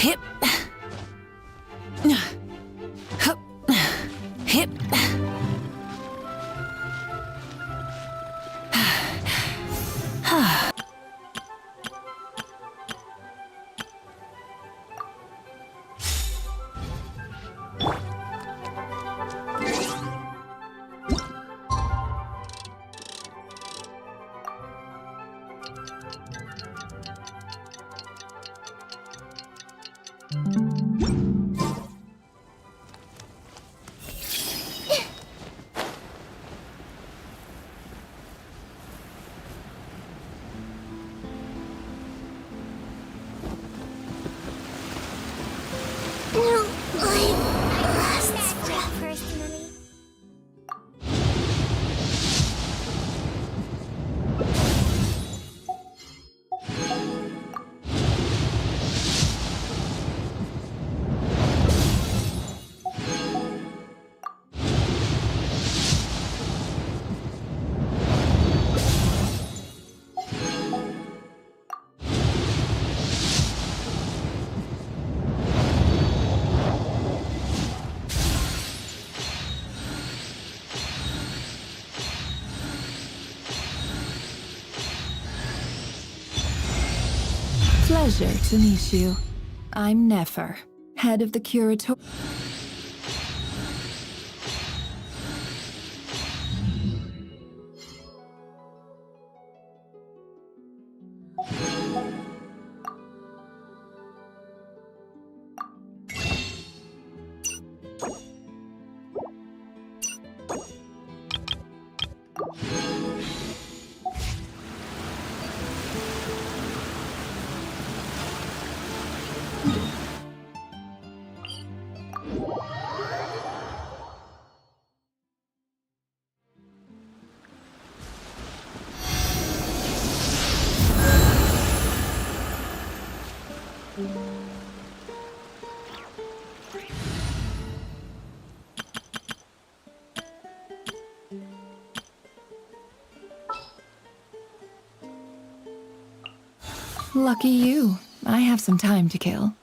Hip. Hup. Hip. Personally. Pleasure to meet you. I'm Nefer, head of the curator. Lucky you. I have some time to kill.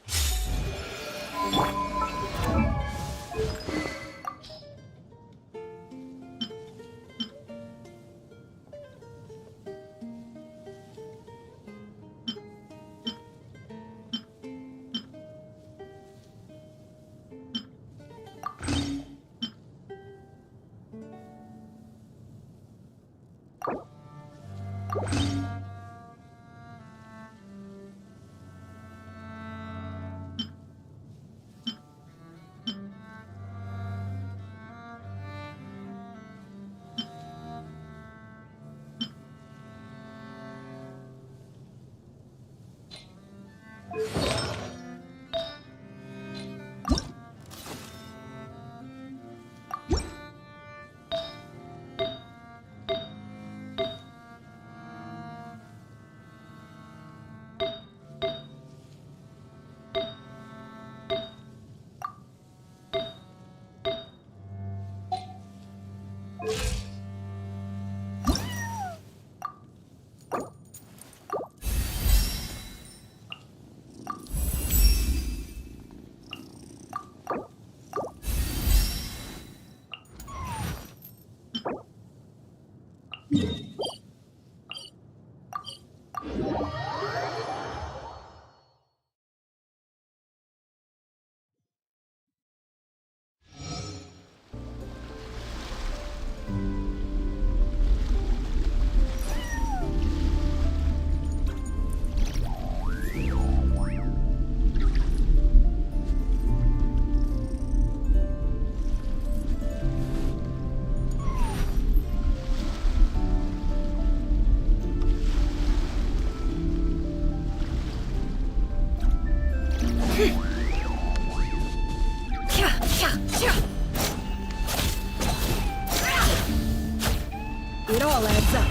It all adds up.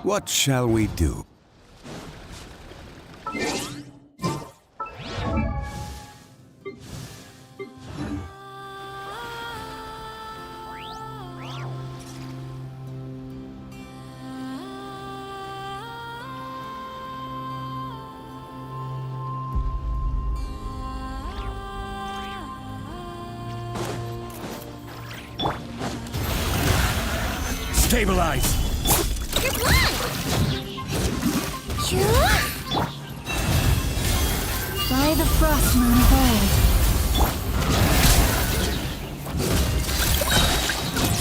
What shall we do? Stabilize! Your blood! By the frost moon of old.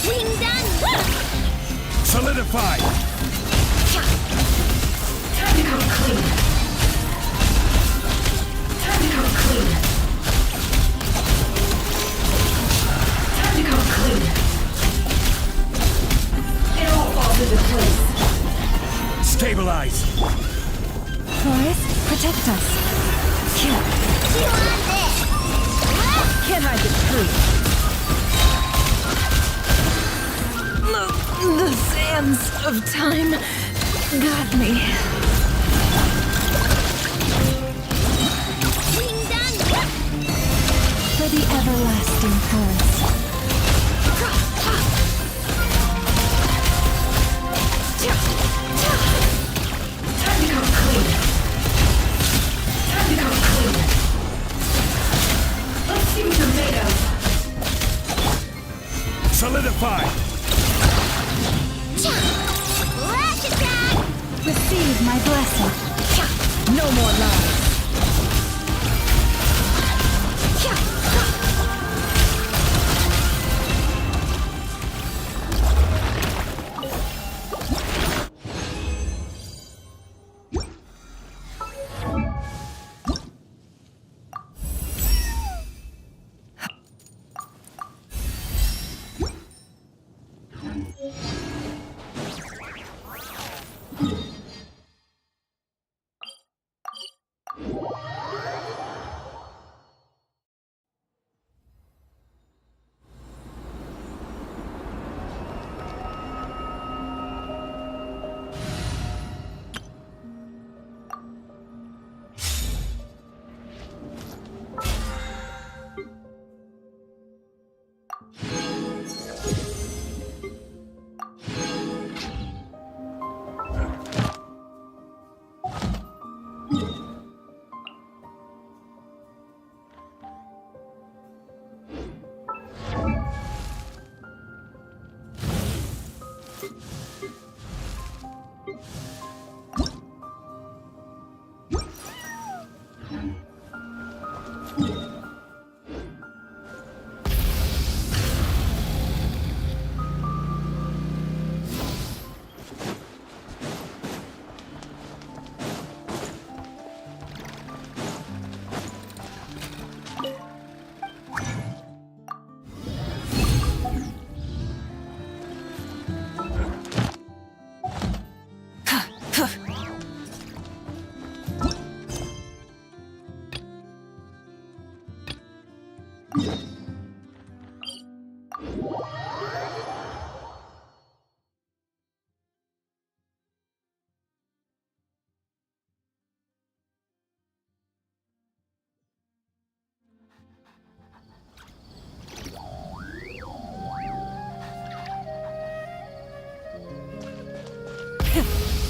Wing done! Solidify! Time to come clean. Time to come clean. Time to come clean. It all falls into place. Stabilize! Forest, protect us. You want this? Can't hide the truth. The sands of time got me. Wing done! For the everlasting forest. Time to come clean. Time to come clean. Let's see what you're made of. Solidify! Flash attack! Receive my blessing. No more lies.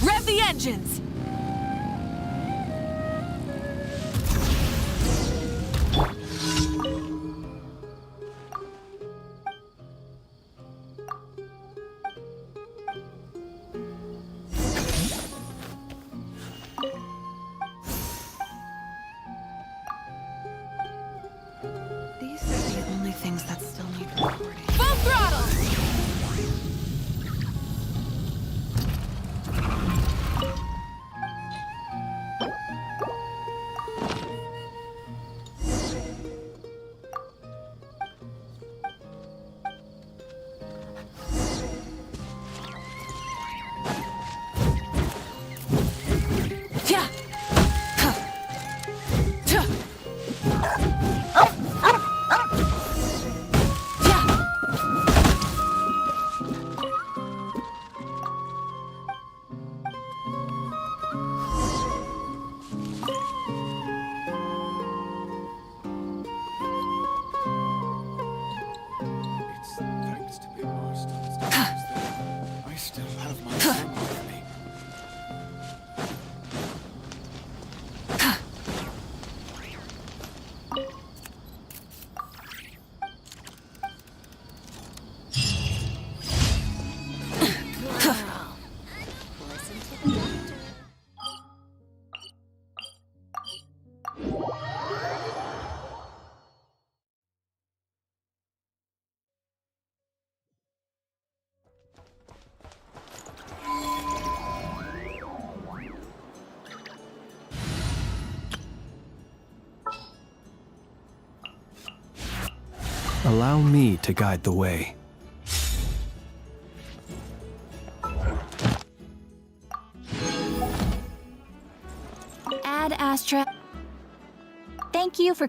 Rev the engines! These are the only things that still need recording. Full throttle! Yeah. Huh. Tuh. Yeah. It's thanks to Big Milestones that I still have my son with me. Listen to the doctor. Allow me to guide the way. Ad Astra. Thank you for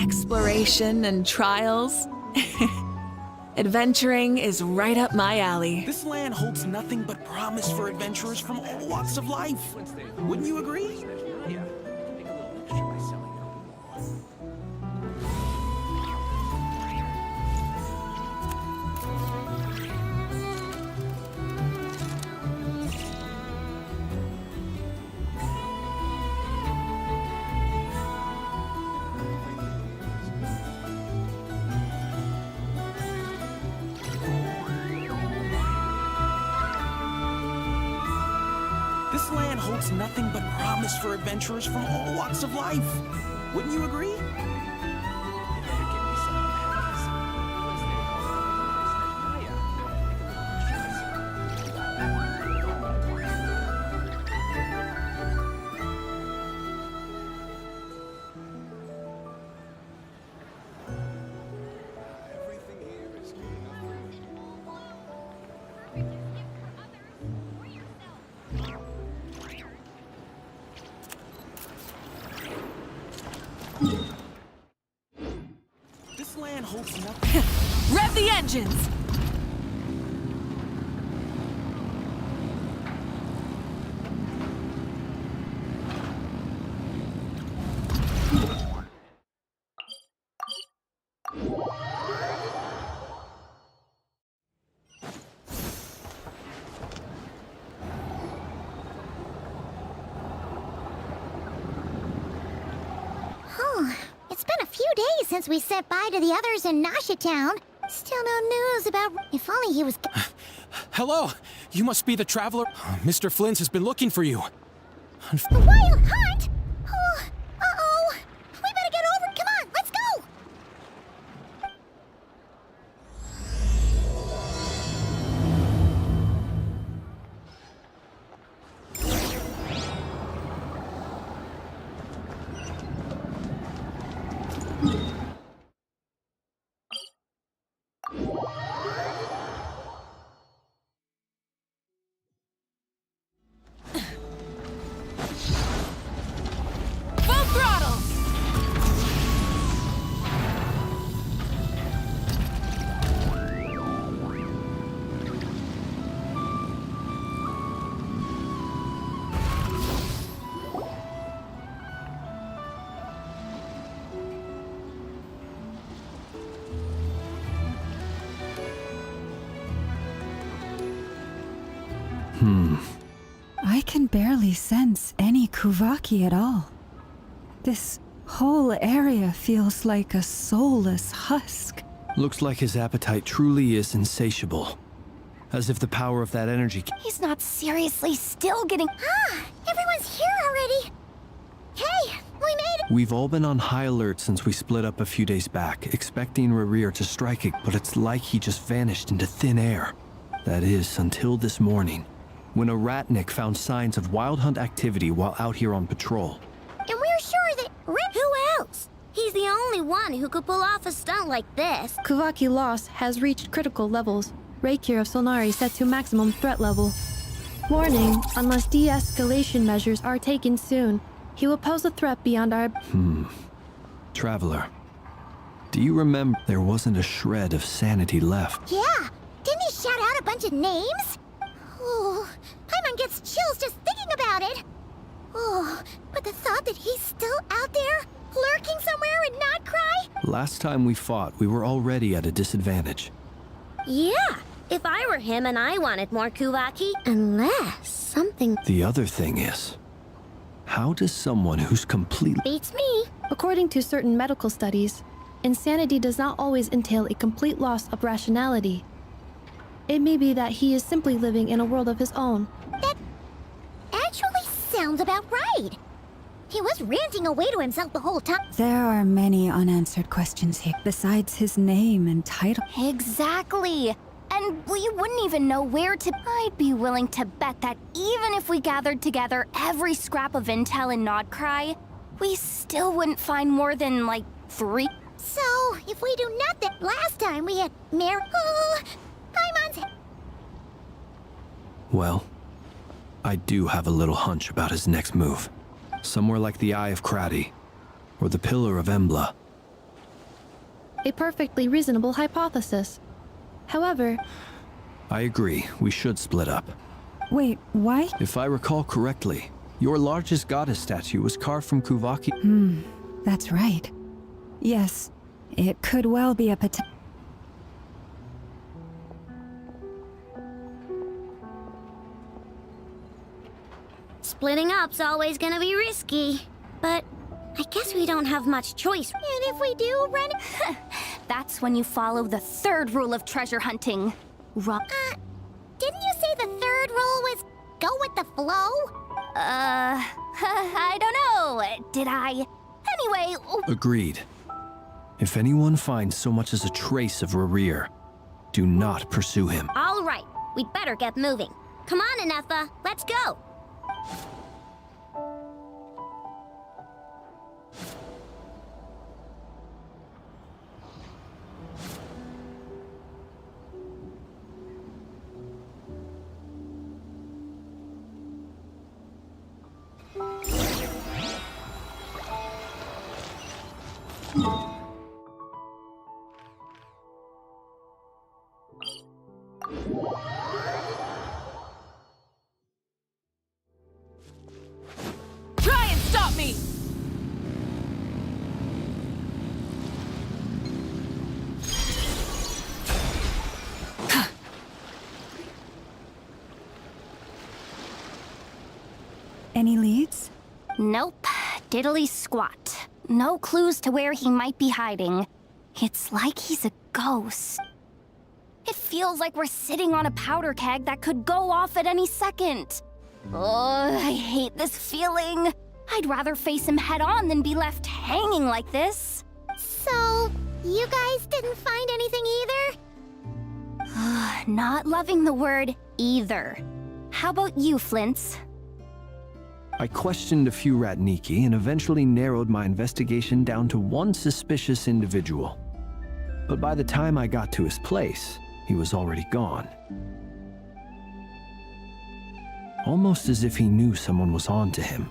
Exploration and trials. Adventuring is right up my alley. This land holds nothing but promise for adventurers from all walks of life. Wouldn't you agree? This land holds nothing but promise for adventurers from all walks of life. Wouldn't you agree? This land holds nothing. Rev the engines! days since we said bye to the others in Nasha Town. Still no news about... If only he was... Hello! You must be the traveler. Mr. Flint has been looking for you. The Wild Hunt? Oh, uh-oh. We better get over. Come on, let's go. Full throttle! I can barely sense any Kuvaki at all. This whole area feels like a soulless husk. Looks like his appetite truly is insatiable. As if the power of that energy... He's not seriously still getting... Ah, everyone's here already. Hey, we made it. We've all been on high alert since we split up a few days back, expecting Rerir to strike it, but it's like he just vanished into thin air. That is, until this morning, when a ratnik found signs of wild hunt activity while out here on patrol. And we're sure that... Who else? He's the only one who could pull off a stunt like this. Kuvaki loss has reached critical levels. Reikir of Solnari set to maximum threat level. Warning, unless de-escalation measures are taken soon, he will pose a threat beyond our... Traveler, do you remember there wasn't a shred of sanity left? Yeah, didn't he shout out a bunch of names? Oh, Paimon gets chills just thinking about it. Oh, but the thought that he's still out there, lurking somewhere and not cry? Last time we fought, we were already at a disadvantage. Yeah, if I were him and I wanted more Kuvaki, unless something The other thing is, how does someone who's completely... beats me. According to certain medical studies, insanity does not always entail a complete loss of rationality. It may be that he is simply living in a world of his own. That actually sounds about right. He was ranting away to himself the whole time. There are many unanswered questions here, besides his name and title. Exactly. And we wouldn't even know where to... I'd be willing to bet that even if we gathered together every scrap of intel in Nodcry, we still wouldn't find more than, like, 3. So, if we do nothing... Last time we had Paimon's... Well, I do have a little hunch about his next move. Somewhere like the Eye of Krati, or the Pillar of Embla. A perfectly reasonable hypothesis. However, I agree, we should split up. Wait, why? If I recall correctly, your largest goddess statue was carved from Kuvaki. That's right. Yes, it could well be a potential. Splitting up's always gonna be risky, but I guess we don't have much choice. And if we do run... That's when you follow the third rule of treasure hunting. Didn't you say the third rule was go with the flow? I don't know. Did I? Anyway... Agreed. If anyone finds so much as a trace of Rerir, do not pursue him. All right, we'd better get moving. Come on, Anefa, let's go. Try and stop me! Any leads? Nope, diddly squat. No clues to where he might be hiding. It's like he's a ghost. It feels like we're sitting on a powder keg that could go off at any second. Oh, I hate this feeling. I'd rather face him head on than be left hanging like this. So, you guys didn't find anything either? Not loving the word either. How about you, Flint's? I questioned a few Ratniki and eventually narrowed my investigation down to one suspicious individual. But by the time I got to his place, he was already gone. Almost as if he knew someone was on to him.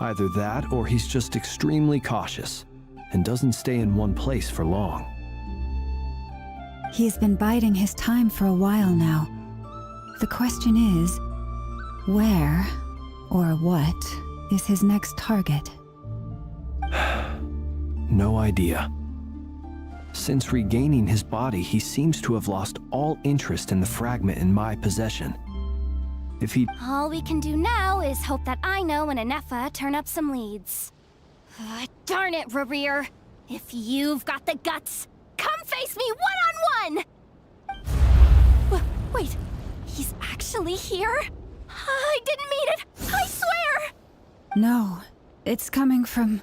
Either that, or he's just extremely cautious and doesn't stay in one place for long. He's been biding his time for a while now. The question is, where or what is his next target? No idea. Since regaining his body, he seems to have lost all interest in the fragment in my possession. If he... All we can do now is hope that Ino and Anefa turn up some leads. Darn it, Rarir. If you've got the guts, come face me one-on-one! Wait, he's actually here? I didn't mean it, I swear! No, it's coming from...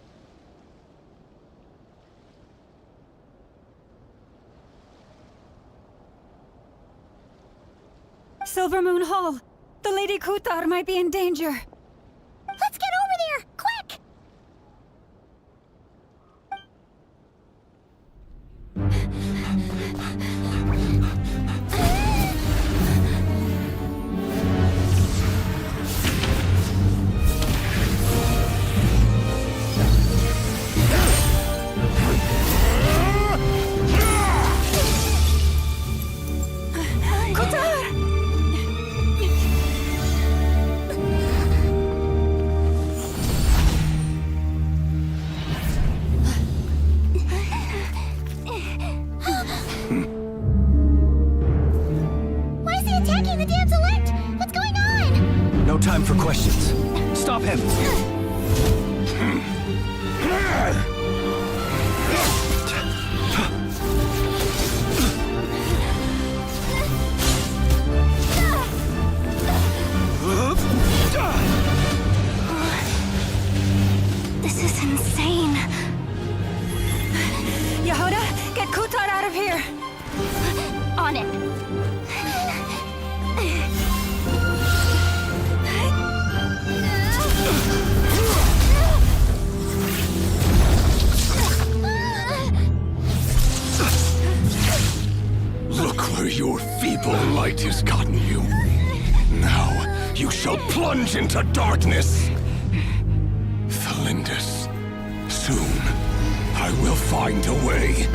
Silver Moon Hall! The Lady Kutar might be in danger! Let's get over there, quick! Why is he attacking the damsel elect? What's going on? No time for questions. Stop him! This is insane. Yehoda, get Kutar out of here! On it. Look where your feeble light has gotten you. Now, you shall plunge into darkness. Thalindus, soon, I will find a way.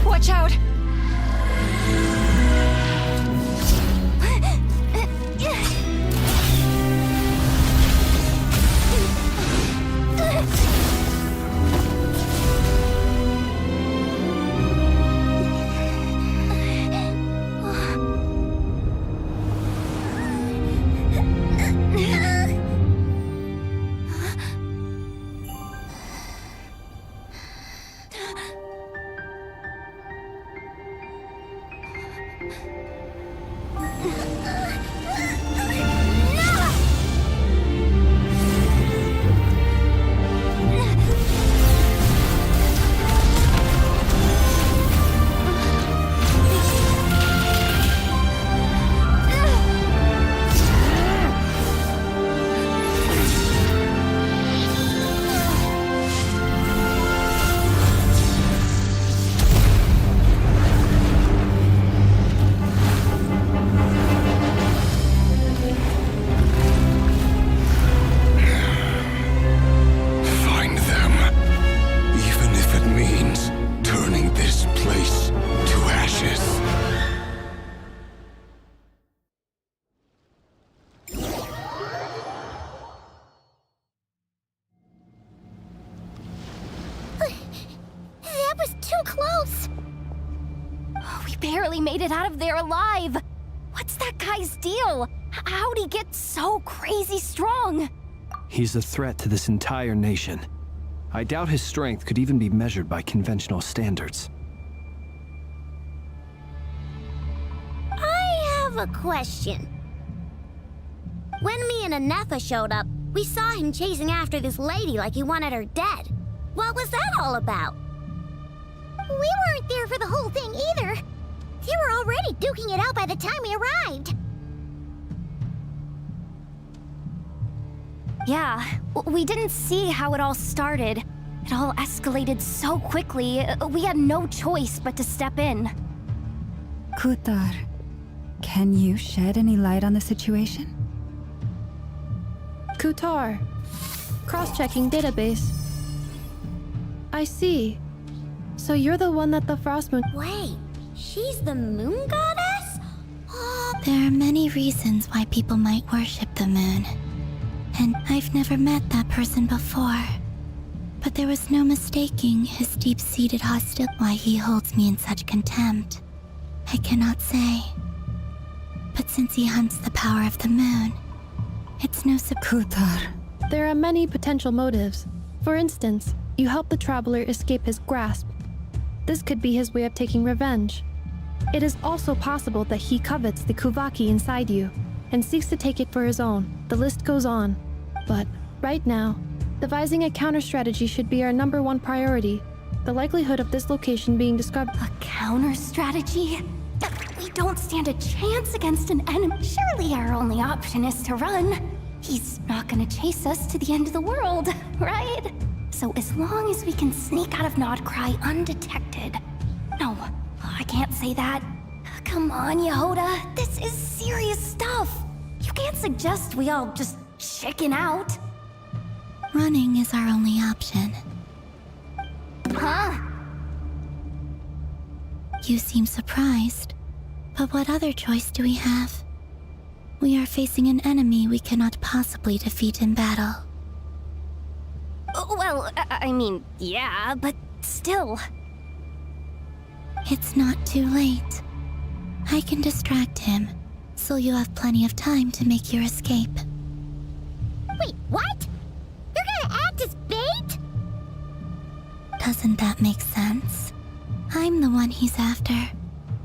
Watch out! Find them. Even if it means turning this place to ashes. That was too close! We barely made it out of there alive. What's that guy's deal? How'd he get so crazy strong? He's a threat to this entire nation. I doubt his strength could even be measured by conventional standards. I have a question. When me and Anefa showed up, we saw him chasing after this lady like he wanted her dead. What was that all about? We weren't there for the whole thing either. They were already duking it out by the time we arrived. Yeah, we didn't see how it all started. It all escalated so quickly, we had no choice but to step in. Kutar, can you shed any light on the situation? Kutar. Cross-checking database. I see. So you're the one that the Frost Moon... Wait, she's the moon goddess? Oh, There are many reasons why people might worship the moon. And I've never met that person before. But there was no mistaking his deep-seated hostility. Why he holds me in such contempt, I cannot say. But since he hunts the power of the moon, it's no surprise. Kutar. There are many potential motives. For instance, you help the traveler escape his grasp. This could be his way of taking revenge. It is also possible that he covets the Kuvaki inside you and seeks to take it for his own. The list goes on. But right now, devising a counter-strategy should be our #1 priority. The likelihood of this location being discovered... A counter strategy? We don't stand a chance against an enemy. Surely our only option is to run. He's not gonna chase us to the end of the world, right? So as long as we can sneak out of Nodcry undetected. No, I can't say that. Come on, Yehoda. This is serious stuff. You can't suggest we all just chicken out. Running is our only option. Huh? You seem surprised. But what other choice do we have? We are facing an enemy we cannot possibly defeat in battle. Well, I mean, yeah, but still. It's not too late. I can distract him, so you have plenty of time to make your escape. wait, what? You're gonna act as bait? Doesn't that make sense? I'm the one he's after.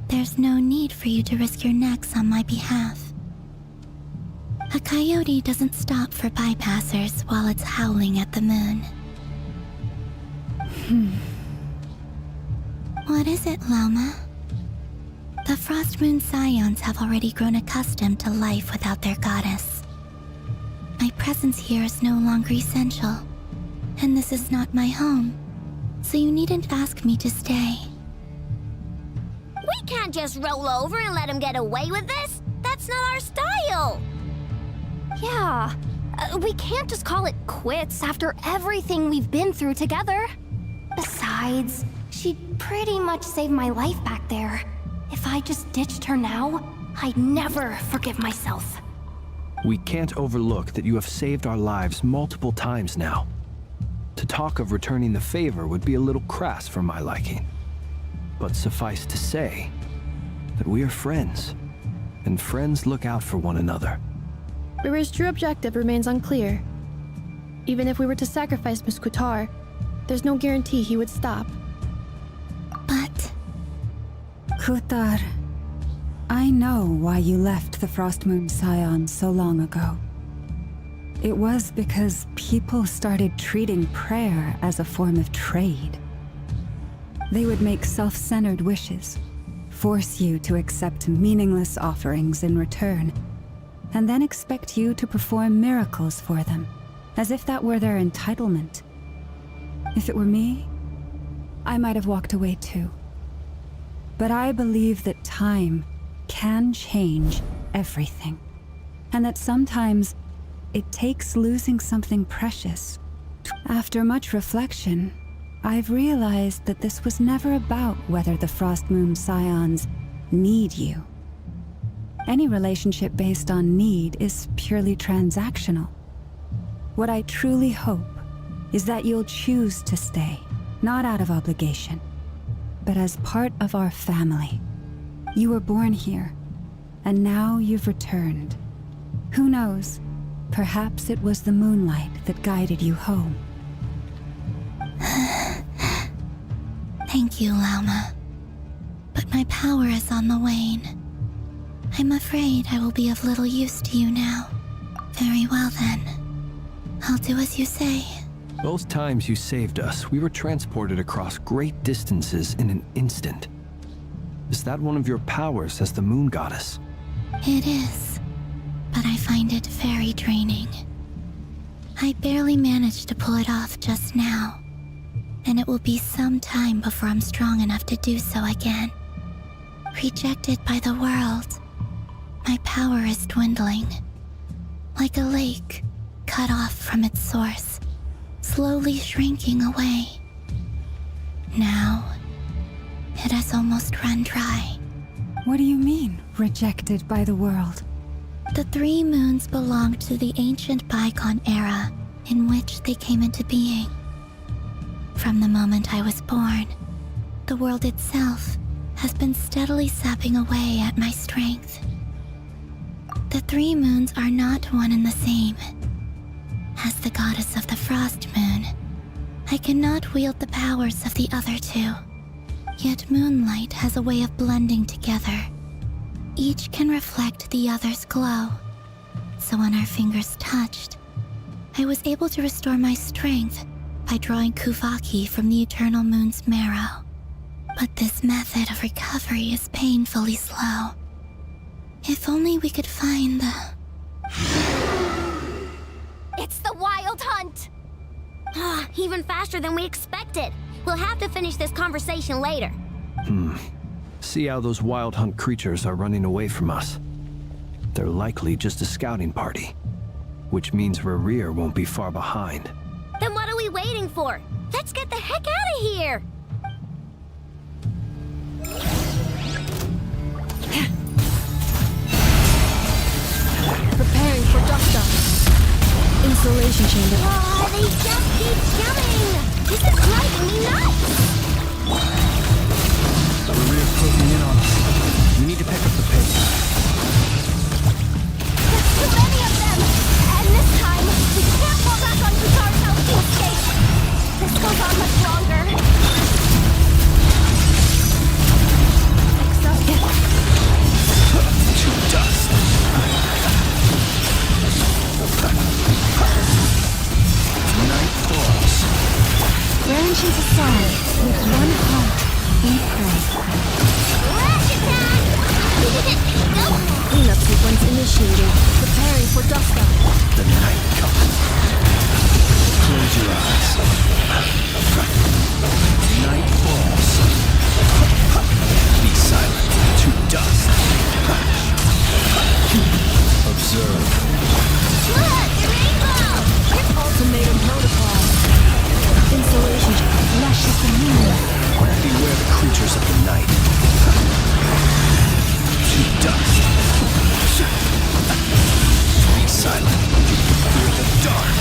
There's no need for you to risk your necks on my behalf. A coyote doesn't stop for bypassers while it's howling at the moon. What is it, Loma? The Frost Moon Scions have already grown accustomed to life without their goddess. My presence here is no longer essential, and this is not my home, so you needn't ask me to stay. We can't just roll over and let him get away with this. That's not our style. Yeah, we can't just call it quits after everything we've been through together. Besides, she'd pretty much saved my life back there. If I just ditched her now, I'd never forgive myself. We can't overlook that you have saved our lives multiple times now. To talk of returning the favor would be a little crass for my liking. But suffice to say that we are friends, and friends look out for one another. Riri's true objective remains unclear. Even if we were to sacrifice Miss Kutar, there's no guarantee he would stop. But Kutar, I know why you left the Frost Moon Scions so long ago. It was because people started treating prayer as a form of trade. They would make self-centered wishes, force you to accept meaningless offerings in return, and then expect you to perform miracles for them, as if that were their entitlement. If it were me, I might have walked away too. But I believe that time can change everything, and that sometimes it takes losing something precious. After much reflection, I've realized that this was never about whether the Frost Moon Scions need you. Any relationship based on need is purely transactional. What I truly hope is that you'll choose to stay, not out of obligation, but as part of our family. You were born here, and now you've returned. Who knows? Perhaps it was the moonlight that guided you home. Thank you, Lauma. But my power is on the wane. I'm afraid I will be of little use to you now. Very well then. I'll do as you say. Both times you saved us, we were transported across great distances in an instant. Is that one of your powers as the moon goddess? It is, but I find it very draining. I barely managed to pull it off just now, and it will be some time before I'm strong enough to do so again. Rejected by the world, my power is dwindling. Like a lake cut off from its source, slowly shrinking away. Now, it has almost run dry. What do you mean, rejected by the world? The 3 moons belonged to the ancient bygone era in which they came into being. From the moment I was born, the world itself has been steadily sapping away at my strength. The 3 moons are not one and the same. As the goddess of the Frost Moon, I cannot wield the powers of the other 2. Yet moonlight has a way of blending together. Each can reflect the other's glow. So when our fingers touched, I was able to restore my strength by drawing Kuvaki from the eternal moon's marrow. But this method of recovery is painfully slow. If only we could find the... It's the Wild Hunt! Even faster than we expected. We'll have to finish this conversation later. See how those wild hunt creatures are running away from us. They're likely just a scouting party, which means Rerir won't be far behind. Then what are we waiting for? Let's get the heck out of here! Preparing for dust-up. Insulation chamber. Oh, they just keep coming! This is driving me nuts! Rerir's closing in on us. We need to pick up the pace. There's too many of them! And this time, we can't fall back on Kutar's house to escape! This goes on much longer. To dust. Night falls. Branches aside, with one heart, we pray. Cleanup sequence initiated. Preparing for dust-up. The night comes. Close your eyes. Night falls. Be silent. To dust. Observe. Look! The rainbow! Ultimatum protocol. Insulation chamber. Flesh of the moon. Beware the creatures of the night. To dust. Be silent. Fear the dark.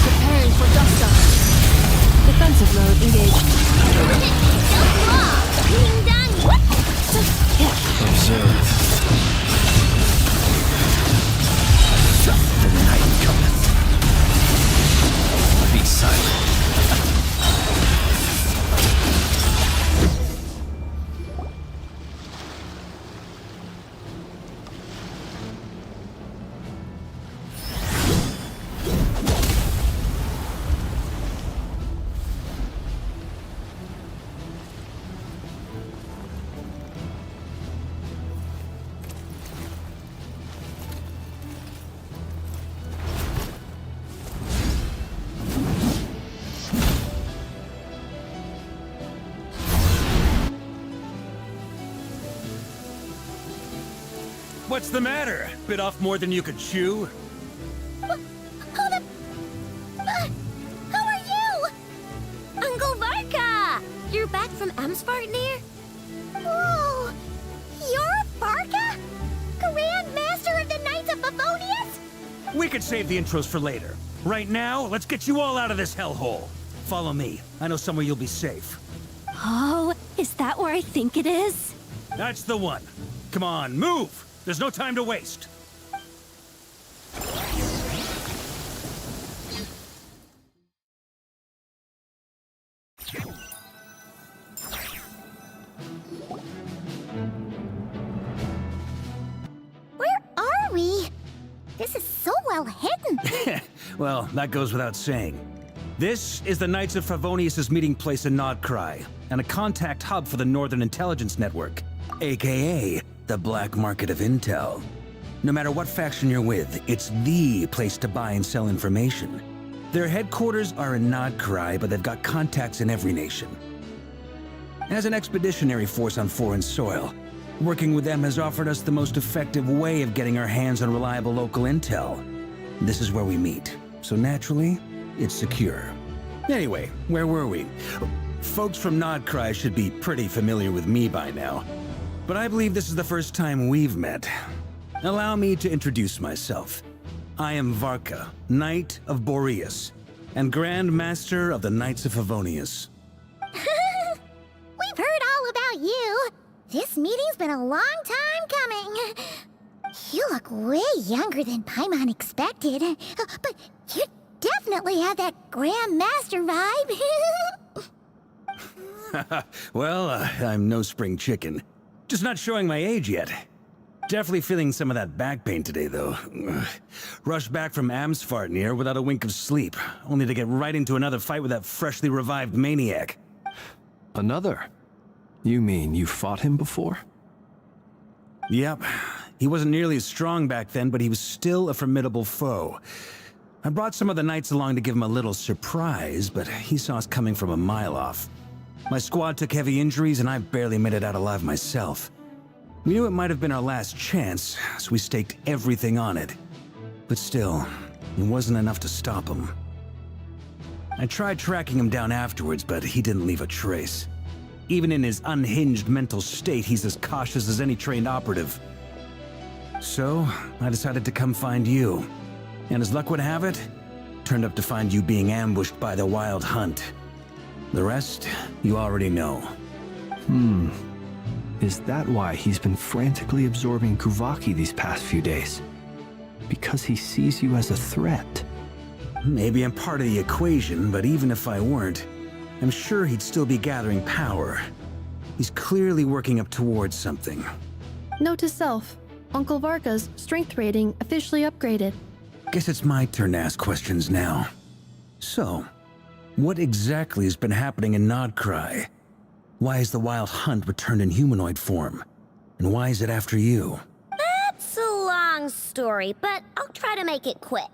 Preparing for dust-up. Defensive mode engaged. Don't walk! Ding dong! What? Observe. The night cometh. Be silent. What's the matter? Bit off more than you could chew? Who are you? Uncle Varka! You're back from Amsvartnir? Whoa! You're Varka? Grand Master of the Knights of Favonius? We could save the intros for later. Right now, let's get you all out of this hellhole. Follow me. I know somewhere you'll be safe. Oh, is that where I think it is? That's the one. Come on, move! There's no time to waste. This is so well hidden. Well, that goes without saying. This is the Knights of Favonius' meeting place in Nodcry, and a contact hub for the Northern Intelligence Network, aka the Black Market of Intel. No matter what faction you're with, it's the place to buy and sell information. Their headquarters are in Nodcry, but they've got contacts in every nation. As an expeditionary force on foreign soil, working with them has offered us the most effective way of getting our hands on reliable local intel. This is where we meet, so naturally, it's secure. Anyway, where were we? Folks from Nodcry should be pretty familiar with me by now, but I believe this is the first time we've met. Allow me to introduce myself. I am Varka, Knight of Boreas, and Grand Master of the Knights of Favonius. We've heard all about you. This meeting's been a long time coming. You look way younger than Paimon expected, but you definitely have that Grand Master vibe. Well, I'm no spring chicken. Just not showing my age yet. Definitely feeling some of that back pain today, though. Rushed back from Amsfartnir without a wink of sleep, only to get right into another fight with that freshly revived maniac. Another? You mean you fought him before? Yep. He wasn't nearly as strong back then, but he was still a formidable foe. I brought some of the knights along to give him a little surprise, but he saw us coming from a mile off. My squad took heavy injuries, and I barely made it out alive myself. We knew it might have been our last chance, so we staked everything on it. But still, it wasn't enough to stop him. I tried tracking him down afterwards, but he didn't leave a trace. Even in his unhinged mental state, he's as cautious as any trained operative. So, I decided to come find you. And as luck would have it, turned up to find you being ambushed by the Wild Hunt. The rest, you already know. Is that why he's been frantically absorbing Kuvaki these past few days? Because he sees you as a threat? Maybe I'm part of the equation, but even if I weren't, I'm sure he'd still be gathering power. He's clearly working up towards something. Note to self, Uncle Varka's strength rating officially upgraded. Guess it's my turn to ask questions now. So, what exactly has been happening in Nodcry? Why is the Wild Hunt returned in humanoid form? And why is it after you? That's a long story, but I'll try to make it quick.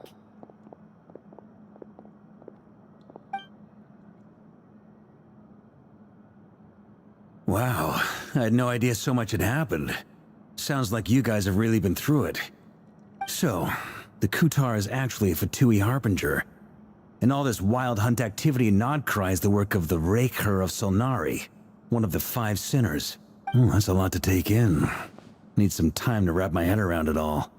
Wow, I had no idea so much had happened. Sounds like you guys have really been through it. So, the Kutar is actually a Fatui Harbinger. And all this Wild Hunt activity in Nodcry is the work of the Raker of Solnari, one of the 5 sinners. That's a lot to take in. Need some time to wrap my head around it all.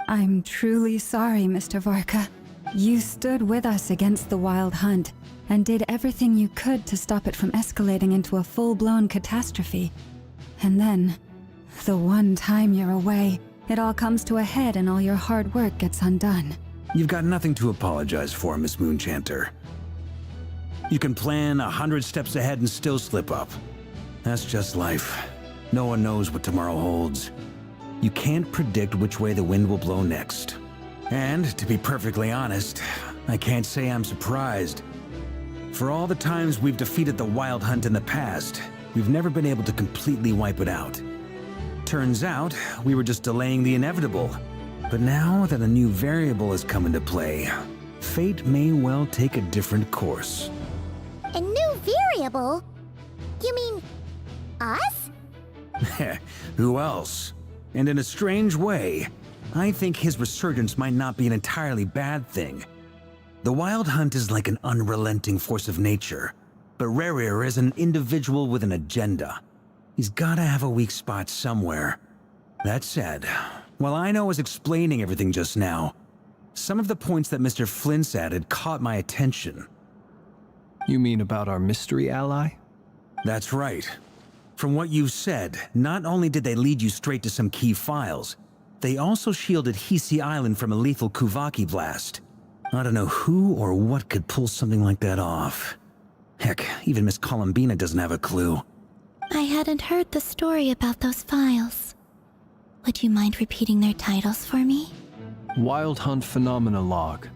I'm truly sorry, Mr. Varka. You stood with us against the Wild Hunt and did everything you could to stop it from escalating into a full-blown catastrophe. And then, the one time you're away, it all comes to a head and all your hard work gets undone. You've got nothing to apologize for, Miss Moonchanter. You can plan 100 steps ahead and still slip up. That's just life. No one knows what tomorrow holds. You can't predict which way the wind will blow next. And, to be perfectly honest, I can't say I'm surprised. For all the times we've defeated the Wild Hunt in the past, we've never been able to completely wipe it out. Turns out, we were just delaying the inevitable. But now that a new variable has come into play, fate may well take a different course. A new variable? You mean us? Who else? And in a strange way, I think his resurgence might not be an entirely bad thing. The Wild Hunt is like an unrelenting force of nature, but Rerir is an individual with an agenda. He's gotta have a weak spot somewhere. That said, while I know I was explaining everything just now, some of the points that Mr. Flint's added caught my attention. You mean about our mystery ally? That's right. From what you've said, not only did they lead you straight to some key files, they also shielded Hisi Island from a lethal Kuvaki blast. I don't know who or what could pull something like that off. Heck, even Miss Columbina doesn't have a clue. I hadn't heard the story about those files. Would you mind repeating their titles for me? Wild Hunt Phenomena Log,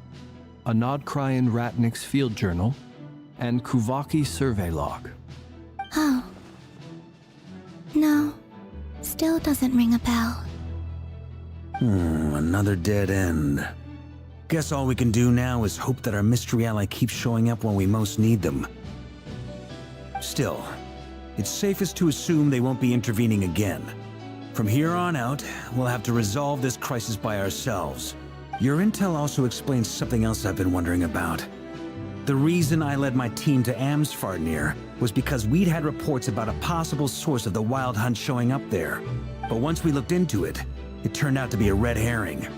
a Nodcryan Ratnik's Field Journal, and Kuvaki Survey Log. Oh. No. Still doesn't ring a bell. Another dead end. Guess all we can do now is hope that our mystery ally keeps showing up when we most need them. Still, it's safest to assume they won't be intervening again. From here on out, we'll have to resolve this crisis by ourselves. Your intel also explains something else I've been wondering about. The reason I led my team to Amsfarnir was because we'd had reports about a possible source of the Wild Hunt showing up there. But once we looked into it, it turned out to be a red herring.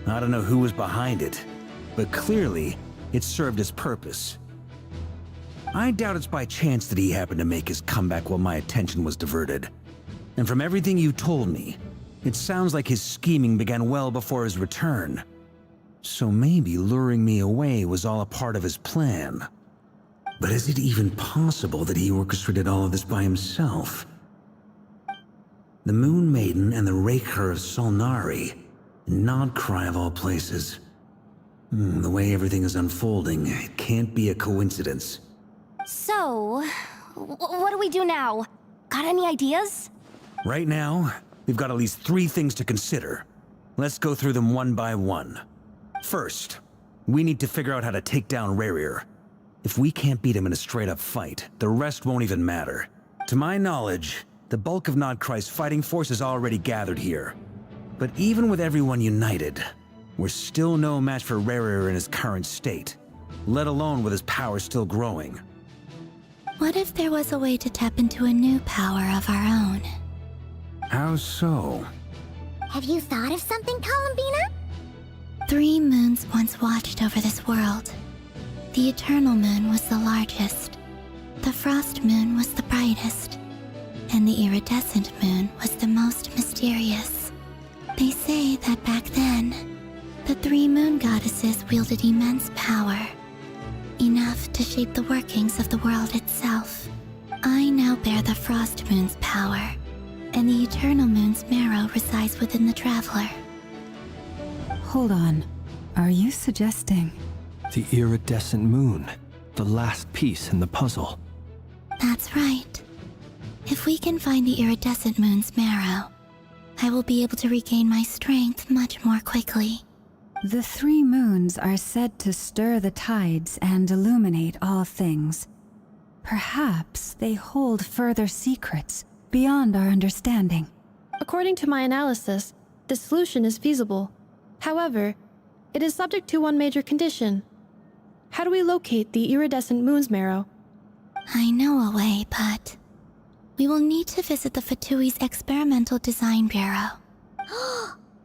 I don't know who was behind it, but clearly, it served its purpose. I doubt it's by chance that he happened to make his comeback while my attention was diverted. And from everything you told me, it sounds like his scheming began well before his return. So maybe luring me away was all a part of his plan. But is it even possible that he orchestrated all of this by himself? The Moon Maiden and the Raker of Solnari, Nodcry of all places. The way everything is unfolding, it can't be a coincidence. So, what do we do now? Got any ideas? Right now, we've got at least 3 things to consider. Let's go through them one by one. First, we need to figure out how to take down Rerir. If we can't beat him in a straight-up fight, the rest won't even matter. To my knowledge, the bulk of Nodcry's fighting force is already gathered here. But even with everyone united, we're still no match for Rerir in his current state, let alone with his power still growing. What if there was a way to tap into a new power of our own? How so? Have you thought of something, Columbina? 3 moons once watched over this world. The Eternal Moon was the largest. The Frost Moon was the brightest. And the Iridescent Moon was the most mysterious. They say that back then, the 3 moon goddesses wielded immense power. Enough to shape the workings of the world itself. I now bear the Frost Moon's power, and the Eternal Moon's marrow resides within the Traveler. Hold on. Are you suggesting? The Iridescent Moon, the last piece in the puzzle. That's right. If we can find the Iridescent Moon's marrow, I will be able to regain my strength much more quickly. The 3 moons are said to stir the tides and illuminate all things. Perhaps they hold further secrets beyond our understanding. According to my analysis, the solution is feasible. However, it is subject to one major condition. How do we locate the Iridescent Moon's marrow? I know a way, but we will need to visit the Fatui's Experimental Design Bureau.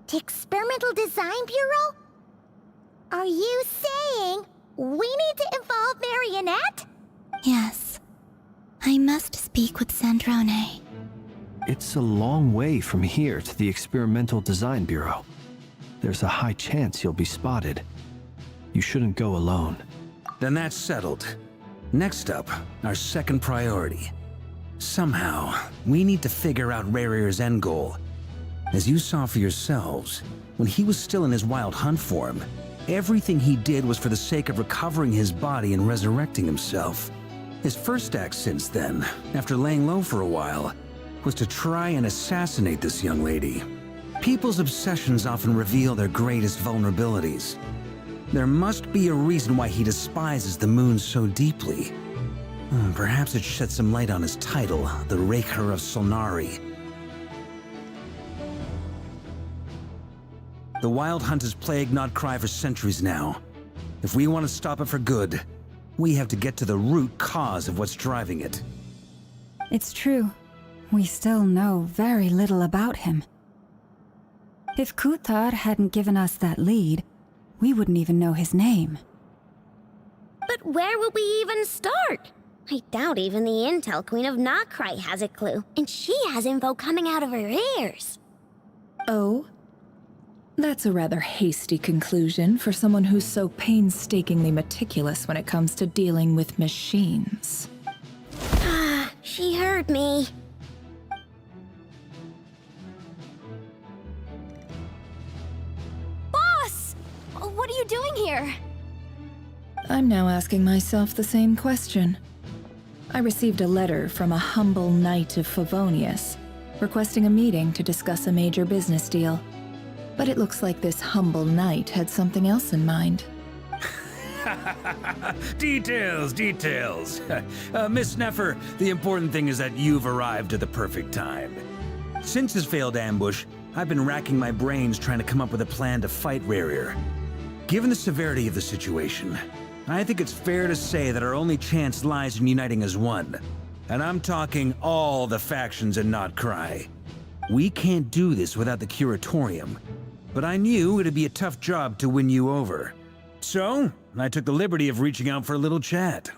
The Experimental Design Bureau? Are you saying we need to involve Marionette? Yes. I must speak with Sandrone. It's a long way from here to the Experimental Design Bureau. There's a high chance you'll be spotted. You shouldn't go alone. Then that's settled. Next up, our second priority. Somehow, we need to figure out Rerir's end goal. As you saw for yourselves, when he was still in his Wild Hunt form, everything he did was for the sake of recovering his body and resurrecting himself. His first act since then, after laying low for a while, was to try and assassinate this young lady. People's obsessions often reveal their greatest vulnerabilities. There must be a reason why he despises the moon so deeply. Perhaps it sheds some light on his title, the Raker of Solnari. The Wild Hunt has plagued Nodcry for centuries now. If we want to stop it for good, we have to get to the root cause of what's driving it. It's true. We still know very little about him. If Kuthar hadn't given us that lead, we wouldn't even know his name. But where would we even start? I doubt even the Intel Queen of Nodcry has a clue, and she has info coming out of her ears. Oh? That's a rather hasty conclusion for someone who's so painstakingly meticulous when it comes to dealing with machines. She heard me. Boss! What are you doing here? I'm now asking myself the same question. I received a letter from a humble knight of Favonius, requesting a meeting to discuss a major business deal. But it looks like this humble knight had something else in mind. Details, details. Miss Neffer, the important thing is that you've arrived at the perfect time. Since his failed ambush, I've been racking my brains trying to come up with a plan to fight Rerir. Given the severity of the situation, I think it's fair to say that our only chance lies in uniting as one. And I'm talking all the factions in Nodcry. We can't do this without the Curatorium, but I knew it'd be a tough job to win you over. So, I took the liberty of reaching out for a little chat.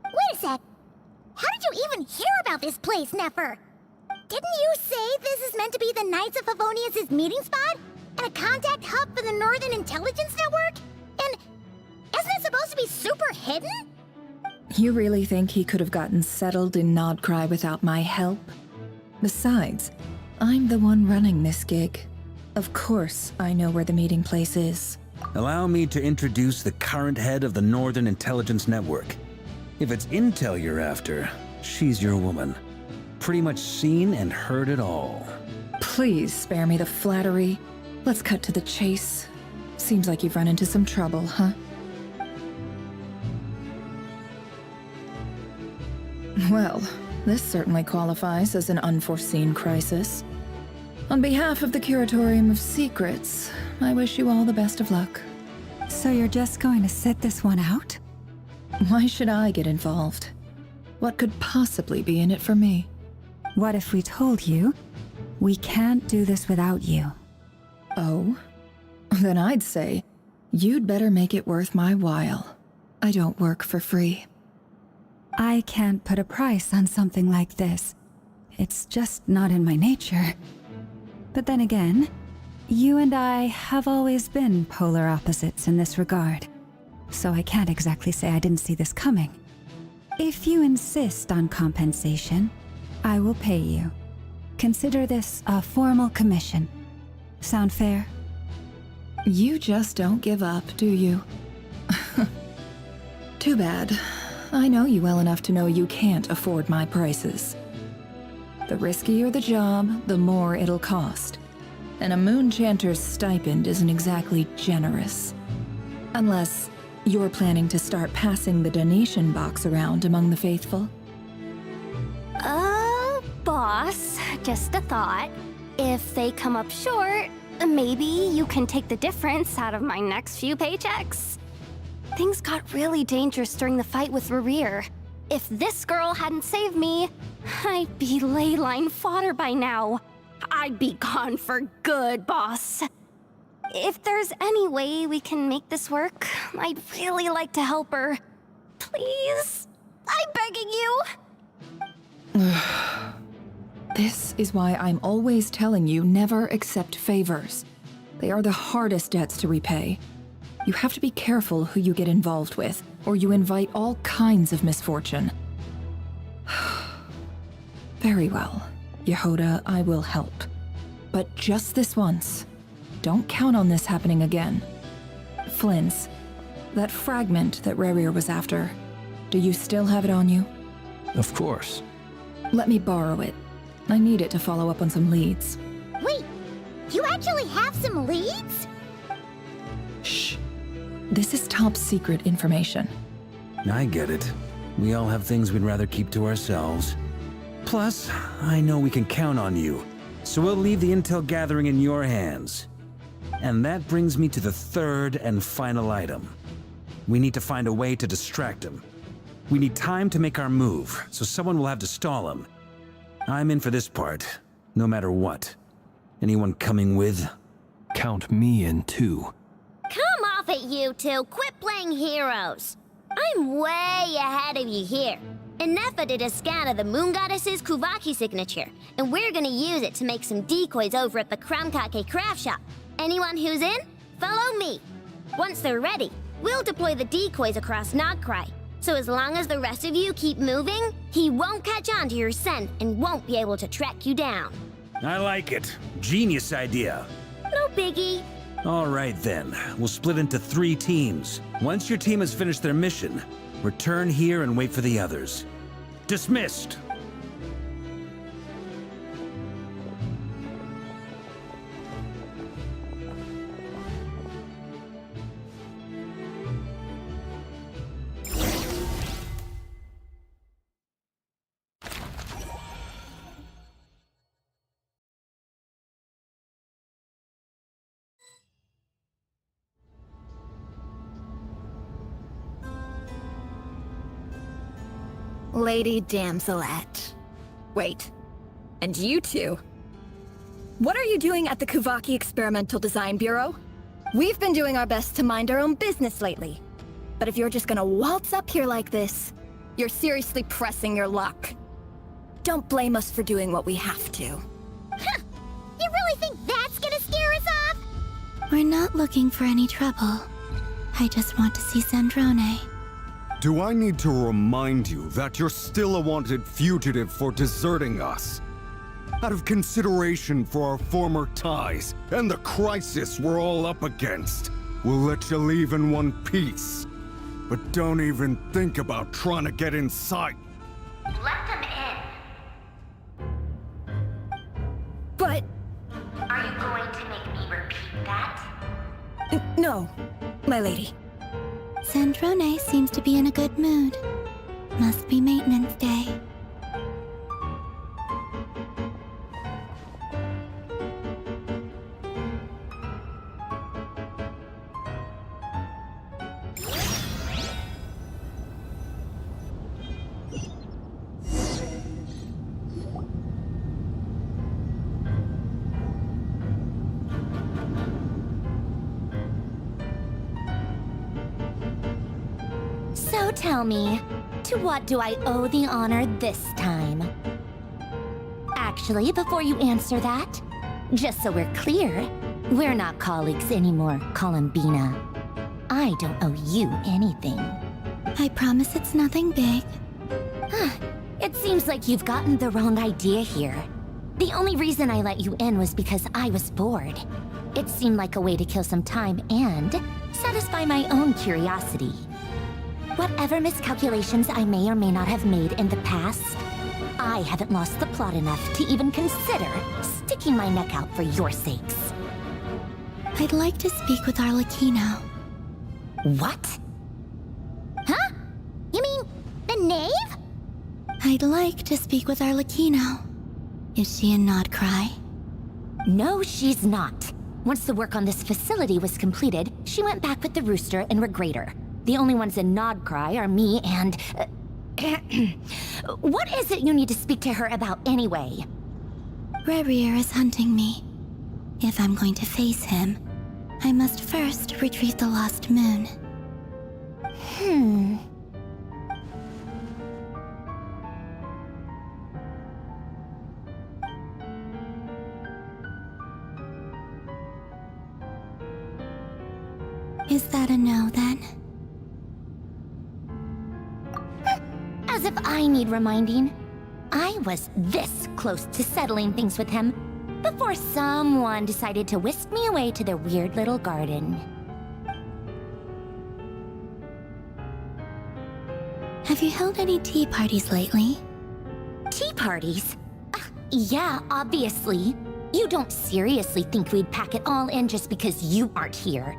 Wait a sec. How did you even hear about this place, Neffer? Didn't you say this is meant to be the Knights of Favonius' meeting spot? And a contact hub for the Northern Intelligence Network? And isn't it supposed to be super hidden? You really think he could have gotten settled in Nodcry without my help? Besides, I'm the one running this gig. Of course I know where the meeting place is. Allow me to introduce the current head of the Northern Intelligence Network. If it's intel you're after, she's your woman. Pretty much seen and heard it all. Please spare me the flattery. Let's cut to the chase. Seems like you've run into some trouble, huh? Well, this certainly qualifies as an unforeseen crisis. On behalf of the Curatorium of Secrets, I wish you all the best of luck. So you're just going to sit this one out? Why should I get involved? What could possibly be in it for me? What if we told you we can't do this without you? Oh? Then I'd say you'd better make it worth my while. I don't work for free. I can't put a price on something like this. It's just not in my nature. But then again, you and I have always been polar opposites in this regard, so I can't exactly say I didn't see this coming. If you insist on compensation, I will pay you. Consider this a formal commission. Sound fair? You just don't give up, do you? Too bad. I know you well enough to know you can't afford my prices. The riskier the job, the more it'll cost. And a Moonchanter's stipend isn't exactly generous. Unless you're planning to start passing the donation box around among the faithful. Boss, just a thought. If they come up short, maybe you can take the difference out of my next few paychecks. Things got really dangerous during the fight with Rerir. If this girl hadn't saved me, I'd be ley line fodder by now. I'd be gone for good, boss. If there's any way we can make this work, I'd really like to help her. Please? I'm begging you. This is why I'm always telling you never accept favors. They are the hardest debts to repay. You have to be careful who you get involved with, or you invite all kinds of misfortune. Very well, Yehoda, I will help. But just this once. Don't count on this happening again. Flynn's, that fragment that Rerir was after, do you still have it on you? Of course. Let me borrow it. I need it to follow up on some leads. Wait, you actually have some leads? Shh. This is top secret information. I get it. We all have things we'd rather keep to ourselves. Plus, I know we can count on you, so we'll leave the intel gathering in your hands. And that brings me to the third and final item. We need to find a way to distract him. We need time to make our move, so someone will have to stall him. I'm in for this part, no matter what. Anyone coming with? Count me in too. Come off it, you two. Quit playing heroes. I'm way ahead of you here. Ineffa did a scan of the Moon Goddess's Kuvaki signature, and we're gonna use it to make some decoys over at the Kramkake craft shop. Anyone who's in, follow me. Once they're ready, we'll deploy the decoys across Nodcry. So as long as the rest of you keep moving, he won't catch on to your scent and won't be able to track you down. I like it. Genius idea. No biggie. All right then, we'll split into 3 teams. Once your team has finished their mission, return here and wait for the others. Dismissed! Lady Damselette. Wait. And you two? What are you doing at the Kuvaki Experimental Design Bureau? We've been doing our best to mind our own business lately. But if you're just gonna waltz up here like this, you're seriously pressing your luck. Don't blame us for doing what we have to. Huh! You really think that's gonna scare us off? We're not looking for any trouble. I just want to see Sandrone. Do I need to remind you that you're still a wanted fugitive for deserting us? Out of consideration for our former ties and the crisis we're all up against, we'll let you leave in one piece. But don't even think about trying to get inside. Let them in. But... Are you going to make me repeat that? no, my lady. Sandrone seems to be in a good mood. Must be maintenance day. So tell me, to what do I owe the honor this time? Actually, before you answer that, just so we're clear, we're not colleagues anymore, Columbina. I don't owe you anything. I promise it's nothing big. It seems like you've gotten the wrong idea here. The only reason I let you in was because I was bored. It seemed like a way to kill some time and satisfy my own curiosity. Whatever miscalculations I may or may not have made in the past, I haven't lost the plot enough to even consider sticking my neck out for your sakes. I'd like to speak with Arlecchino. What? Huh? You mean the knave? I'd like to speak with Arlecchino. Is she in Nodcry? No, she's not. Once the work on this facility was completed, she went back with the Rooster and Regrator. The only ones in Nodcry are me and... what is it you need to speak to her about anyway? Rerir is hunting me. If I'm going to face him, I must first retrieve the lost moon. Is that a no, then? As if I need reminding. I was this close to settling things with him before someone decided to whisk me away to their weird little garden. Have you held any tea parties lately? Tea parties? Yeah, obviously. You don't seriously think we'd pack it all in just because you aren't here.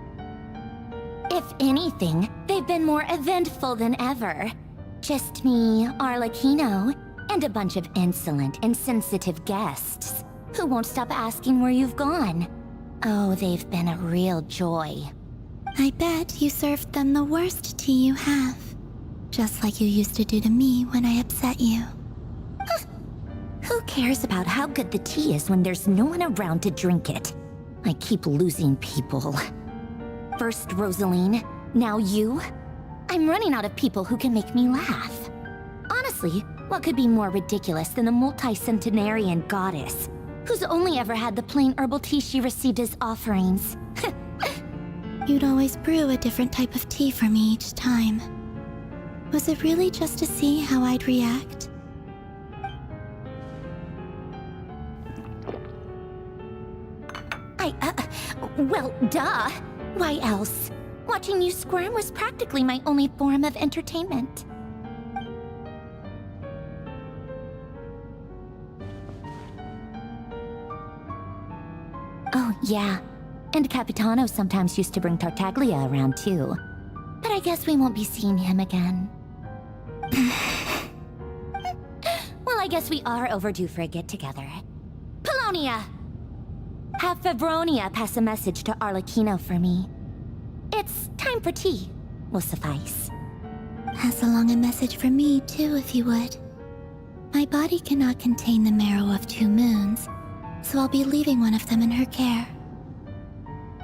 If anything, they've been more eventful than ever. Just me, Arlecchino, and a bunch of insolent and sensitive guests who won't stop asking where you've gone. Oh, they've been a real joy. I bet you served them the worst tea you have. Just like you used to do to me when I upset you. Who cares about how good the tea is when there's no one around to drink it? I keep losing people. First Rosaline, now you. I'm running out of people who can make me laugh. Honestly, what could be more ridiculous than the multi-centenarian goddess, who's only ever had the plain herbal tea she received as offerings? You'd always brew a different type of tea for me each time. Was it really just to see how I'd react? Well, duh. Why else? Watching you squirm was practically my only form of entertainment. Oh, yeah. And Capitano sometimes used to bring Tartaglia around, too. But I guess we won't be seeing him again. Well, I guess we are overdue for a get-together. Polonia! Have Favronia pass a message to Arlecchino for me. It's time for tea. Will suffice. Pass along a message for me, too, if you would. My body cannot contain the marrow of 2 moons, so I'll be leaving one of them in her care.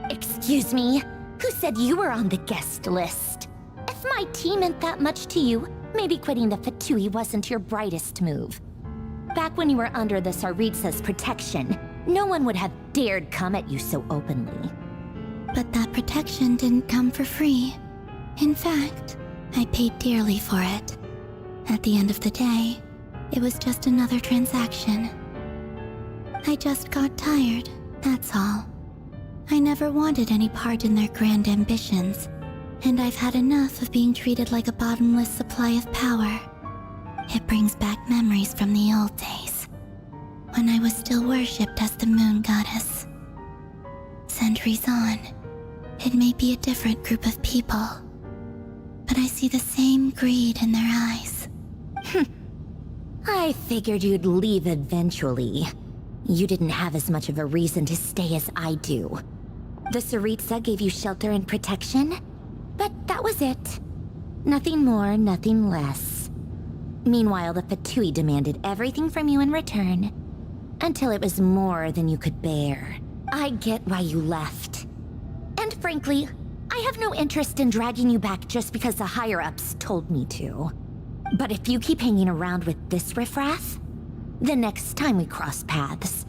Excuse me? Who said you were on the guest list? If my tea meant that much to you, maybe quitting the Fatui wasn't your brightest move. Back when you were under the Tsaritsa's protection, no one would have dared come at you so openly. But that protection didn't come for free. In fact, I paid dearly for it. At the end of the day, it was just another transaction. I just got tired, that's all. I never wanted any part in their grand ambitions, and I've had enough of being treated like a bottomless supply of power. It brings back memories from the old days, when I was still worshipped as the moon goddess. Centuries on, it may be a different group of people, but I see the same greed in their eyes. I figured you'd leave eventually. You didn't have as much of a reason to stay as I do. The Cerita gave you shelter and protection, but that was it. Nothing more, nothing less. Meanwhile, the Fatui demanded everything from you in return, until it was more than you could bear. I get why you left. And frankly, I have no interest in dragging you back just because the higher-ups told me to. But if you keep hanging around with this riffraff, the next time we cross paths,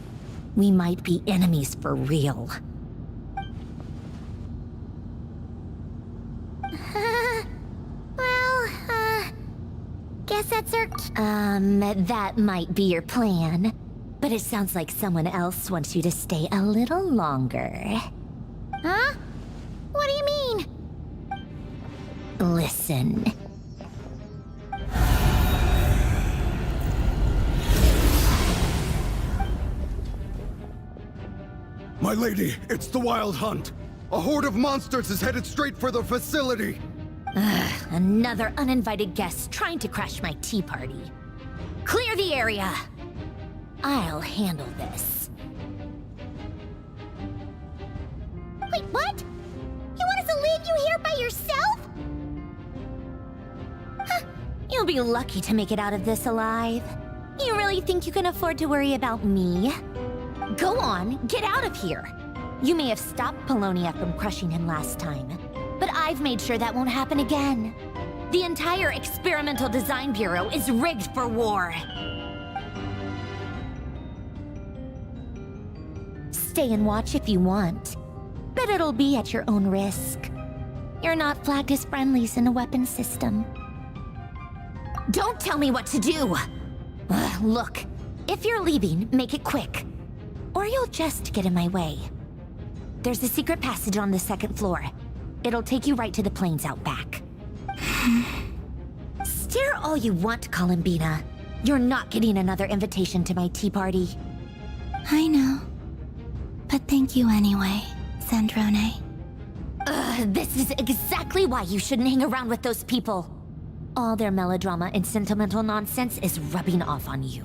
we might be enemies for real. Guess that's our... that might be your plan. But it sounds like someone else wants you to stay a little longer. Huh? What do you mean? Listen. My lady, it's the Wild Hunt. A horde of monsters is headed straight for the facility. Another uninvited guest trying to crash my tea party. Clear the area! I'll handle this. Wait, what? You want us to leave you here by yourself? Huh, you'll be lucky to make it out of this alive. You really think you can afford to worry about me? Go on, get out of here. You may have stopped Polonia from crushing him last time, but I've made sure that won't happen again. The entire Experimental Design Bureau is rigged for war. Stay and watch if you want, but it'll be at your own risk. You're not flagged as friendlies in a weapons system. Don't tell me what to do! Look, if you're leaving, make it quick, or you'll just get in my way. There's a secret passage on the 2nd floor. It'll take you right to the plains out back. Stare all you want, Columbina. You're not getting another invitation to my tea party. I know. But thank you anyway, Sandrone. This is exactly why you shouldn't hang around with those people. All their melodrama and sentimental nonsense is rubbing off on you.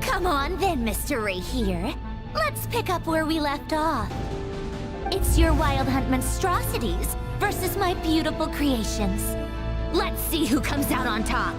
Come on then, Mr. Ray here. Let's pick up where we left off. It's your Wild Hunt monstrosities versus my beautiful creations. Let's see who comes out on top.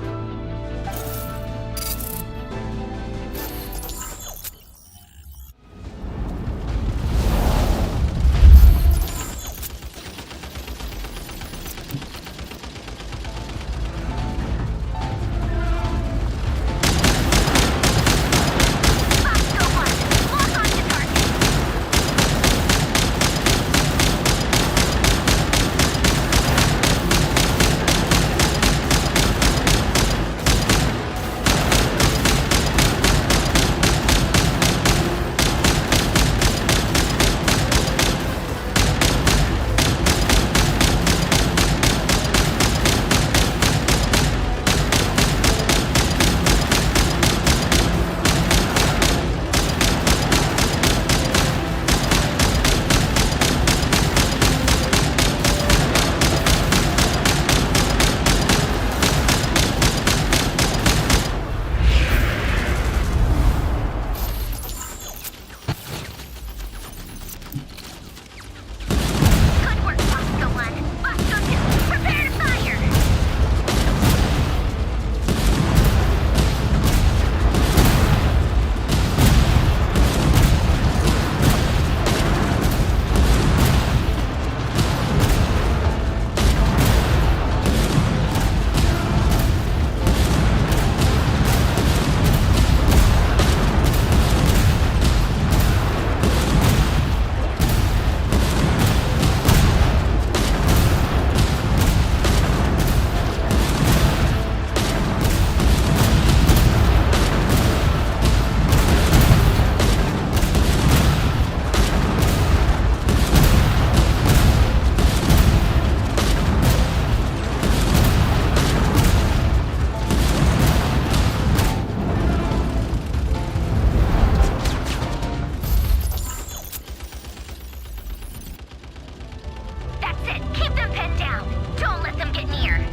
Head down. Don't let them get near.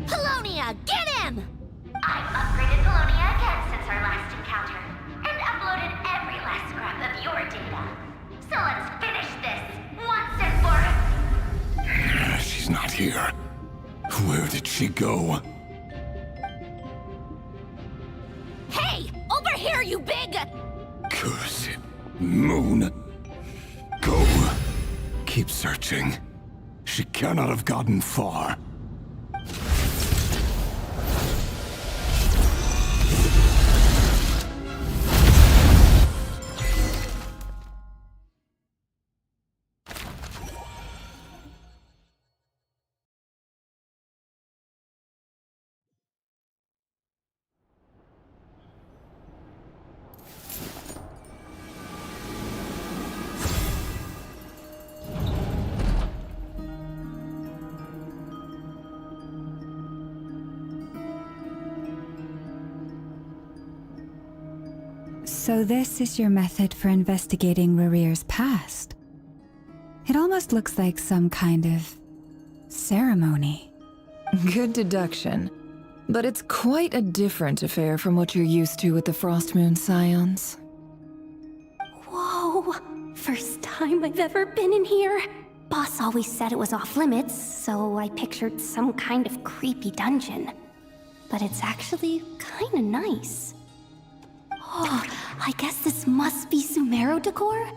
Polonia, get him! I've upgraded Polonia again since our last encounter, and uploaded every last scrap of your data. So let's finish this, once and for... She's not here. Where did she go? Hey! Over here, you big... Curse it. Moon. Go. Keep searching. She cannot have gotten far. So this is your method for investigating Rarir's past. It almost looks like some kind of ceremony. Good deduction. But it's quite a different affair from what you're used to with the Frostmoon Scions. Whoa! First time I've ever been in here. Boss always said it was off limits, so I pictured some kind of creepy dungeon. But it's actually kinda nice. Oh, I guess this must be Sumero decor?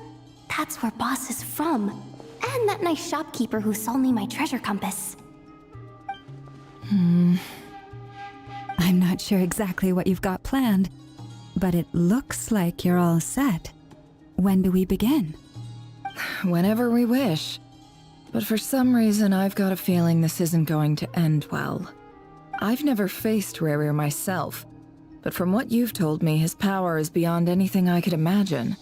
That's where Boss is from. And that nice shopkeeper who sold me my treasure compass. I'm not sure exactly what you've got planned, but it looks like you're all set. When do we begin? Whenever we wish. But for some reason, I've got a feeling this isn't going to end well. I've never faced Rarir myself, but from what you've told me, his power is beyond anything I could imagine.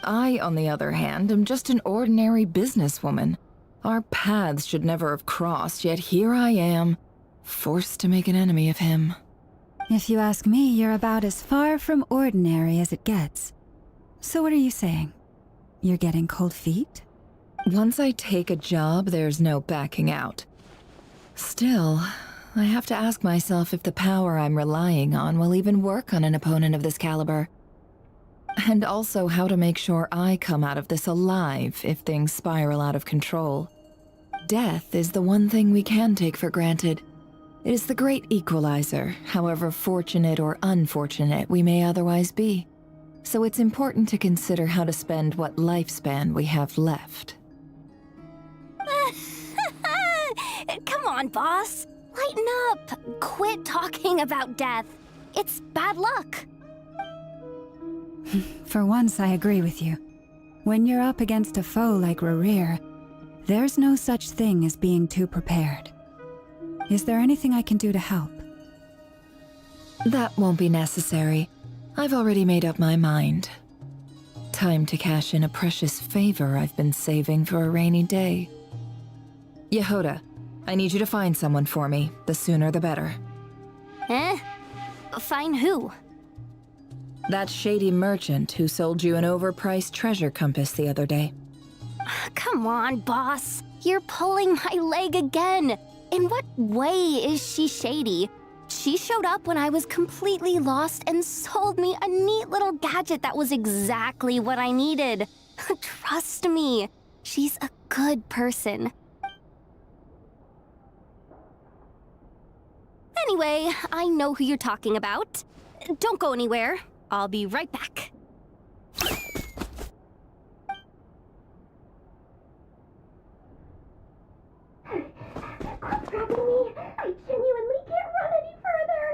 I, on the other hand, am just an ordinary businesswoman. Our paths should never have crossed, yet here I am, forced to make an enemy of him. If you ask me, you're about as far from ordinary as it gets. So what are you saying? You're getting cold feet? Once I take a job, there's no backing out. Still, I have to ask myself if the power I'm relying on will even work on an opponent of this caliber. And also how to make sure I come out of this alive if things spiral out of control. Death is the one thing we can take for granted. It is the great equalizer, however fortunate or unfortunate we may otherwise be. So it's important to consider how to spend what lifespan we have left. Come on, boss. Lighten up. Quit talking about death. It's bad luck. For once, I agree with you. When you're up against a foe like Rerir, there's no such thing as being too prepared. Is there anything I can do to help? That won't be necessary. I've already made up my mind. Time to cash in a precious favor I've been saving for a rainy day. Yehoda, I need you to find someone for me. The sooner the better. Find who? That shady merchant who sold you an overpriced treasure compass the other day. Come on, boss. You're pulling my leg again. In what way is she shady? She showed up when I was completely lost and sold me a neat little gadget that was exactly what I needed. Trust me, she's a good person. Anyway, I know who you're talking about. Don't go anywhere. I'll be right back. Quit grabbing me. I genuinely can't run any further.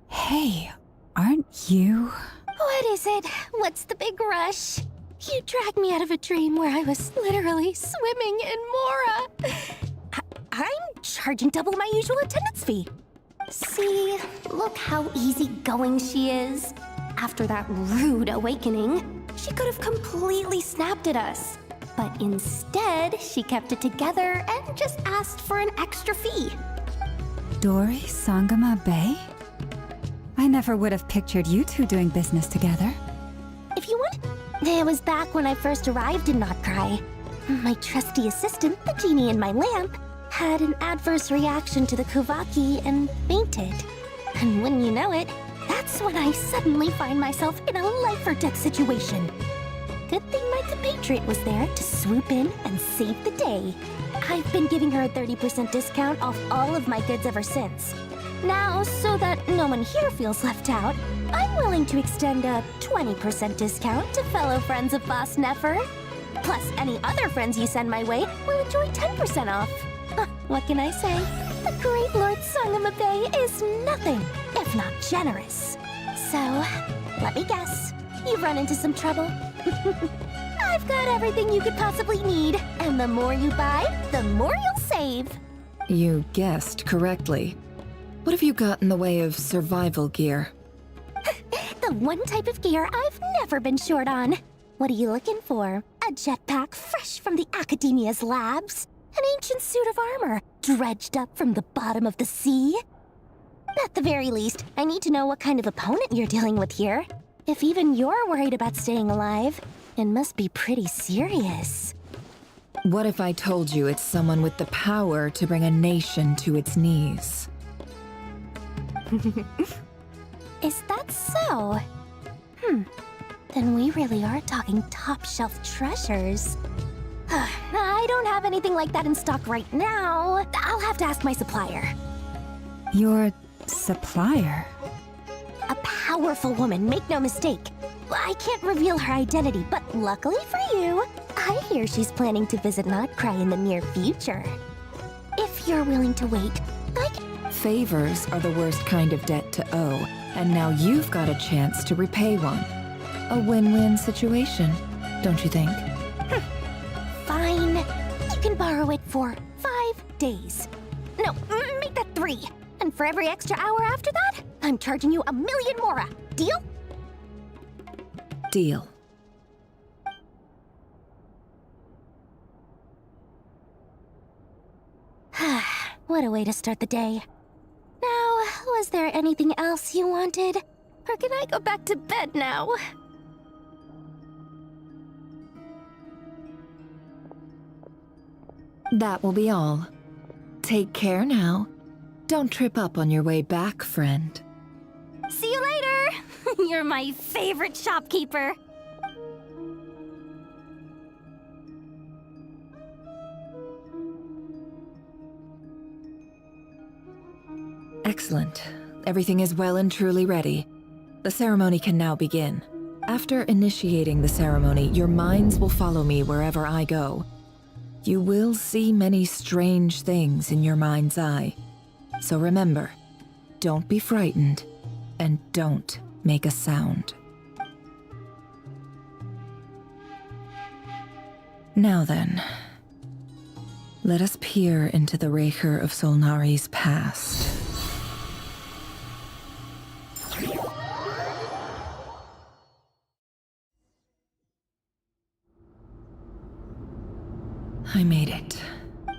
Hey, aren't you? What is it? What's the big rush? You dragged me out of a dream where I was literally swimming in Mora. I'm charging double my usual attendance fee. See, look how easygoing she is. After that rude awakening, she could have completely snapped at us. But instead, she kept it together and just asked for an extra fee. Dori Sangama Bay? I never would have pictured you two doing business together. If you want, it was back when I first arrived in Notcry. My trusty assistant, the genie in my lamp, had an adverse reaction to the Kuvaki and fainted. And when you know it, that's when I suddenly find myself in a life-or-death situation. Good thing my compatriot was there to swoop in and save the day. I've been giving her a 30% discount off all of my goods ever since. Now, so that no one here feels left out, I'm willing to extend a 20% discount to fellow friends of Boss Nefer. Plus, any other friends you send my way will enjoy 10% off. What can I say? The great Lord Sangama Bay is nothing if not generous. So, let me guess. You've run into some trouble? I've got everything you could possibly need, and the more you buy, the more you'll save. You guessed correctly. What have you got in the way of survival gear? The one type of gear I've never been short on. What are you looking for? A jetpack fresh from the Academia's labs? An ancient suit of armor dredged up from the bottom of the sea? At the very least, I need to know what kind of opponent you're dealing with here. If even you're worried about staying alive, it must be pretty serious. What if I told you it's someone with the power to bring a nation to its knees? Is that so? Then we really are talking top-shelf treasures. I don't have anything like that in stock right now. I'll have to ask my supplier. Your supplier? A powerful woman, make no mistake. I can't reveal her identity, but luckily for you, I hear she's planning to visit Notcry in the near future. If you're willing to wait, I can... Favors are the worst kind of debt to owe, and now you've got a chance to repay one. A win-win situation, don't you think? Fine. You can borrow it for 5 days. No, make that 3. And for every extra hour after that, I'm charging you 1,000,000 mora. Deal? Deal. What a way to start the day. Now, was there anything else you wanted? Or can I go back to bed now? That will be all. Take care now. Don't trip up on your way back, friend. See you later! You're my favorite shopkeeper. Excellent. Everything is well and truly ready. The ceremony can now begin. After initiating the ceremony, your minds will follow me wherever I go. You will see many strange things in your mind's eye. So remember, don't be frightened, and don't make a sound. Now then, let us peer into the Raker of Solnari's past. I made it.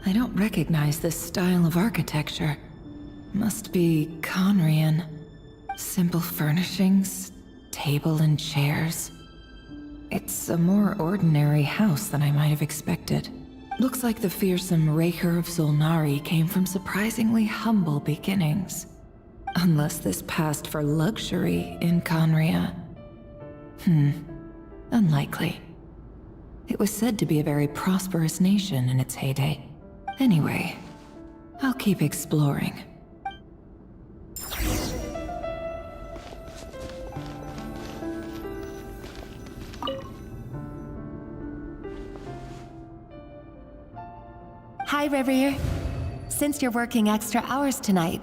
I don't recognize this style of architecture. Must be Conrian. Simple furnishings, table and chairs. It's a more ordinary house than I might have expected. Looks like the fearsome Raker of Solnari came from surprisingly humble beginnings. Unless this passed for luxury in Conria. Unlikely. It was said to be a very prosperous nation in its heyday. Anyway, I'll keep exploring. Hi, Revere. Since you're working extra hours tonight,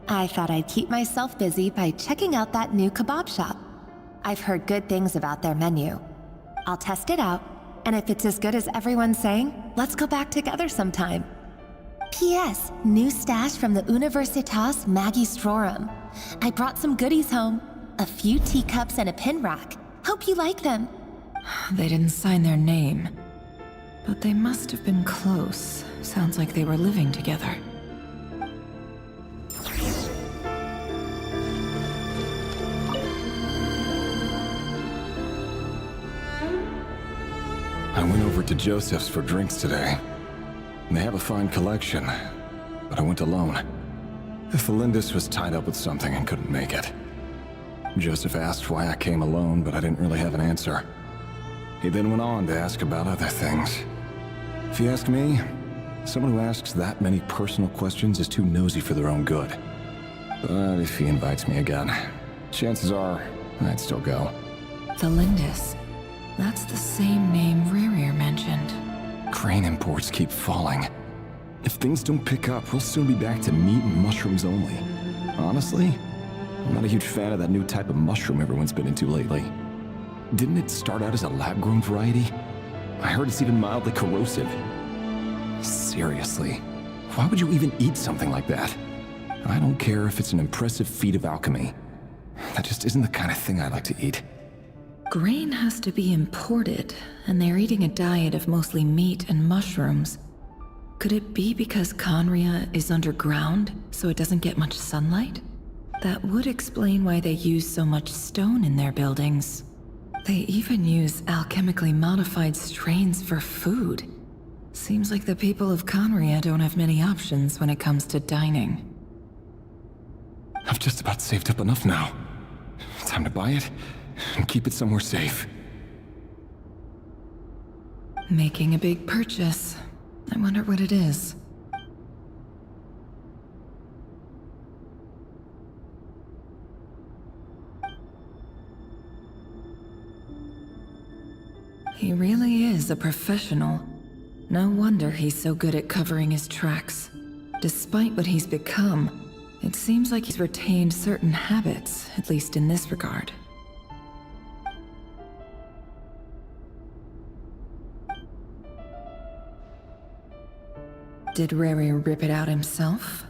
I thought I'd keep myself busy by checking out that new kebab shop. I've heard good things about their menu. I'll test it out, and if it's as good as everyone's saying, let's go back together sometime. P.S. New stash from the Universitas Magistrorum. I brought some goodies home. A few teacups and a pin rack. Hope you like them. They didn't sign their name, but they must have been close. Sounds like they were living together. I went over to Joseph's for drinks today. They have a fine collection, but I went alone. Felindis was tied up with something and couldn't make it. Joseph asked why I came alone, but I didn't really have an answer. He then went on to ask about other things. If you ask me, someone who asks that many personal questions is too nosy for their own good. But if he invites me again, chances are I'd still go. Felindis. That's the same name Rerir mentioned. Grain imports keep falling. If things don't pick up, we'll soon be back to meat and mushrooms only. Honestly, I'm not a huge fan of that new type of mushroom everyone's been into lately. Didn't it start out as a lab-grown variety? I heard it's even mildly corrosive. Seriously, why would you even eat something like that? I don't care if it's an impressive feat of alchemy. That just isn't the kind of thing I like to eat. Grain has to be imported, and they're eating a diet of mostly meat and mushrooms. Could it be because Conria is underground, so it doesn't get much sunlight? That would explain why they use so much stone in their buildings. They even use alchemically modified strains for food. Seems like the people of Conria don't have many options when it comes to dining. I've just about saved up enough now. Time to buy it and keep it somewhere safe. Making a big purchase. I wonder what it is. He really is a professional. No wonder he's so good at covering his tracks. Despite what he's become, it seems like he's retained certain habits, at least in this regard. Did Rary rip it out himself?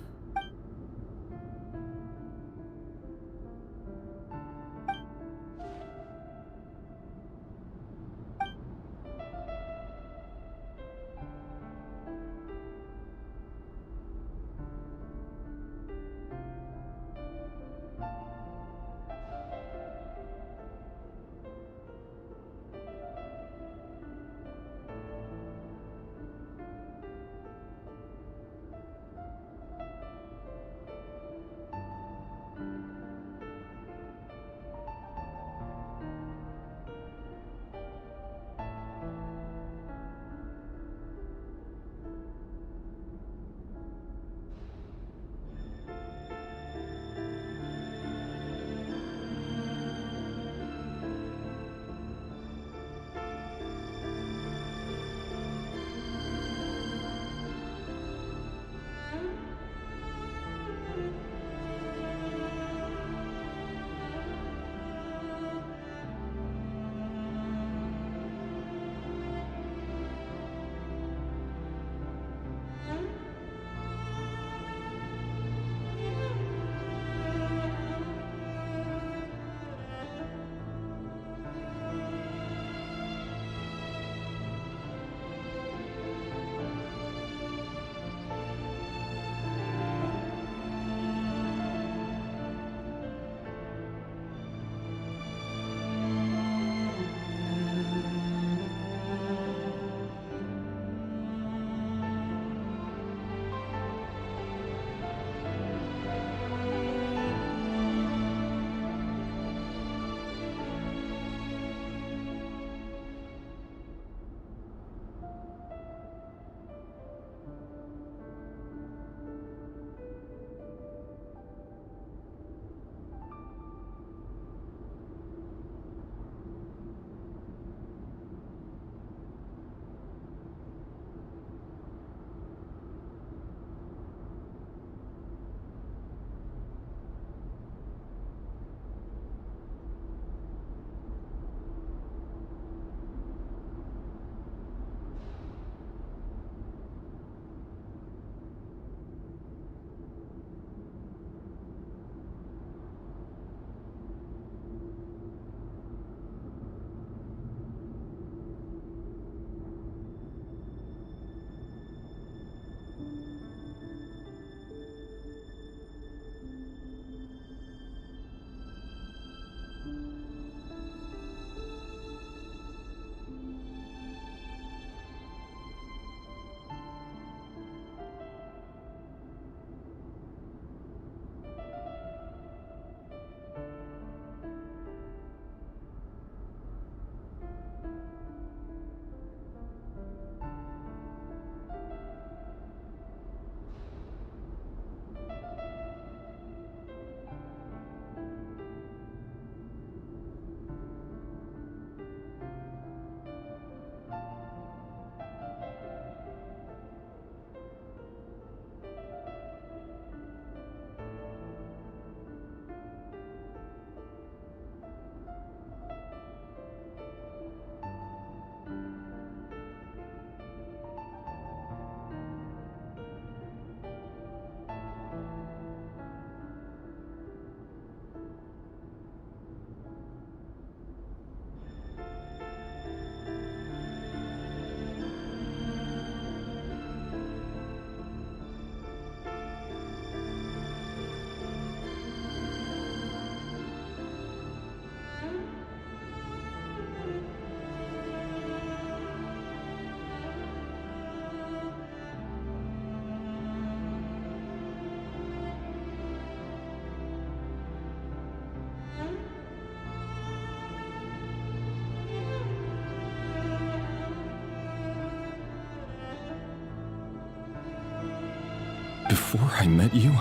Before I met you,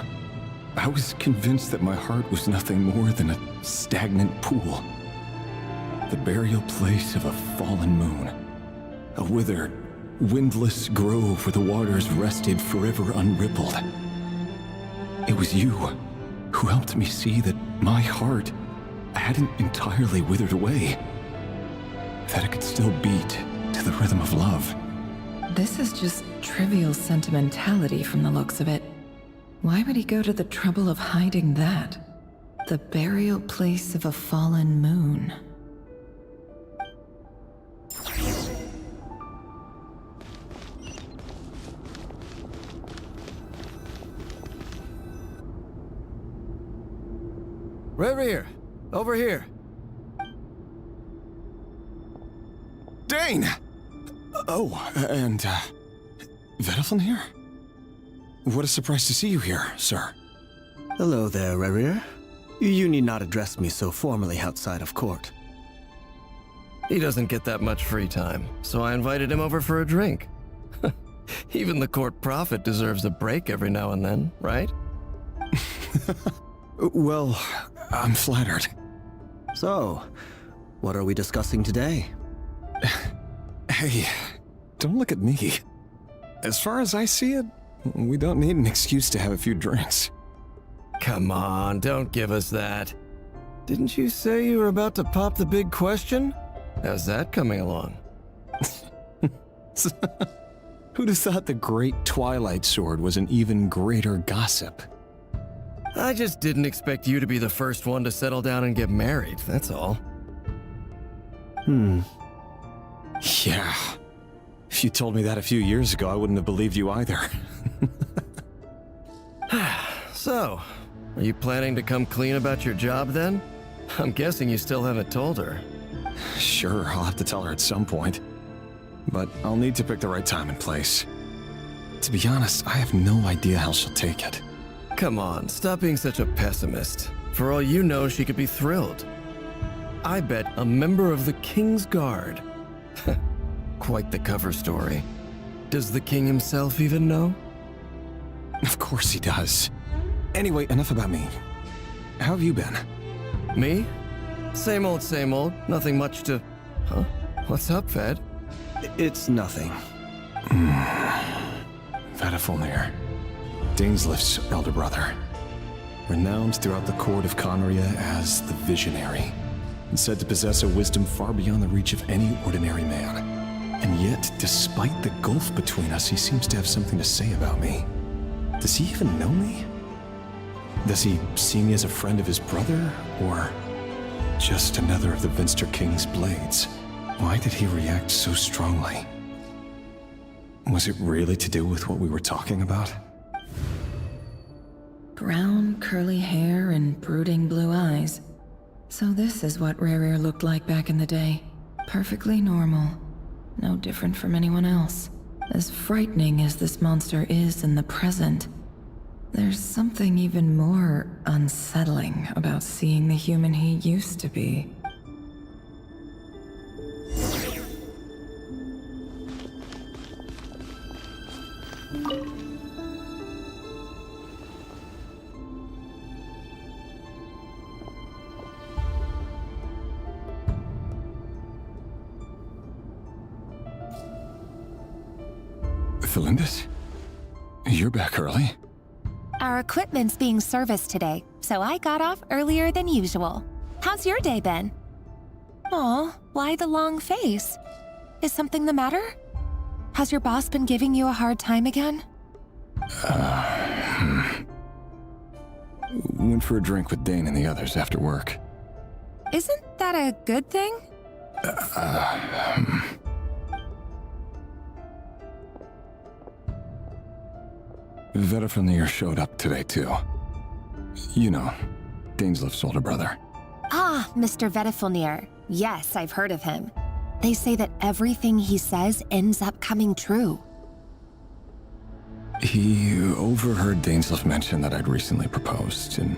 I was convinced that my heart was nothing more than a stagnant pool. The burial place of a fallen moon. A withered, windless grove where the waters rested forever unrippled. It was you who helped me see that my heart hadn't entirely withered away. That it could still beat to the rhythm of love. This is just trivial sentimentality from the looks of it. Why would he go to the trouble of hiding that? The burial place of a fallen moon. Rerir, over here. Dane! Oh, and, Vediflin here? What a surprise to see you here, sir. Hello there, Rerir. You need not address me so formally outside of court. He doesn't get that much free time, so I invited him over for a drink. Even the court prophet deserves a break every now and then, right? Well, I'm flattered. So, what are we discussing today? Hey, don't look at me. As far as I see it, we don't need an excuse to have a few drinks. Come on, don't give us that. Didn't you say you were about to pop the big question? How's that coming along? Who'd have thought the great Twilight Sword was an even greater gossip? I just didn't expect you to be the first one to settle down and get married, that's all. Yeah. If you told me that a few years ago, I wouldn't have believed you either. So, are you planning to come clean about your job then? I'm guessing you still haven't told her. Sure, I'll have to tell her at some point. But I'll need to pick the right time and place. To be honest, I have no idea how she'll take it. Come on, stop being such a pessimist. For all you know, she could be thrilled. I bet a member of the King's Guard. Quite the cover story. Does the king himself even know? Of course he does. Anyway, enough about me. How have you been? Me? Same old, same old. Nothing much to... Huh? What's up, Ved? It's nothing. Vediflin, Dainslift's elder brother. Renowned throughout the court of Conria as the Visionary, and said to possess a wisdom far beyond the reach of any ordinary man. And yet, despite the gulf between us, he seems to have something to say about me. Does he even know me? Does he see me as a friend of his brother, or just another of the Vinster King's blades? Why did he react so strongly? Was it really to do with what we were talking about? Brown, curly hair and brooding blue eyes. So this is what Rerir looked like back in the day. Perfectly normal. No different from anyone else. As frightening as this monster is in the present, there's something even more unsettling about seeing the human he used to be. Felindis? You're back early? Our equipment's being serviced today, so I got off earlier than usual. How's your day been? Aw, why the long face? Is something the matter? Has your boss been giving you a hard time again? Went for a drink with Dane and the others after work. Isn't that a good thing? Vediflin showed up today, too. You know, Dainslift's older brother. Ah, Mr. Vediflin. Yes, I've heard of him. They say that everything he says ends up coming true. He overheard Dainslift mention that I'd recently proposed, and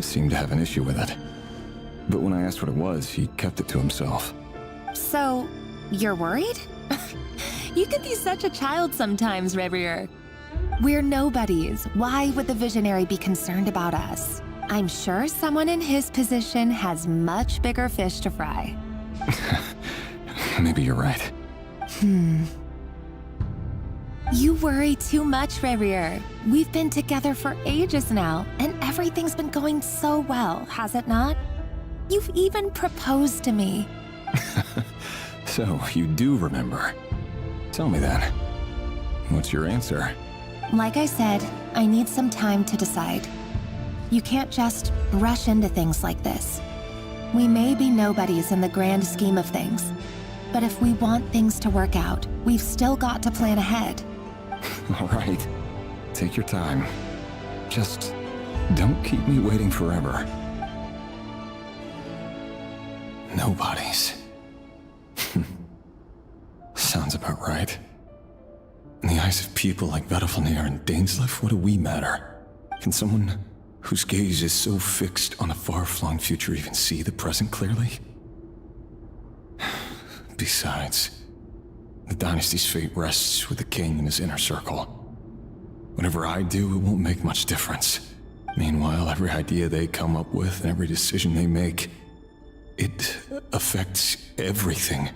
seemed to have an issue with it. But when I asked what it was, he kept it to himself. So, you're worried? You can be such a child sometimes, Rerir. We're nobodies. Why would the visionary be concerned about us? I'm sure someone in his position has much bigger fish to fry. Maybe you're right. You worry too much, Rarier. We've been together for ages now, and everything's been going so well, has it not? You've even proposed to me. So, you do remember. Tell me then. What's your answer? Like I said, I need some time to decide. You can't just rush into things like this. We may be nobodies in the grand scheme of things, but if we want things to work out, we've still got to plan ahead. All right. Take your time. Just don't keep me waiting forever. Nobodies. Sounds about right. In the eyes of people like Vedalfnir and Dainsleif, what do we matter? Can someone whose gaze is so fixed on a far-flung future even see the present clearly? Besides, the dynasty's fate rests with the king and his inner circle. Whatever I do, it won't make much difference. Meanwhile, every idea they come up with and every decision they make, it affects everything.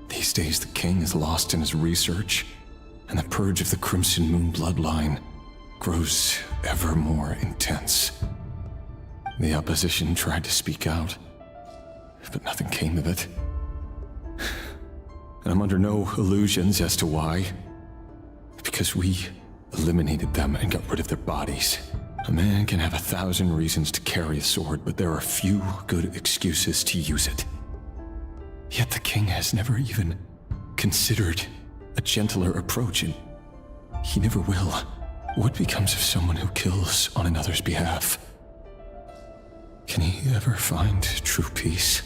These days, the king is lost in his research, and the purge of the Crimson Moon bloodline grows ever more intense. The opposition tried to speak out, but nothing came of it. And I'm under no illusions as to why. Because we eliminated them and got rid of their bodies. A man can have 1,000 reasons to carry a sword, but there are few good excuses to use it. Yet the king has never even considered a gentler approach, and he never will. What becomes of someone who kills on another's behalf? Can he ever find true peace?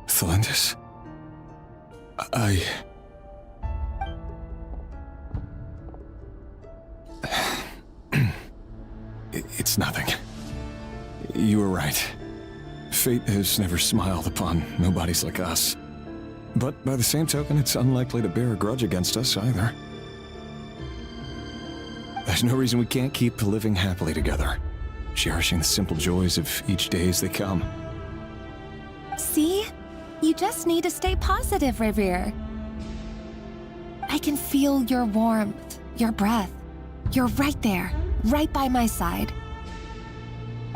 Thelindis? It's nothing. You were right. Fate has never smiled upon nobodies like us. But by the same token, it's unlikely to bear a grudge against us either. There's no reason we can't keep living happily together, cherishing the simple joys of each day as they come. See? You just need to stay positive, Revere. I can feel your warmth, your breath. You're right there, right by my side.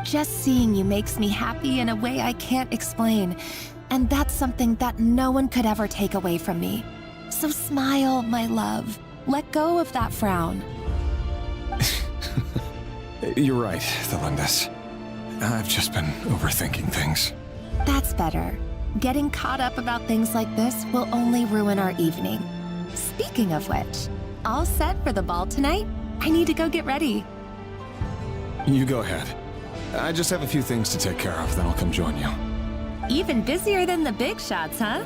Just seeing you makes me happy in a way I can't explain, and that's something that no one could ever take away from me. So smile, my love. Let go of that frown. You're right, Thelindis. I've just been overthinking things. That's better. Getting caught up about things like this will only ruin our evening. Speaking of which, all set for the ball tonight? I need to go get ready. You go ahead. I just have a few things to take care of, then I'll come join you. Even busier than the big shots, huh?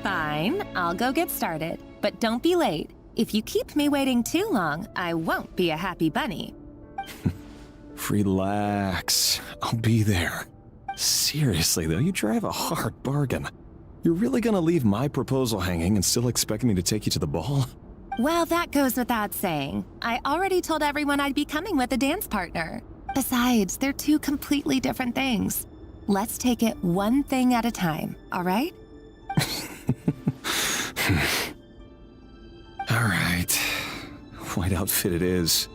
Fine, I'll go get started. But don't be late. If you keep me waiting too long, I won't be a happy bunny. Relax. I'll be there. Seriously, though, you drive a hard bargain. You're really gonna leave my proposal hanging and still expect me to take you to the ball? Well, that goes without saying. I already told everyone I'd be coming with a dance partner. Besides, they're two completely different things. Let's take it one thing at a time, all right? All right. White outfit it is.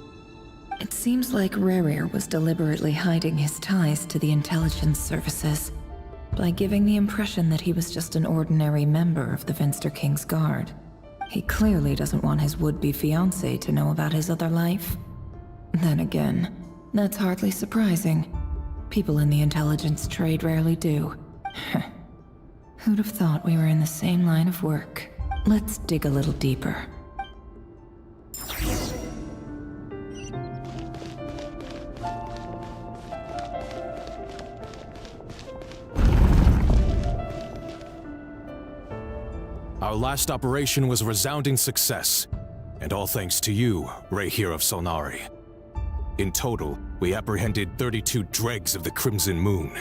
It seems like Rarier was deliberately hiding his ties to the intelligence services by giving the impression that he was just an ordinary member of the Venster King's Guard. He clearly doesn't want his would-be fiancée to know about his other life. Then again, that's hardly surprising. People in the intelligence trade rarely do. Who'd have thought we were in the same line of work? Let's dig a little deeper. Our last operation was a resounding success, and all thanks to you, Rayhir of Solnari. In total, we apprehended 32 dregs of the Crimson Moon,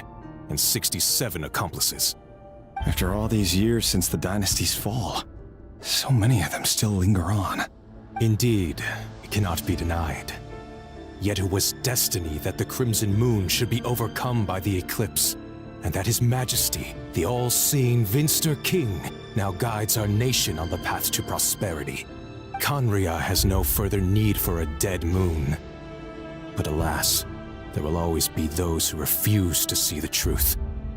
and 67 accomplices. After all these years since the dynasty's fall, so many of them still linger on. Indeed, it cannot be denied. Yet it was destiny that the Crimson Moon should be overcome by the eclipse, and that His Majesty, the all-seeing Vinster King, now guides our nation on the path to prosperity. Conria has no further need for a dead moon. But alas, there will always be those who refuse to see the truth,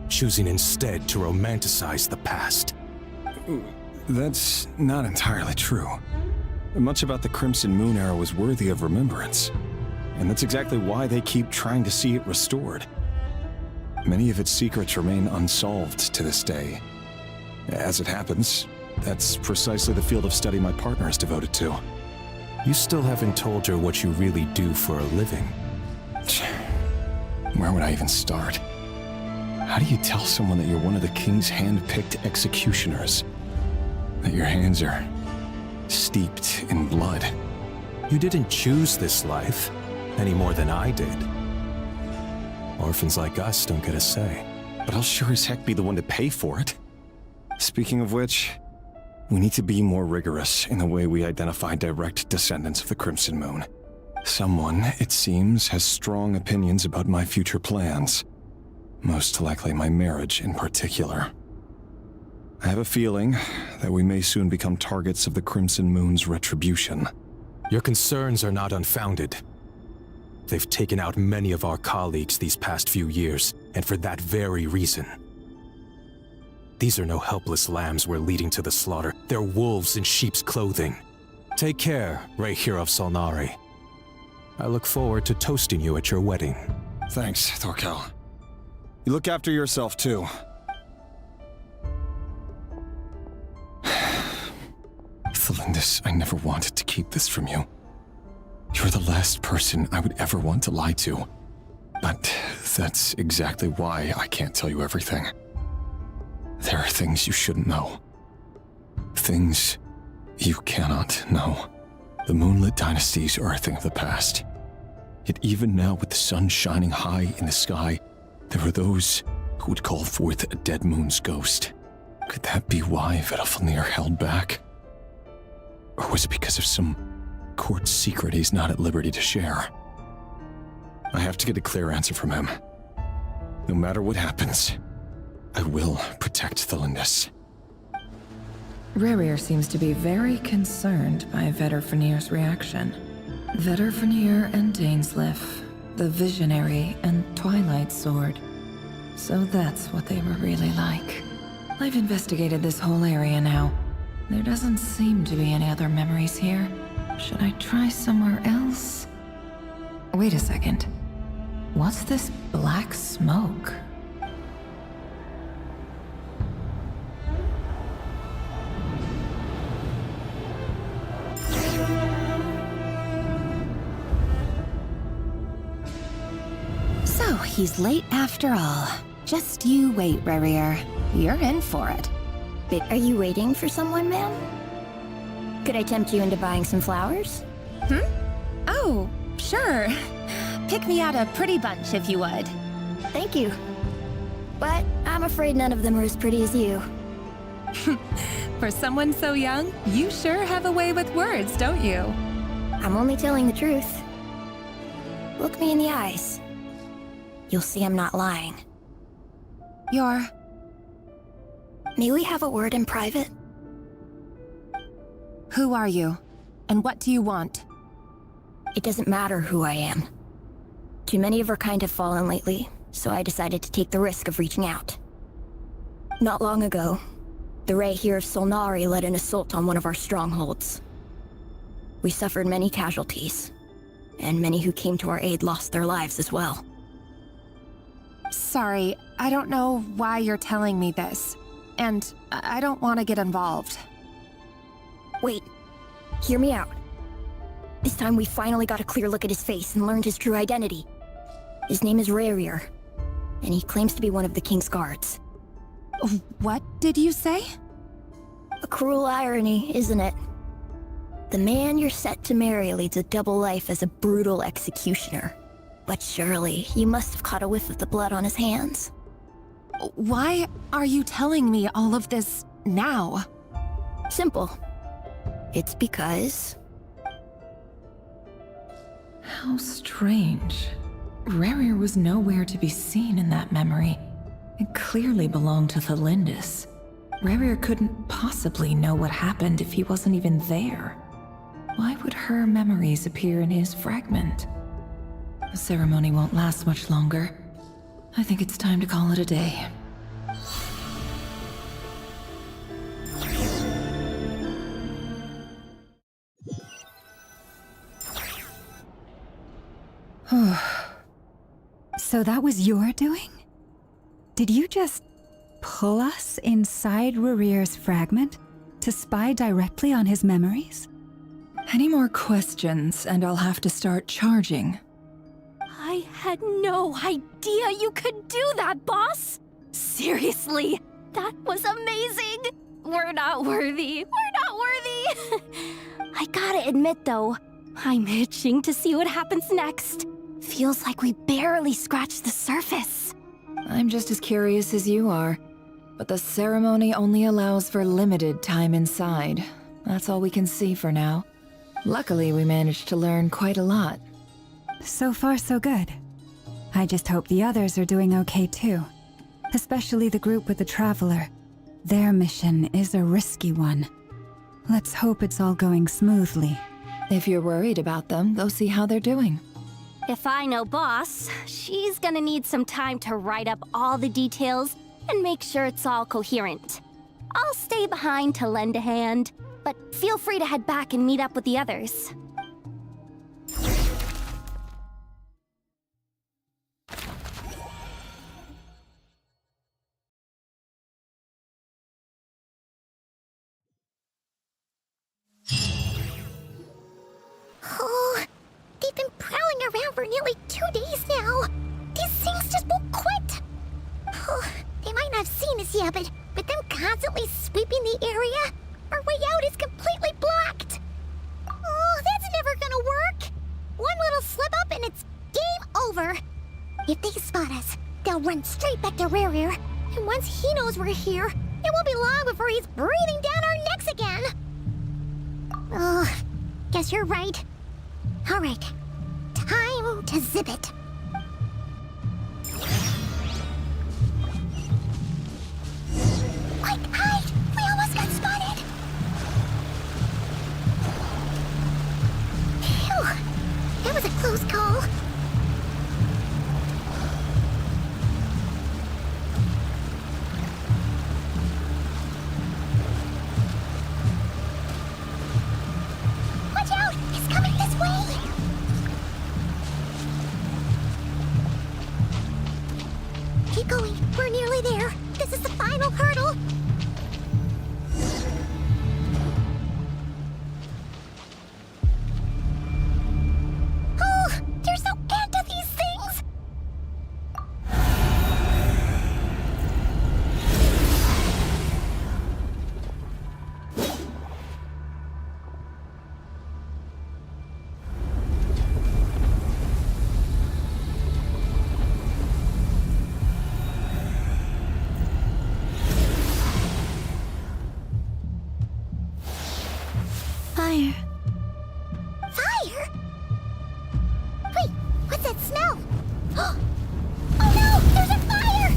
choosing instead to romanticize the past. That's not entirely true. Much about the Crimson Moon era was worthy of remembrance, and that's exactly why they keep trying to see it restored. Many of its secrets remain unsolved to this day. As it happens, that's precisely the field of study my partner is devoted to. You still haven't told her what you really do for a living. Where would I even start? How do you tell someone that you're one of the king's hand-picked executioners? That your hands are steeped in blood? You didn't choose this life, any more than I did. Orphans like us don't get a say. But I'll sure as heck be the one to pay for it. Speaking of which, we need to be more rigorous in the way we identify direct descendants of the Crimson Moon. Someone, it seems, has strong opinions about my future plans. Most likely my marriage in particular. I have a feeling that we may soon become targets of the Crimson Moon's retribution. Your concerns are not unfounded. They've taken out many of our colleagues these past few years, and for that very reason. These are no helpless lambs we're leading to the slaughter. They're wolves in sheep's clothing. Take care, Rayhir of Solnari. I look forward to toasting you at your wedding. Thanks, Thorkel. You look after yourself, too. Thelindis, I never wanted to keep this from you. You're the last person I would ever want to lie to. But that's exactly why I can't tell you everything. There are things you shouldn't know. Things you cannot know. The moonlit dynasties are a thing of the past. Yet even now, with the sun shining high in the sky, there are those who would call forth a dead moon's ghost. Could that be why Vedalfnir held back? Or was it because of some court secret he's not at liberty to share? I have to get a clear answer from him. No matter what happens, I will protect Thelindis. Rerir seems to be very concerned by Vedalfnir's reaction. Vedalfnir and Dainsleif, the Visionary and Twilight Sword. So that's what they were really like. I've investigated this whole area now. There doesn't seem to be any other memories here. Should I try somewhere else? Wait a second. What's this black smoke? So he's late after all. Just you wait, Rerir. You're in for it. But are you waiting for someone, ma'am? Could I tempt you into buying some flowers? Oh, sure. Pick me out a pretty bunch if you would. Thank you. But I'm afraid none of them are as pretty as you. For someone so young, you sure have a way with words, don't you? I'm only telling the truth. Look me in the eyes. You'll see I'm not lying. You're... May we have a word in private? Who are you? And what do you want? It doesn't matter who I am. Too many of our kind have fallen lately, so I decided to take the risk of reaching out. Not long ago, the Rayhir of Solnari led an assault on one of our strongholds. We suffered many casualties, and many who came to our aid lost their lives as well. Sorry, I don't know why you're telling me this. And I don't want to get involved. Wait, hear me out. This time we finally got a clear look at his face and learned his true identity. His name is Rayhir, and he claims to be one of the King's guards. What did you say? A cruel irony, isn't it? The man you're set to marry leads a double life as a brutal executioner. But surely, you must have caught a whiff of the blood on his hands. Why are you telling me all of this now? Simple. It's because... How strange. Rerir was nowhere to be seen in that memory. It clearly belonged to Thelindis. Rerir couldn't possibly know what happened if he wasn't even there. Why would her memories appear in his fragment? The ceremony won't last much longer. I think it's time to call it a day. So that was your doing? Did you just pull us inside Rerir's fragment to spy directly on his memories? Any more questions, and I'll have to start charging. I had no idea you could do that, boss! Seriously, that was amazing! We're not worthy. We're not worthy! I gotta admit, though, I'm itching to see what happens next. Feels like we barely scratched the surface. I'm just as curious as you are, but the ceremony only allows for limited time inside. That's all we can see for now. Luckily, we managed to learn quite a lot. So far, so good. I just hope the others are doing okay too. Especially the group with the Traveler. Their mission is a risky one. Let's hope it's all going smoothly. If you're worried about them, go see how they're doing. If I know boss, she's gonna need some time to write up all the details and make sure it's all coherent. I'll stay behind to lend a hand, but feel free to head back and meet up with the others. Oh, they've been prowling around for nearly 2 days now. These things just won't quit. Oh, they might not have seen us yet, but them constantly sweeping the area, our way out is completely blocked. Oh, that's never gonna work. One little slip up and it's game over. If they spot us, they'll run straight back to Rerir. And once he knows we're here, it won't be long before he's breathing down our necks again. Oh, guess you're right. All right, time to zip it. Quick, hide! We almost got spotted! Phew, that was a close call. Watch out! It's coming this way! Keep going. We're nearly there. This is the final hurdle. Oh, there's no end to these things. Fire. Fire? Wait, what's that smell? Oh no, there's a fire!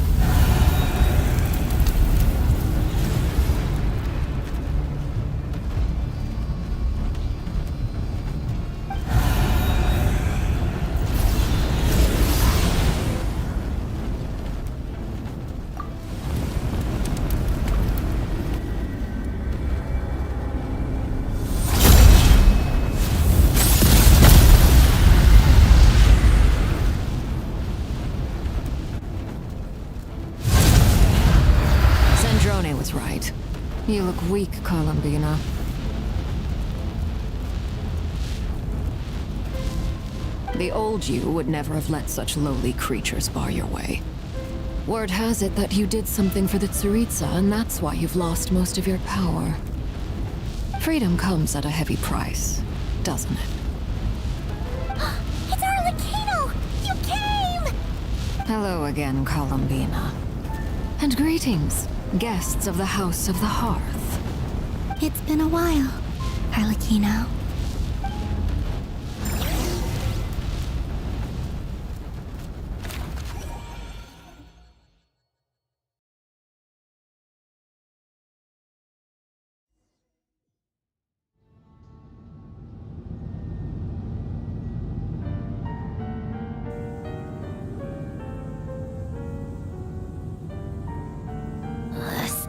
Sandrone was right. You look weak, Columbina. The old you would never have let such lowly creatures bar your way. Word has it that you did something for the Cerita, and that's why you've lost most of your power. Freedom comes at a heavy price, doesn't it? It's Arlecchino! You came! Hello again, Columbina. And greetings, guests of the House of the Hearth. It's been a while, Harlequino.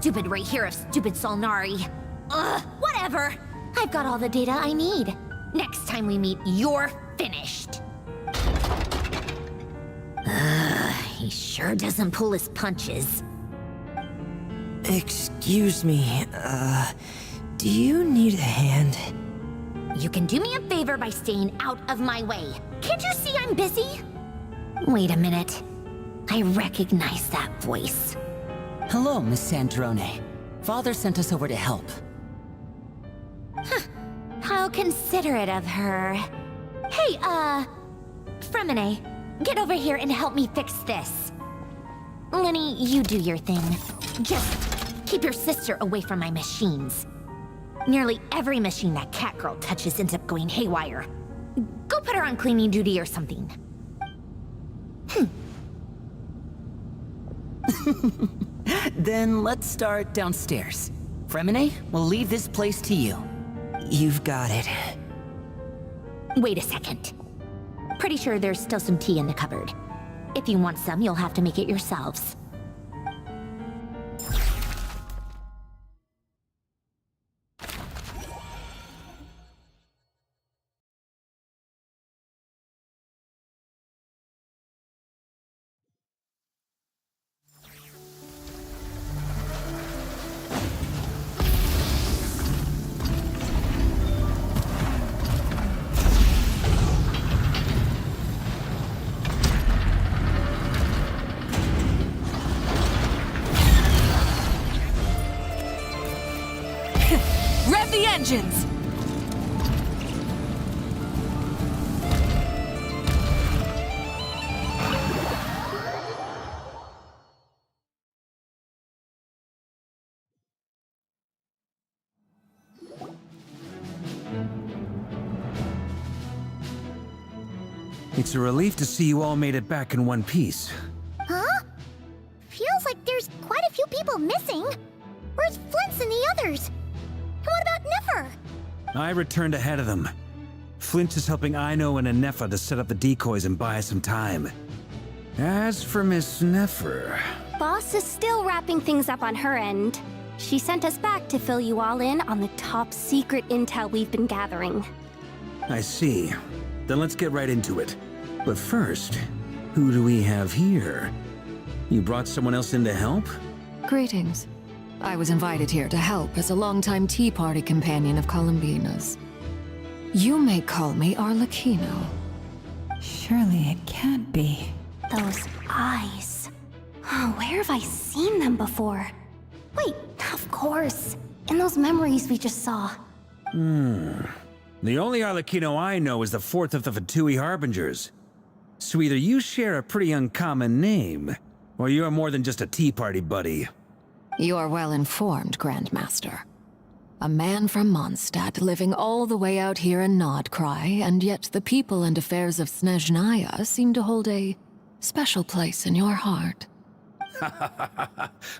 Stupid right here of stupid Solnari. Ugh, whatever. I've got all the data I need. Next time we meet, you're finished. He sure doesn't pull his punches. Excuse me, do you need a hand? You can do me a favor by staying out of my way. Can't you see I'm busy? Wait a minute. I recognize that voice. Hello, Miss Sandrone. Father sent us over to help. Huh. How considerate of her. Hey, Fremine, get over here and help me fix this. Lenny, you do your thing. Just keep your sister away from my machines. Nearly every machine that cat girl touches ends up going haywire. Go put her on cleaning duty or something. Then let's start downstairs. Fremine, we'll leave this place to you. You've got it. Wait a second. Pretty sure there's still some tea in the cupboard. If you want some, you'll have to make it yourselves. Rev the engines! It's a relief to see you all made it back in one piece. Huh? Feels like there's quite a few people missing. Where's Flint's and the others? And what about Nefer? I returned ahead of them. Flint is helping Aino and Anefa to set up the decoys and buy us some time. As for Miss Nefer... Boss is still wrapping things up on her end. She sent us back to fill you all in on the top secret intel we've been gathering. I see. Then let's get right into it. But first, who do we have here? You brought someone else in to help? Greetings. I was invited here to help as a longtime Tea Party companion of Columbina's. You may call me Arlecchino. Surely it can't be. Those eyes. Oh, where have I seen them before? Wait, of course. In those memories we just saw. The only Arlecchino I know is the fourth of the Fatui Harbingers. So either you share a pretty uncommon name, or you're more than just a Tea Party buddy. You're well informed, Grandmaster. A man from Mondstadt living all the way out here in Nodcry, and yet the people and affairs of Snezhnaya seem to hold a special place in your heart.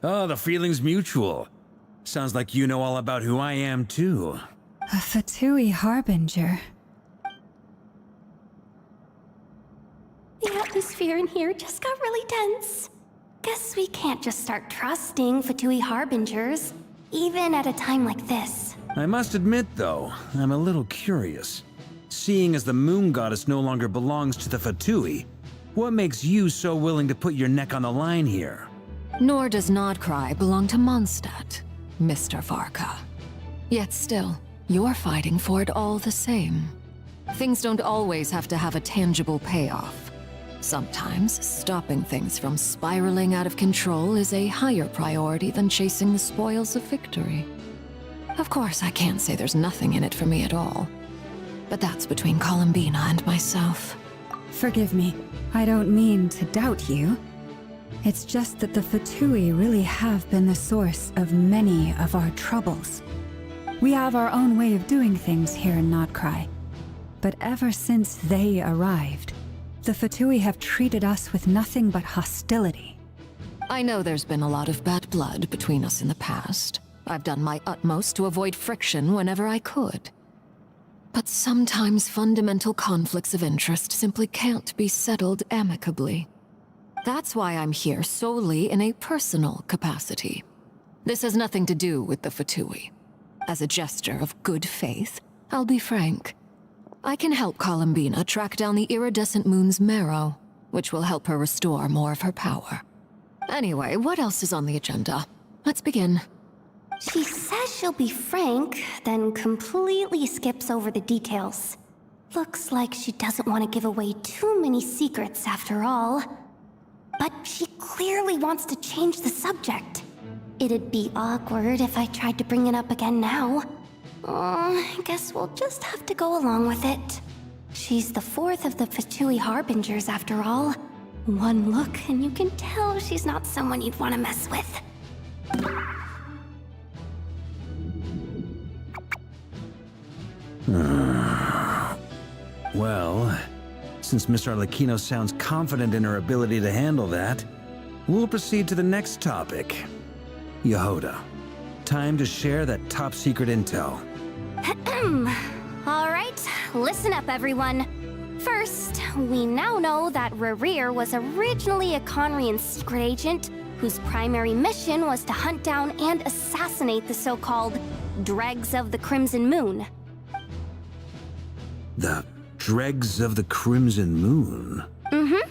Oh, the feeling's mutual. Sounds like you know all about who I am, too. A Fatui Harbinger. The atmosphere in here just got really tense. Guess we can't just start trusting Fatui Harbingers, even at a time like this. I must admit, though, I'm a little curious. Seeing as the Moon Goddess no longer belongs to the Fatui, what makes you so willing to put your neck on the line here? Nor does Nodcry belong to Mondstadt, Mr. Varka. Yet still, you're fighting for it all the same. Things don't always have to have a tangible payoff. Sometimes, stopping things from spiraling out of control is a higher priority than chasing the spoils of victory. Of course, I can't say there's nothing in it for me at all. But that's between Columbina and myself. Forgive me. I don't mean to doubt you. It's just that the Fatui really have been the source of many of our troubles. We have our own way of doing things here in Nodcry. But ever since they arrived, the Fatui have treated us with nothing but hostility. I know there's been a lot of bad blood between us in the past. I've done my utmost to avoid friction whenever I could. But sometimes fundamental conflicts of interest simply can't be settled amicably. That's why I'm here solely in a personal capacity. This has nothing to do with the Fatui. As a gesture of good faith, I'll be frank. I can help Columbina track down the iridescent moon's marrow, which will help her restore more of her power. Anyway, what else is on the agenda? Let's begin. She says she'll be frank, then completely skips over the details. Looks like she doesn't want to give away too many secrets after all. But she clearly wants to change the subject. It'd be awkward if I tried to bring it up again now. I guess we'll just have to go along with it. She's the fourth of the Fatui Harbingers after all. One look and you can tell she's not someone you'd want to mess with. Well, since Miss Arlecchino sounds confident in her ability to handle that, we'll proceed to the next topic. Yehoda, time to share that top-secret intel. Alright, listen up everyone. First, we now know that Rerir was originally a Conrian secret agent whose primary mission was to hunt down and assassinate the so-called Dregs of the Crimson Moon. The Dregs of the Crimson Moon? Mm-hmm.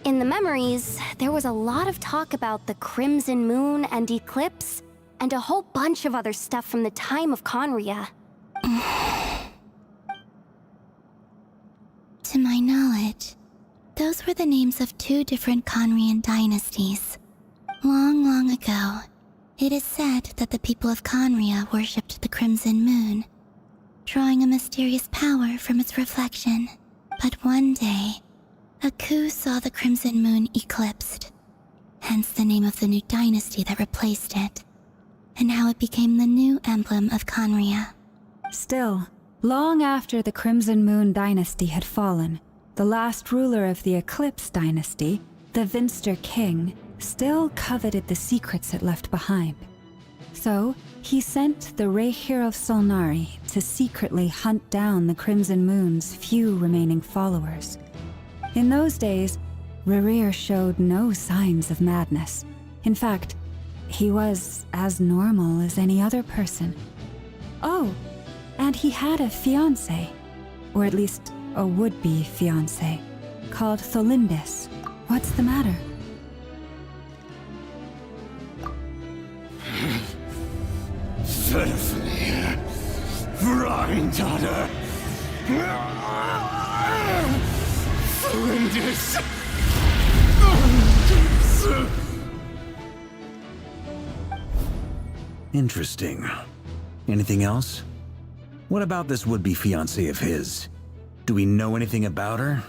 In the memories, there was a lot of talk about the Crimson Moon and Eclipse, and a whole bunch of other stuff from the time of Conria. To my knowledge, those were the names of two different Conrian dynasties. Long, long ago, it is said that the people of Conria worshipped the Crimson Moon, drawing a mysterious power from its reflection. But one day, a coup saw the Crimson Moon eclipsed, hence the name of the new dynasty that replaced it, and how it became the new emblem of Conria. Still, long after the Crimson Moon dynasty had fallen, the last ruler of the Eclipse dynasty, the Vinster King, still coveted the secrets it left behind. So, he sent the Rehir of Solnari to secretly hunt down the Crimson Moon's few remaining followers. In those days, Rerir showed no signs of madness. In fact, he was as normal as any other person. Oh, and he had a fiancé, or at least a would-be fiancé, called Tholindis. What's the matter? Symphony, Rhine-Daughter, Tholindis. Interesting. Anything else? What about this would-be fiancé of his? Do we know anything about her?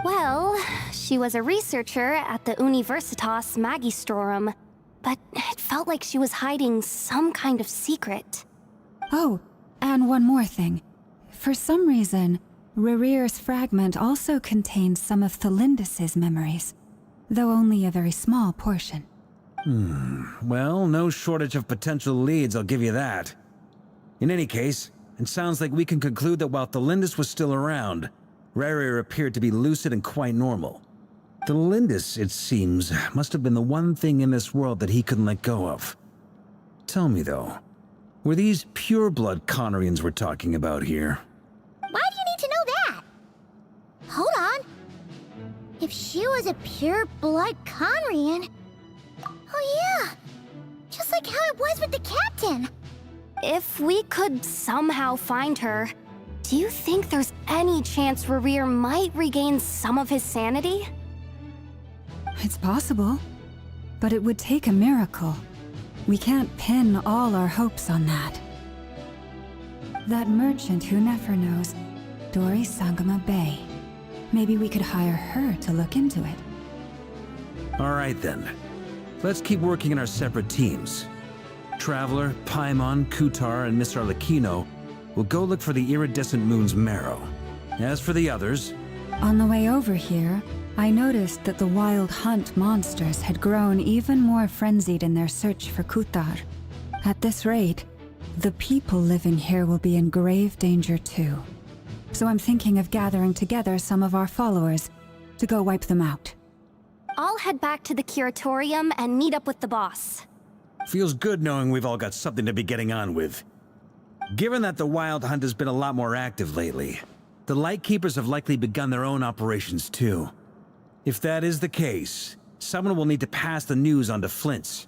Well, she was a researcher at the Universitas Magistrorum, but it felt like she was hiding some kind of secret. Oh, and one more thing. For some reason, Rerir's fragment also contained some of Tholindis' memories, though only a very small portion. Well, no shortage of potential leads, I'll give you that. In any case, it sounds like we can conclude that while Tholindis was still around, Rerir appeared to be lucid and quite normal. Tholindis, it seems, must have been the one thing in this world that he couldn't let go of. Tell me, though, were these pure-blood Conrians we're talking about here? Why do you need to know that? Hold on. If she was a pure-blood Conrian... Oh yeah! Just like how it was with the captain! If we could somehow find her, do you think there's any chance Rerir might regain some of his sanity? It's possible, but it would take a miracle. We can't pin all our hopes on that. That merchant who never knows, Dori Sangama Bay. Maybe we could hire her to look into it. All right then. Let's keep working in our separate teams. Traveler, Paimon, Kutar, and Miss Arlecchino will go look for the iridescent moon's marrow. As for the others... On the way over here, I noticed that the Wild Hunt monsters had grown even more frenzied in their search for Kutar. At this rate, the people living here will be in grave danger too. So I'm thinking of gathering together some of our followers to go wipe them out. I'll head back to the curatorium and meet up with the boss. Feels good knowing we've all got something to be getting on with. Given that the Wild Hunt has been a lot more active lately, the Lightkeepers have likely begun their own operations too. If that is the case, someone will need to pass the news on to Flint's.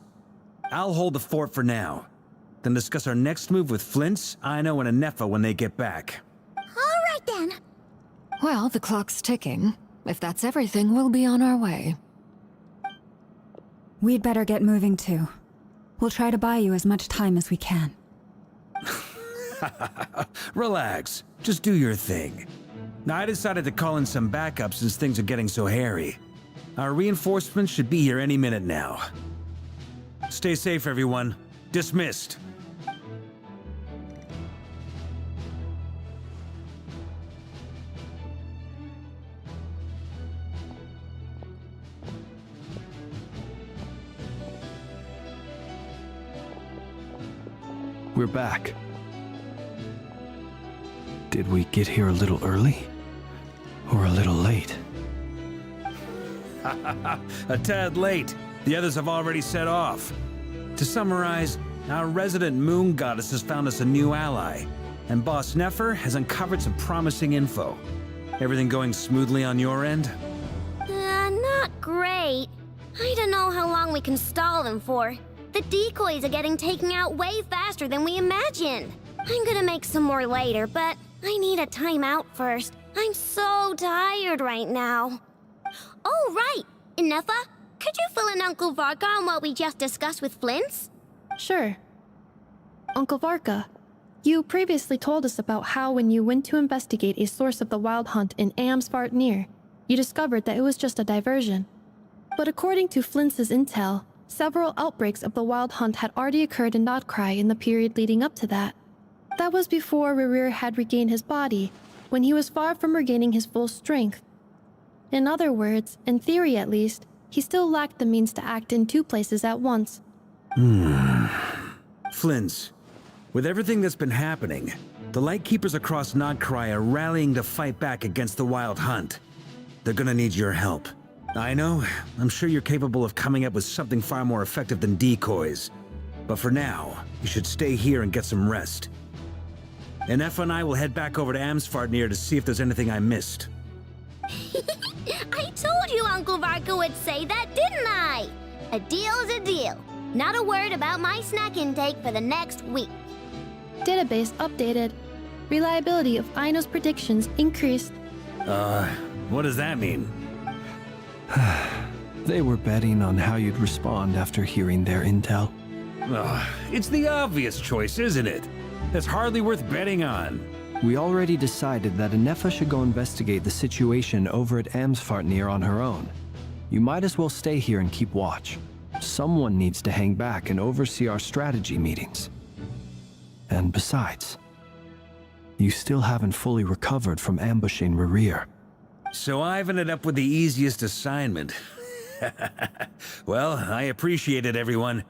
I'll hold the fort for now, then discuss our next move with Flint's, Aino, and Anefa when they get back. All right then. Well, the clock's ticking. If that's everything, we'll be on our way. We'd better get moving too. We'll try to buy you as much time as we can. Relax. Just do your thing. Now, I decided to call in some backup since things are getting so hairy. Our reinforcements should be here any minute now. Stay safe, everyone. Dismissed. We're back. Did we get here a little early? Or a little late? A tad late. The others have already set off. To summarize, our resident moon goddess has found us a new ally, and Boss Nefer has uncovered some promising info. Everything going smoothly on your end? Not great. I don't know how long we can stall them for. The decoys are getting taken out way faster than we imagined. I'm gonna make some more later, but I need a timeout first. I'm so tired right now. Oh, right! Anefa, could you fill in Uncle Varka on what we just discussed with Flint's? Sure. Uncle Varka, you previously told us about how when you went to investigate a source of the Wild Hunt in Amsvartnir, you discovered that it was just a diversion. But according to Flint's intel, several outbreaks of the Wild Hunt had already occurred in Nodcry in the period leading up to that. That was before Rerir had regained his body, when he was far from regaining his full strength. In other words, in theory at least, he still lacked the means to act in two places at once. Flint's, with everything that's been happening, the Lightkeepers across Nodcry are rallying to fight back against the Wild Hunt. They're gonna need your help. I know, I'm sure you're capable of coming up with something far more effective than decoys. But for now, you should stay here and get some rest. Anefa and I will head back over to Amsvartnir to see if there's anything I missed. I told you Uncle Varka would say that, didn't I? A deal's a deal. Not a word about my snack intake for the next week. Database updated. Reliability of Aino's predictions increased. What does that mean? They were betting on how you'd respond after hearing their intel. It's the obvious choice, isn't it? That's hardly worth betting on. We already decided that Anefa should go investigate the situation over at Amsvartnir on her own. You might as well stay here and keep watch. Someone needs to hang back and oversee our strategy meetings. And besides, you still haven't fully recovered from ambushing Rerir. So I've ended up with the easiest assignment. Well, I appreciate it, everyone.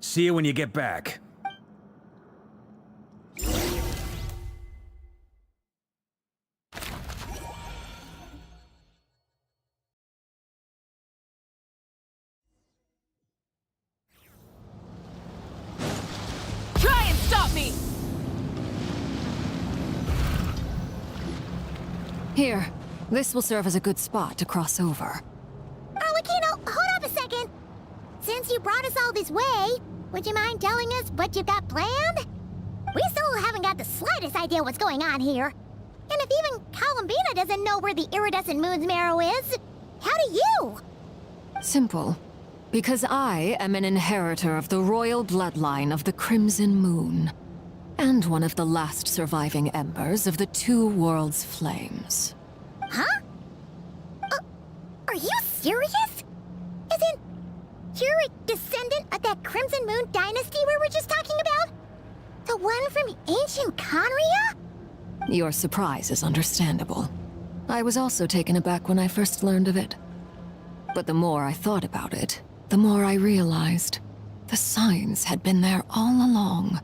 See you when you get back. Try and stop me! Here, this will serve as a good spot to cross over. Arlecchino, hold up a second. Since you brought us all this way, would you mind telling us what you've got planned? We still haven't got the slightest idea what's going on here. And if even Columbina doesn't know where the iridescent moon's marrow is, how do you? Simple. Because I am an inheritor of the royal bloodline of the Crimson Moon, and one of the last surviving embers of the Two Worlds' flames. Huh? Are you serious? Isn't you're a descendant of that Crimson Moon dynasty we were just talking about? The one from ancient Conria? Your surprise is understandable. I was also taken aback when I first learned of it. But the more I thought about it, the more I realized the signs had been there all along.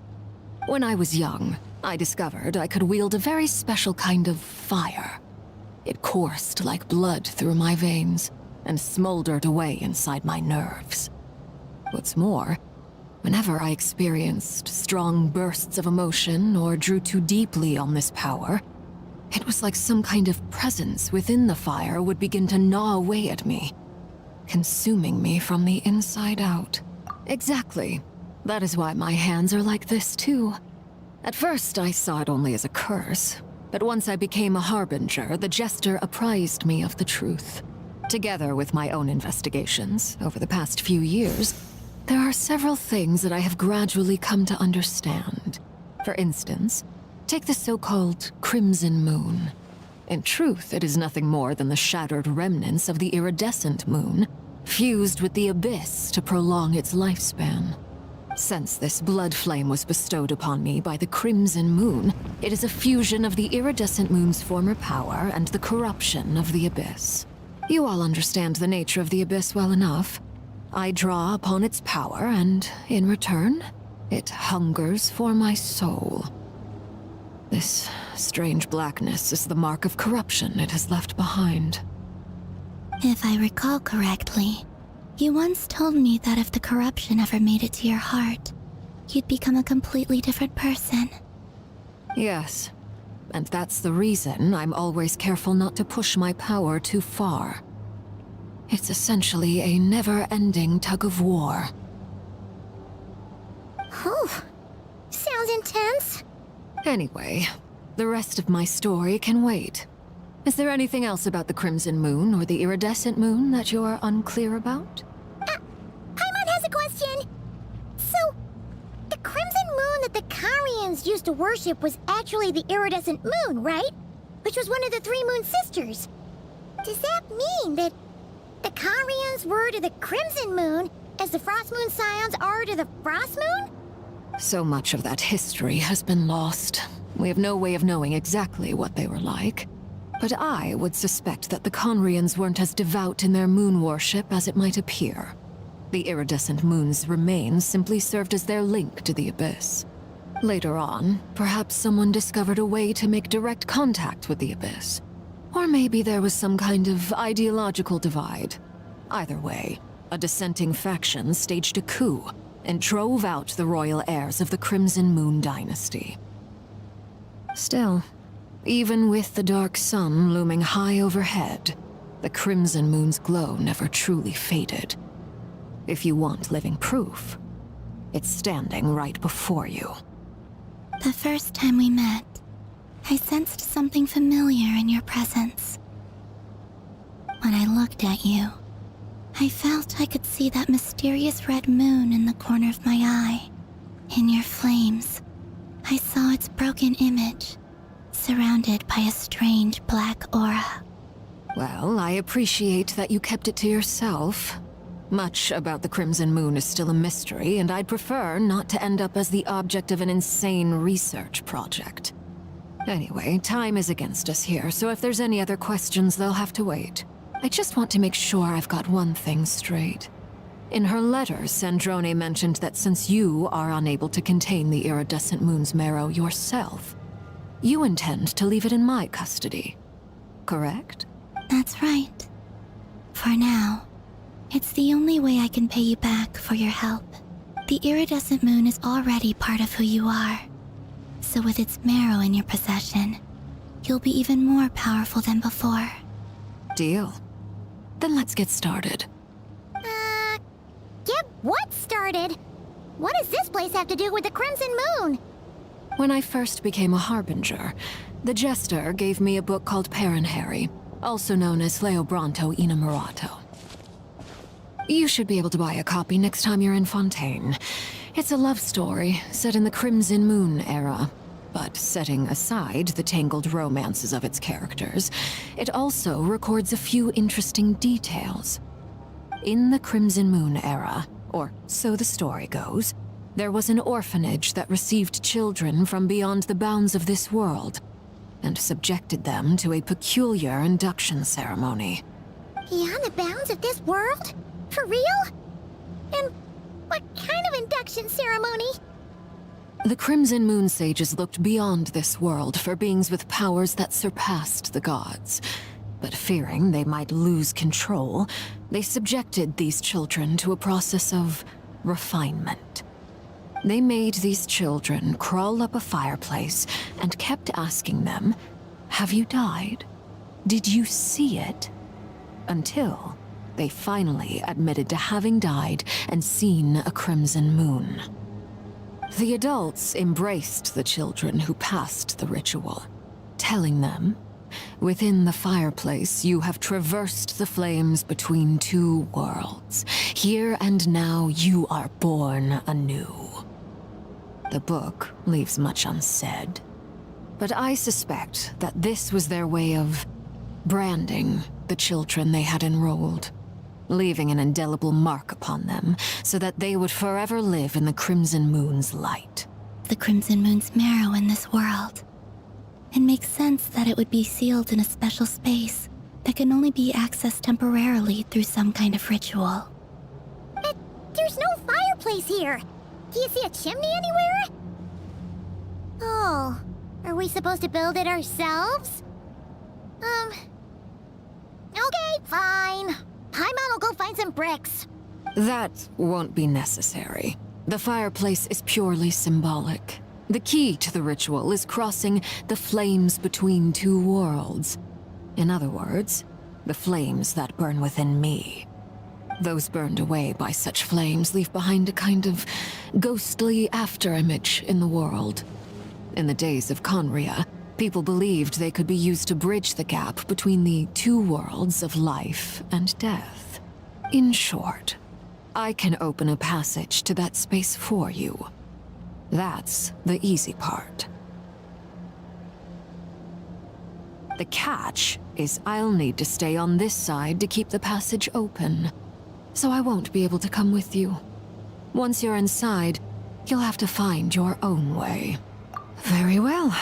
When I was young, I discovered I could wield a very special kind of fire. It coursed like blood through my veins and smoldered away inside my nerves. What's more, whenever I experienced strong bursts of emotion or drew too deeply on this power, it was like some kind of presence within the fire would begin to gnaw away at me, consuming me from the inside out. Exactly. That is why my hands are like this too. At first, I saw it only as a curse, but once I became a harbinger, the Jester apprised me of the truth. Together with my own investigations over the past few years, there are several things that I have gradually come to understand. For instance, take the so-called Crimson Moon. In truth, it is nothing more than the shattered remnants of the iridescent moon, fused with the abyss to prolong its lifespan. Since this blood flame was bestowed upon me by the Crimson Moon, it is a fusion of the iridescent moon's former power and the corruption of the abyss. You all understand the nature of the abyss well enough. I draw upon its power, and in return, it hungers for my soul. This strange blackness is the mark of corruption it has left behind. If I recall correctly, you once told me that if the corruption ever made it to your heart, you'd become a completely different person. Yes, and that's the reason I'm always careful not to push my power too far. It's essentially a never-ending tug-of-war. Oh, sounds intense. Anyway, the rest of my story can wait. Is there anything else about the Crimson Moon or the Iridescent Moon that you're unclear about? Paimon has a question. So, the Crimson Moon that the Carians used to worship was actually the Iridescent Moon, right? Which was one of the three Moon Sisters. Does that mean that the Carians were to the Crimson Moon as the Frost Moon Scions are to the Frost Moon? So much of that history has been lost. We have no way of knowing exactly what they were like. But I would suspect that the Conrians weren't as devout in their moon worship as it might appear. The iridescent moon's remains simply served as their link to the Abyss. Later on, perhaps someone discovered a way to make direct contact with the Abyss. Or maybe there was some kind of ideological divide. Either way, a dissenting faction staged a coup and drove out the royal heirs of the Crimson Moon dynasty. Still, even with the dark sun looming high overhead, the Crimson Moon's glow never truly faded. If you want living proof, it's standing right before you. The first time we met, I sensed something familiar in your presence. When I looked at you, I felt I could see that mysterious red moon in the corner of my eye. In your flames, I saw its broken image, surrounded by a strange black aura. Well, I appreciate that you kept it to yourself. Much about the Crimson Moon is still a mystery, and I'd prefer not to end up as the object of an insane research project. Anyway, time is against us here, so if there's any other questions, they'll have to wait. I just want to make sure I've got one thing straight. In her letter, Sandrone mentioned that since you are unable to contain the iridescent moon's marrow yourself, you intend to leave it in my custody, correct? That's right. For now, it's the only way I can pay you back for your help. The iridescent moon is already part of who you are. So with its marrow in your possession, you'll be even more powerful than before. Deal. Then let's get started. Get what started? What does this place have to do with the Crimson Moon? When I first became a harbinger, the Jester gave me a book called Paranhari, also known as Leobranto Innamorato. You should be able to buy a copy next time you're in Fontaine. It's a love story set in the Crimson Moon era, but setting aside the tangled romances of its characters, it also records a few interesting details. In the Crimson Moon era, or so the story goes, there was an orphanage that received children from beyond the bounds of this world, and subjected them to a peculiar induction ceremony. Beyond the bounds of this world? For real? And what kind of induction ceremony? The Crimson Moon Sages looked beyond this world for beings with powers that surpassed the gods. But fearing they might lose control, they subjected these children to a process of refinement. They made these children crawl up a fireplace and kept asking them, "Have you died? Did you see it?" Until they finally admitted to having died and seen a crimson moon. The adults embraced the children who passed the ritual, telling them, "Within the fireplace, you have traversed the flames between two worlds. Here and now, you are born anew." The book leaves much unsaid, but I suspect that this was their way of branding the children they had enrolled, leaving an indelible mark upon them so that they would forever live in the Crimson Moon's light. The Crimson Moon's marrow in this world. It makes sense that it would be sealed in a special space that can only be accessed temporarily through some kind of ritual. But there's no fireplace here. Do you see a chimney anywhere? Oh, are we supposed to build it ourselves? Okay, fine. Paimon will go find some bricks. That won't be necessary. The fireplace is purely symbolic. The key to the ritual is crossing the flames between two worlds. In other words, the flames that burn within me. Those burned away by such flames leave behind a kind of ghostly afterimage in the world. In the days of Conria, people believed they could be used to bridge the gap between the two worlds of life and death. In short, I can open a passage to that space for you. That's the easy part. The catch is I'll need to stay on this side to keep the passage open, so I won't be able to come with you. Once you're inside, you'll have to find your own way. Very well.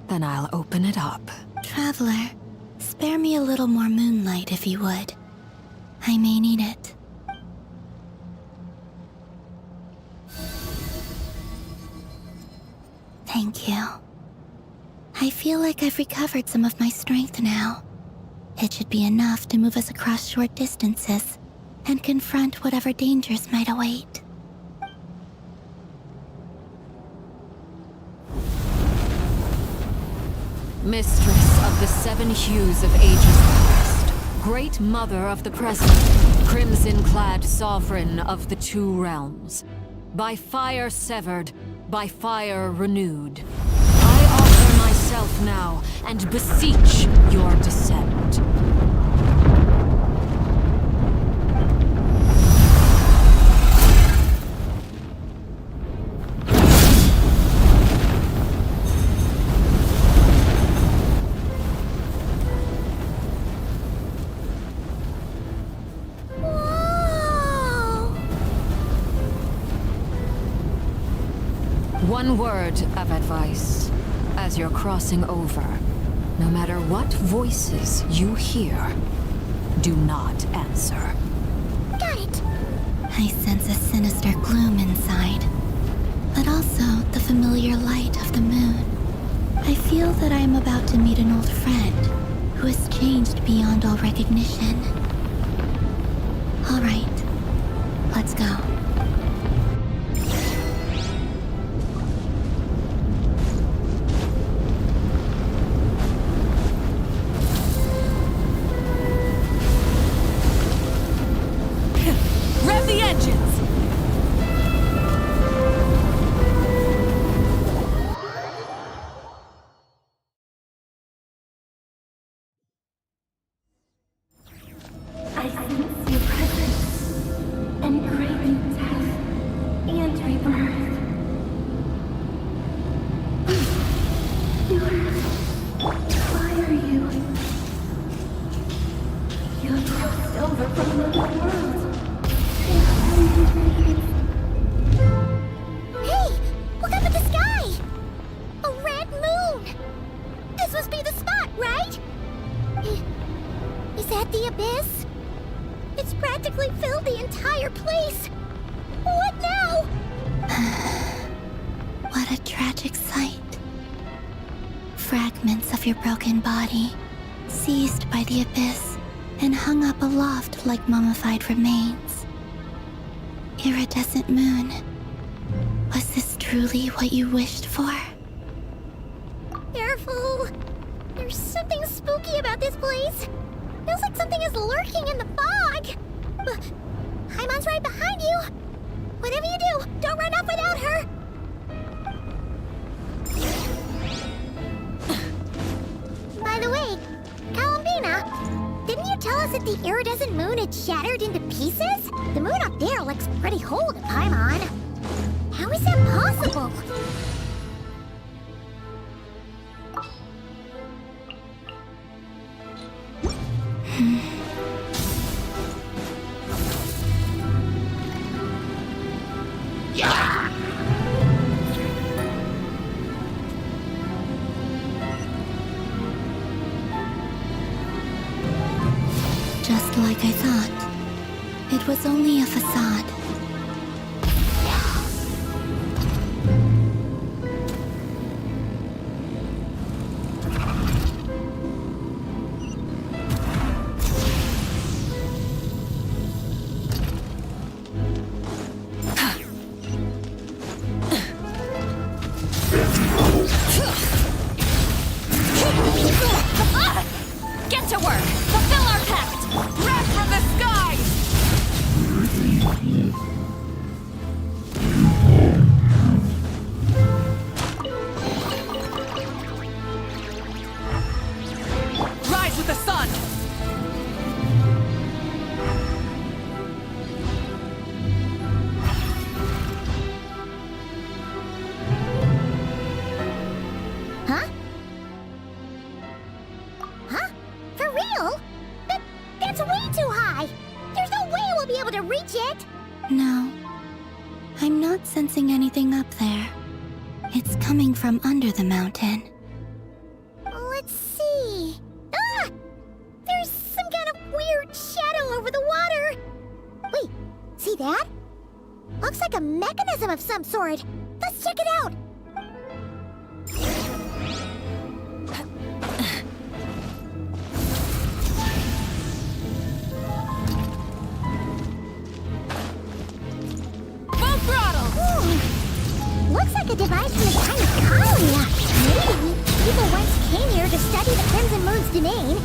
Then I'll open it up. Traveler, spare me a little more moonlight if you would. I may need it. Thank you. I feel like I've recovered some of my strength now. It should be enough to move us across short distances and confront whatever dangers might await. Mistress of the seven hues of ages past, great mother of the present, crimson-clad sovereign of the two realms, by fire severed, by fire renewed, I offer myself now and beseech your descent. One word of advice. As you're crossing over, no matter what voices you hear, do not answer. Got it. I sense a sinister gloom inside, but also the familiar light of the moon. I feel that I am about to meet an old friend who has changed beyond all recognition. All right, let's go. Rev the engines! I sense your presence and craving place! What now? What a tragic sight. Fragments of your broken body, seized by the abyss, and hung up aloft like mummified remains. Iridescent moon, was this truly what you wished for? Careful! There's something spooky about this place. Feels like something is lurking in the fog. Haimon's right behind you. Whatever you do, don't run off without her. By the way, Columbina, didn't you tell us that the iridescent moon had shattered into pieces? The moon up there looks pretty whole to Paimon. How is that possible? Just like I thought. It was only a facade. Get to work! Fulfill our pact! Wrath from the skies! Rise with the sun! Huh? Huh? For real? That's way too high! There's no way we'll be able to reach it! No. I'm not sensing anything up there. It's coming from under the mountain. Let's see... Ah! There's some kind of weird shadow over the water! Wait, see that? Looks like a mechanism of some sort. Let's check it out! Full throttle! Looks like a device from a tiny colony. Maybe people once came here to study the Crimson Moon's domain,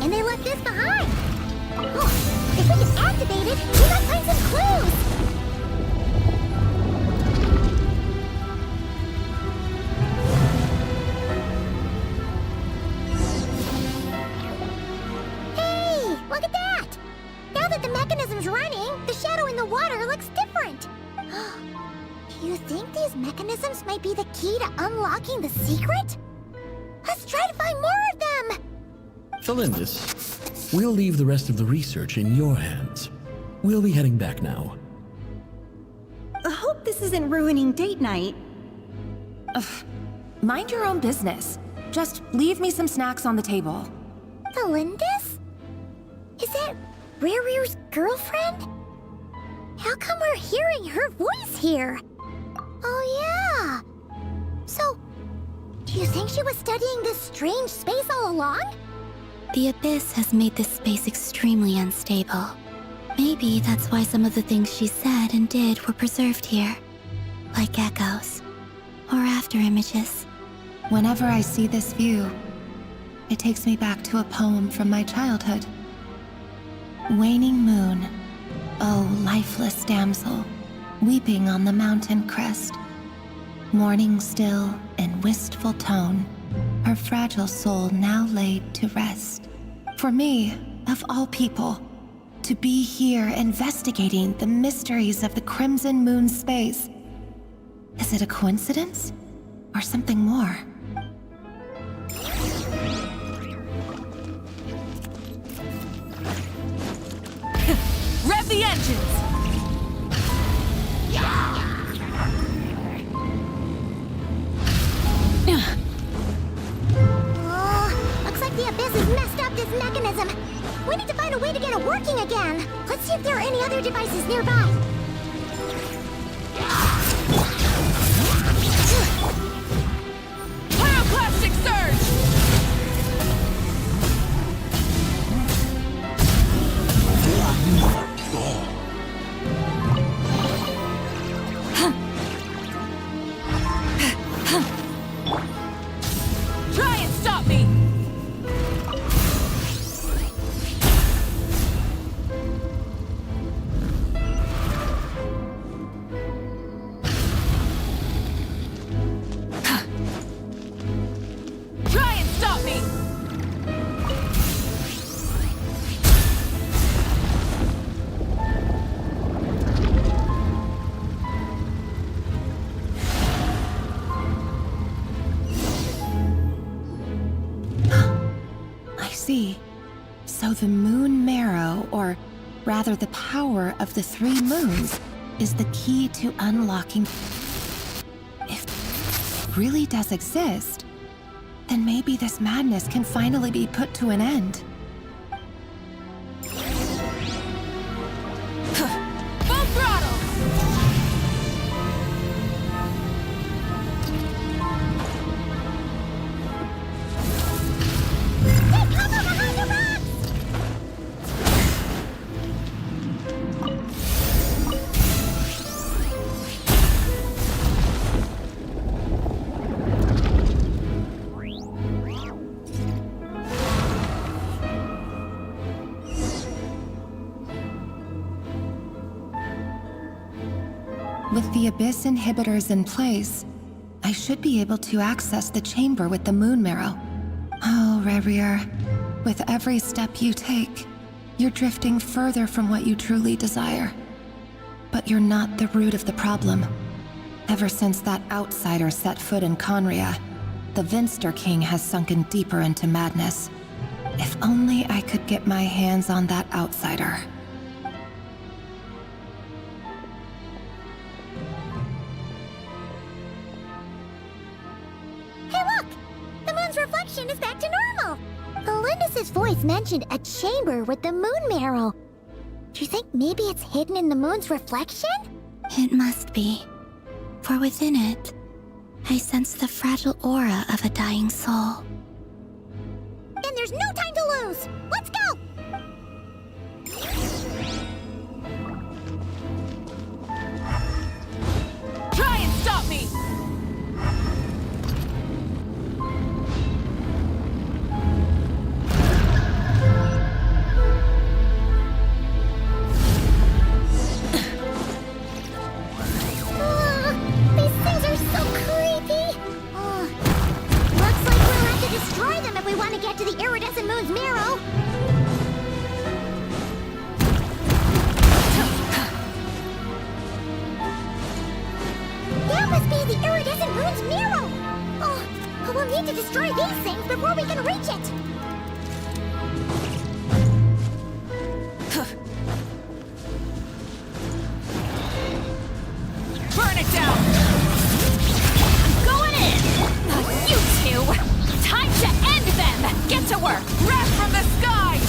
and they left this behind. Oh, if we can activate it, we might find some clues. Hey, look at that! Now that the mechanism's running, the shadow in the water looks different. Do you think these mechanisms might be the key to unlocking the secret? Let's try to find more of them! Felindis, we'll leave the rest of the research in your hands. We'll be heading back now. I hope this isn't ruining date night. Ugh. Mind your own business. Just leave me some snacks on the table. Felindis? Is that Rerear's girlfriend? How come we're hearing her voice here? Oh yeah! So, do you think she was studying this strange space all along? The abyss has made this space extremely unstable. Maybe that's why some of the things she said and did were preserved here. Like echoes. Or after images. Whenever I see this view, it takes me back to a poem from my childhood. Waning moon, oh lifeless damsel, weeping on the mountain crest. Mourning still in wistful tone, her fragile soul now laid to rest. For me, of all people, to be here investigating the mysteries of the Crimson Moon space. Is it a coincidence? Or something more? Rev the engines! Looks like the abyss has messed up this mechanism. We need to find a way to get it working again. Let's see if there are any other devices nearby. see. So the moon marrow, or rather the power of the 3 moons, is the key to unlocking. If it really does exist, then maybe this madness can finally be put to an end. Full throttle! Take cover behind the rocks! With the Abyss inhibitors in place, I should be able to access the chamber with the moon marrow. Oh, Rerir, with every step you take, you're drifting further from what you truly desire. But you're not the root of the problem. Ever since that outsider set foot in Conria, the Vinster King has sunken deeper into madness. If only I could get my hands on that outsider. Hey look! The moon's reflection is back to normal! Elendis' voice mentioned a chamber with the moon marrow. Do you think maybe it's hidden in the moon's reflection? It must be. For within it, I sense the fragile aura of a dying soul. Then there's no time to lose! Let's go! Try and stop me! These things are so creepy! Looks like we'll have to destroy them if we want to get to the iridescent moon's marrow! That must be the iridescent moon's marrow! Oh, we'll need to destroy these things before we can reach it! Burn it down! I'm going in! You two! Time to end them! Get to work! Wrath from the skies!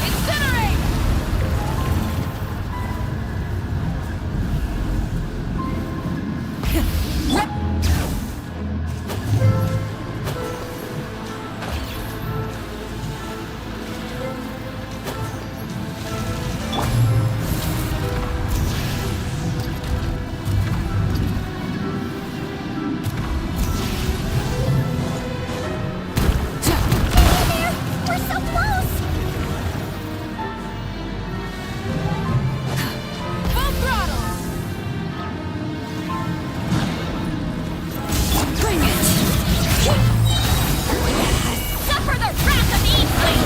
Incinerate! We're so close! Full throttle! Bring it! Suffer the wrath of Eastleigh!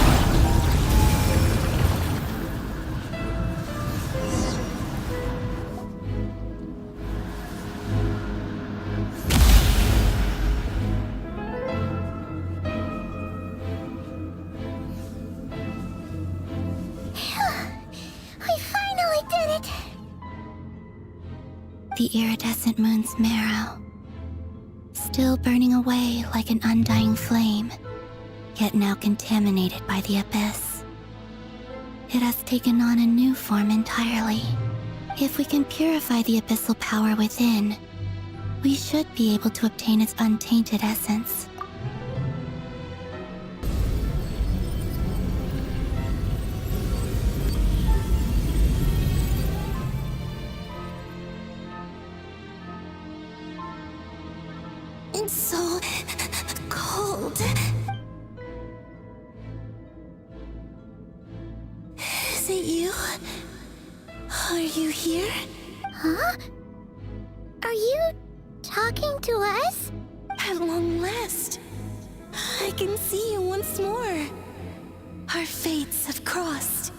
We finally did it! The iridescent moon's marrow, still burning away like an undying flame, yet now contaminated by the abyss. It has taken on a new form entirely. If we can purify the abyssal power within, we should be able to obtain its untainted essence. It's so cold. Is it you? Are you here? Huh? Are you talking to us? At long last, I can see you once more. Our fates have crossed,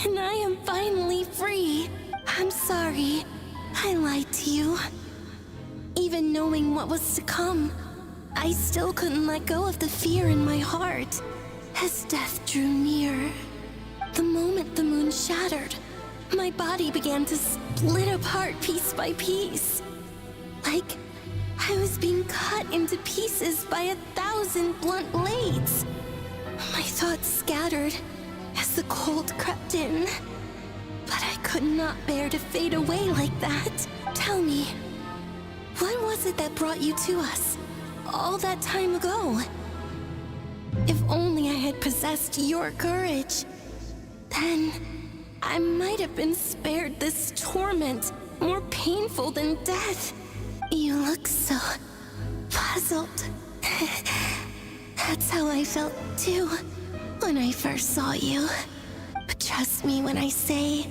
and I am finally free. I'm sorry, I lied to you. Even even knowing what was to come, I still couldn't let go of the fear in my heart. As death drew near, the moment the moon shattered, my body began to split apart piece by piece. Like I was being cut into pieces by 1,000 blunt blades. My thoughts scattered as the cold crept in. But I could not bear to fade away like that. Tell me, what was it that brought you to us all that time ago? If only I had possessed your courage, then I might have been spared this torment more painful than death. You look so puzzled. That's how I felt too when I first saw you. But trust me when I say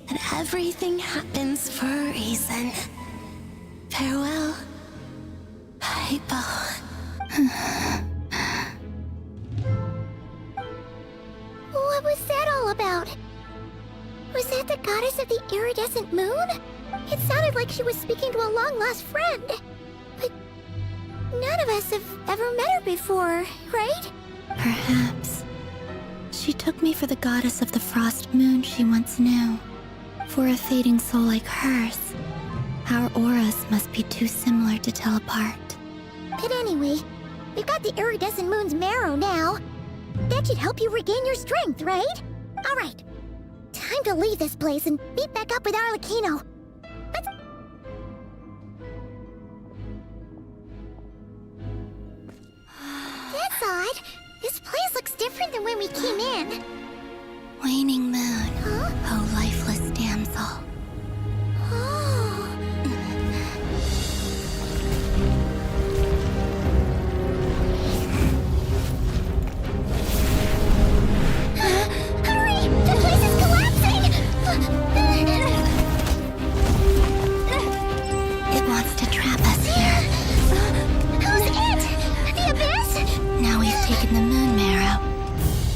that everything happens for a reason. Farewell, Hypo. What was that all about? Was that the goddess of the iridescent moon? It sounded like she was speaking to a long-lost friend. But none of us have ever met her before, right? Perhaps. She took me for the goddess of the frost moon she once knew. For a fading soul like hers, our auras must be too similar to tell apart. But anyway, we've got the iridescent moon's marrow now. That should help you regain your strength, right? All right. Time to leave this place and meet back up with Arlecchino. Let's... That's odd. This place looks different than when we came in. Waning moon, oh lifeless damsel. Hurry! The place is collapsing! It wants to trap us here. Who's it? The Abyss? Now we've taken the moon marrow.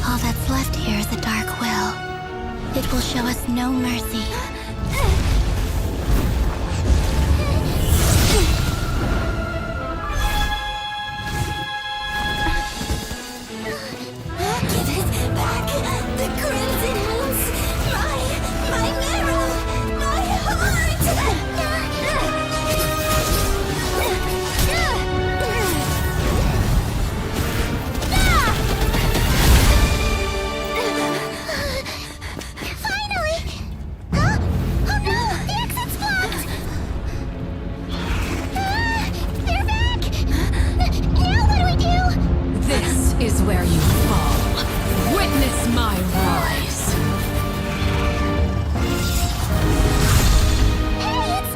All that's left here is a dark will. It will show us no mercy. Give it back! The crimson moons! My marrow! My heart! Finally! Huh? Oh no! The exit's blocked! They're back! Now what do we do? This is where you fall. Witness my rise.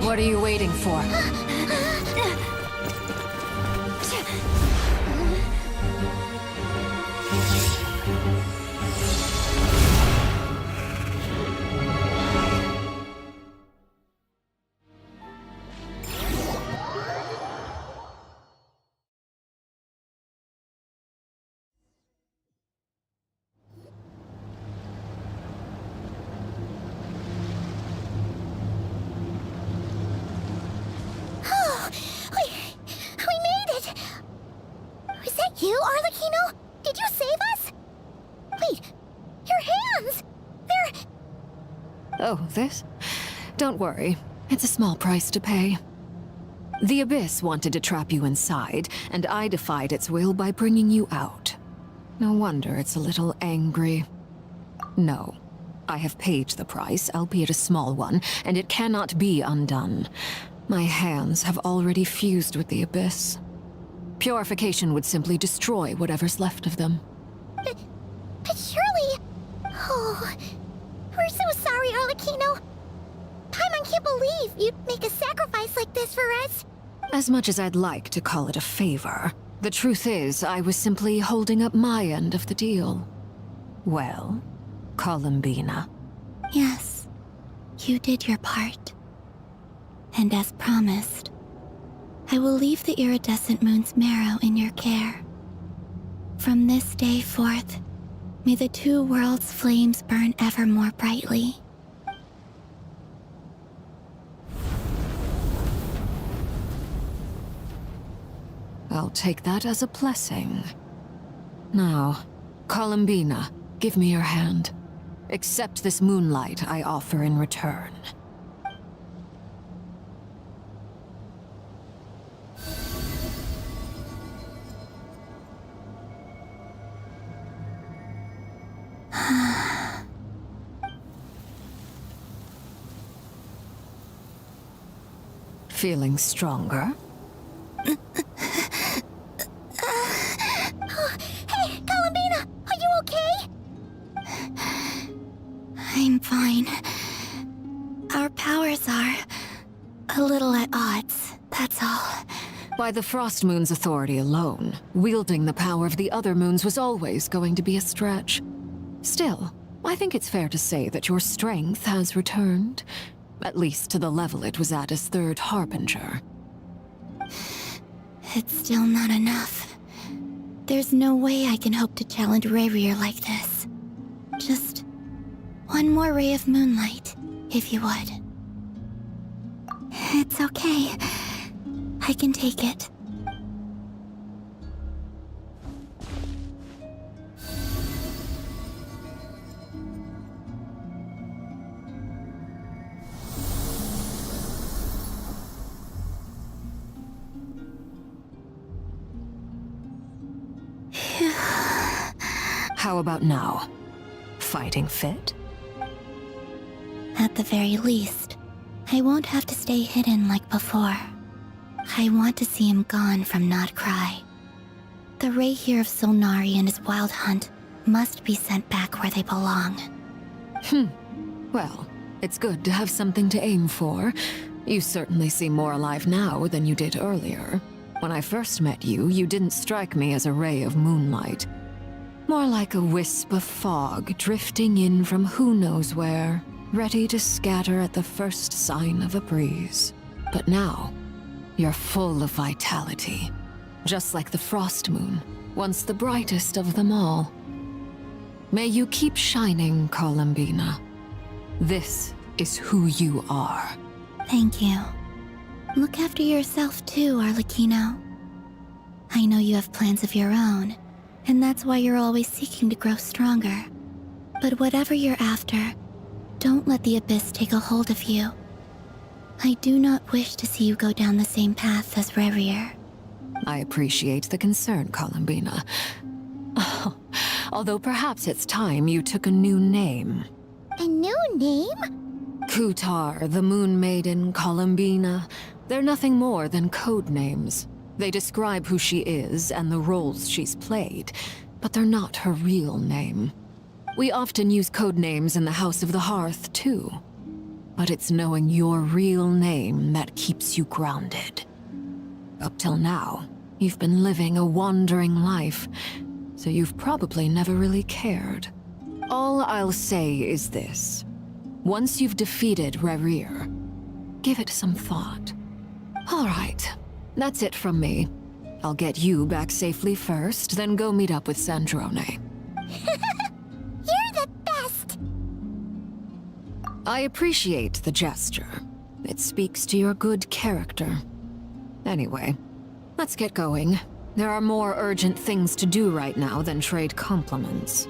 What are you waiting for? Oh, we made it! Was that you, Arlecchino? Did you save us? Wait, your hands! They're... Oh, this? Don't worry. It's a small price to pay. The Abyss wanted to trap you inside, and I defied its will by bringing you out. No wonder it's a little angry. No. I have paid the price, albeit a small one, and it cannot be undone. My hands have already fused with the Abyss. Purification would simply destroy whatever's left of them. But surely... Oh, we're so sorry, Arlecchino. Paimon can't believe you'd make a sacrifice like this for us. As much as I'd like to call it a favor, the truth is I was simply holding up my end of the deal. Well, Columbina. Yes, you did your part. And as promised, I will leave the iridescent moon's marrow in your care. From this day forth, may the two worlds' flames burn ever more brightly. I'll take that as a blessing. Now, Columbina, give me your hand. Accept this moonlight I offer in return. Feeling stronger? Hey, Columbina! Are you okay? I'm fine. Our powers are a little at odds, that's all. By the Frost Moon's authority alone, wielding the power of the other moons was always going to be a stretch. Still, I think it's fair to say that your strength has returned, at least to the level it was at as Third Harbinger. It's still not enough. There's no way I can hope to challenge Rayrir like this. Just one more ray of moonlight, if you would. It's okay. I can take it. How about now? Fighting fit? At the very least, I won't have to stay hidden like before. I want to see him gone from Nodcry. The Rayrir of Solnari and his wild hunt must be sent back where they belong. Well, it's good to have something to aim for. You certainly seem more alive now than you did earlier. When I first met you, you didn't strike me as a ray of moonlight. More like a wisp of fog drifting in from who knows where, ready to scatter at the first sign of a breeze. But now, you're full of vitality, just like the Frost Moon, once the brightest of them all. May you keep shining, Columbina. This is who you are. Thank you. Look after yourself too, Arlecchino. I know you have plans of your own, and that's why you're always seeking to grow stronger. But whatever you're after, don't let the Abyss take a hold of you. I do not wish to see you go down the same path as Rayrir. I appreciate the concern, Columbina. Although perhaps it's time you took a new name. A new name? Kutar, the Moon Maiden, Columbina. They're nothing more than code names. They describe who she is and the roles she's played, but they're not her real name. We often use code names in the House of the Hearth, too. But it's knowing your real name that keeps you grounded. Up till now, you've been living a wandering life, so you've probably never really cared. All I'll say is this. Once you've defeated Rayrir, give it some thought. All right, that's it from me. I'll get you back safely first, then go meet up with Sandrone. You're the best! I appreciate the gesture. It speaks to your good character. Anyway, let's get going. There are more urgent things to do right now than trade compliments.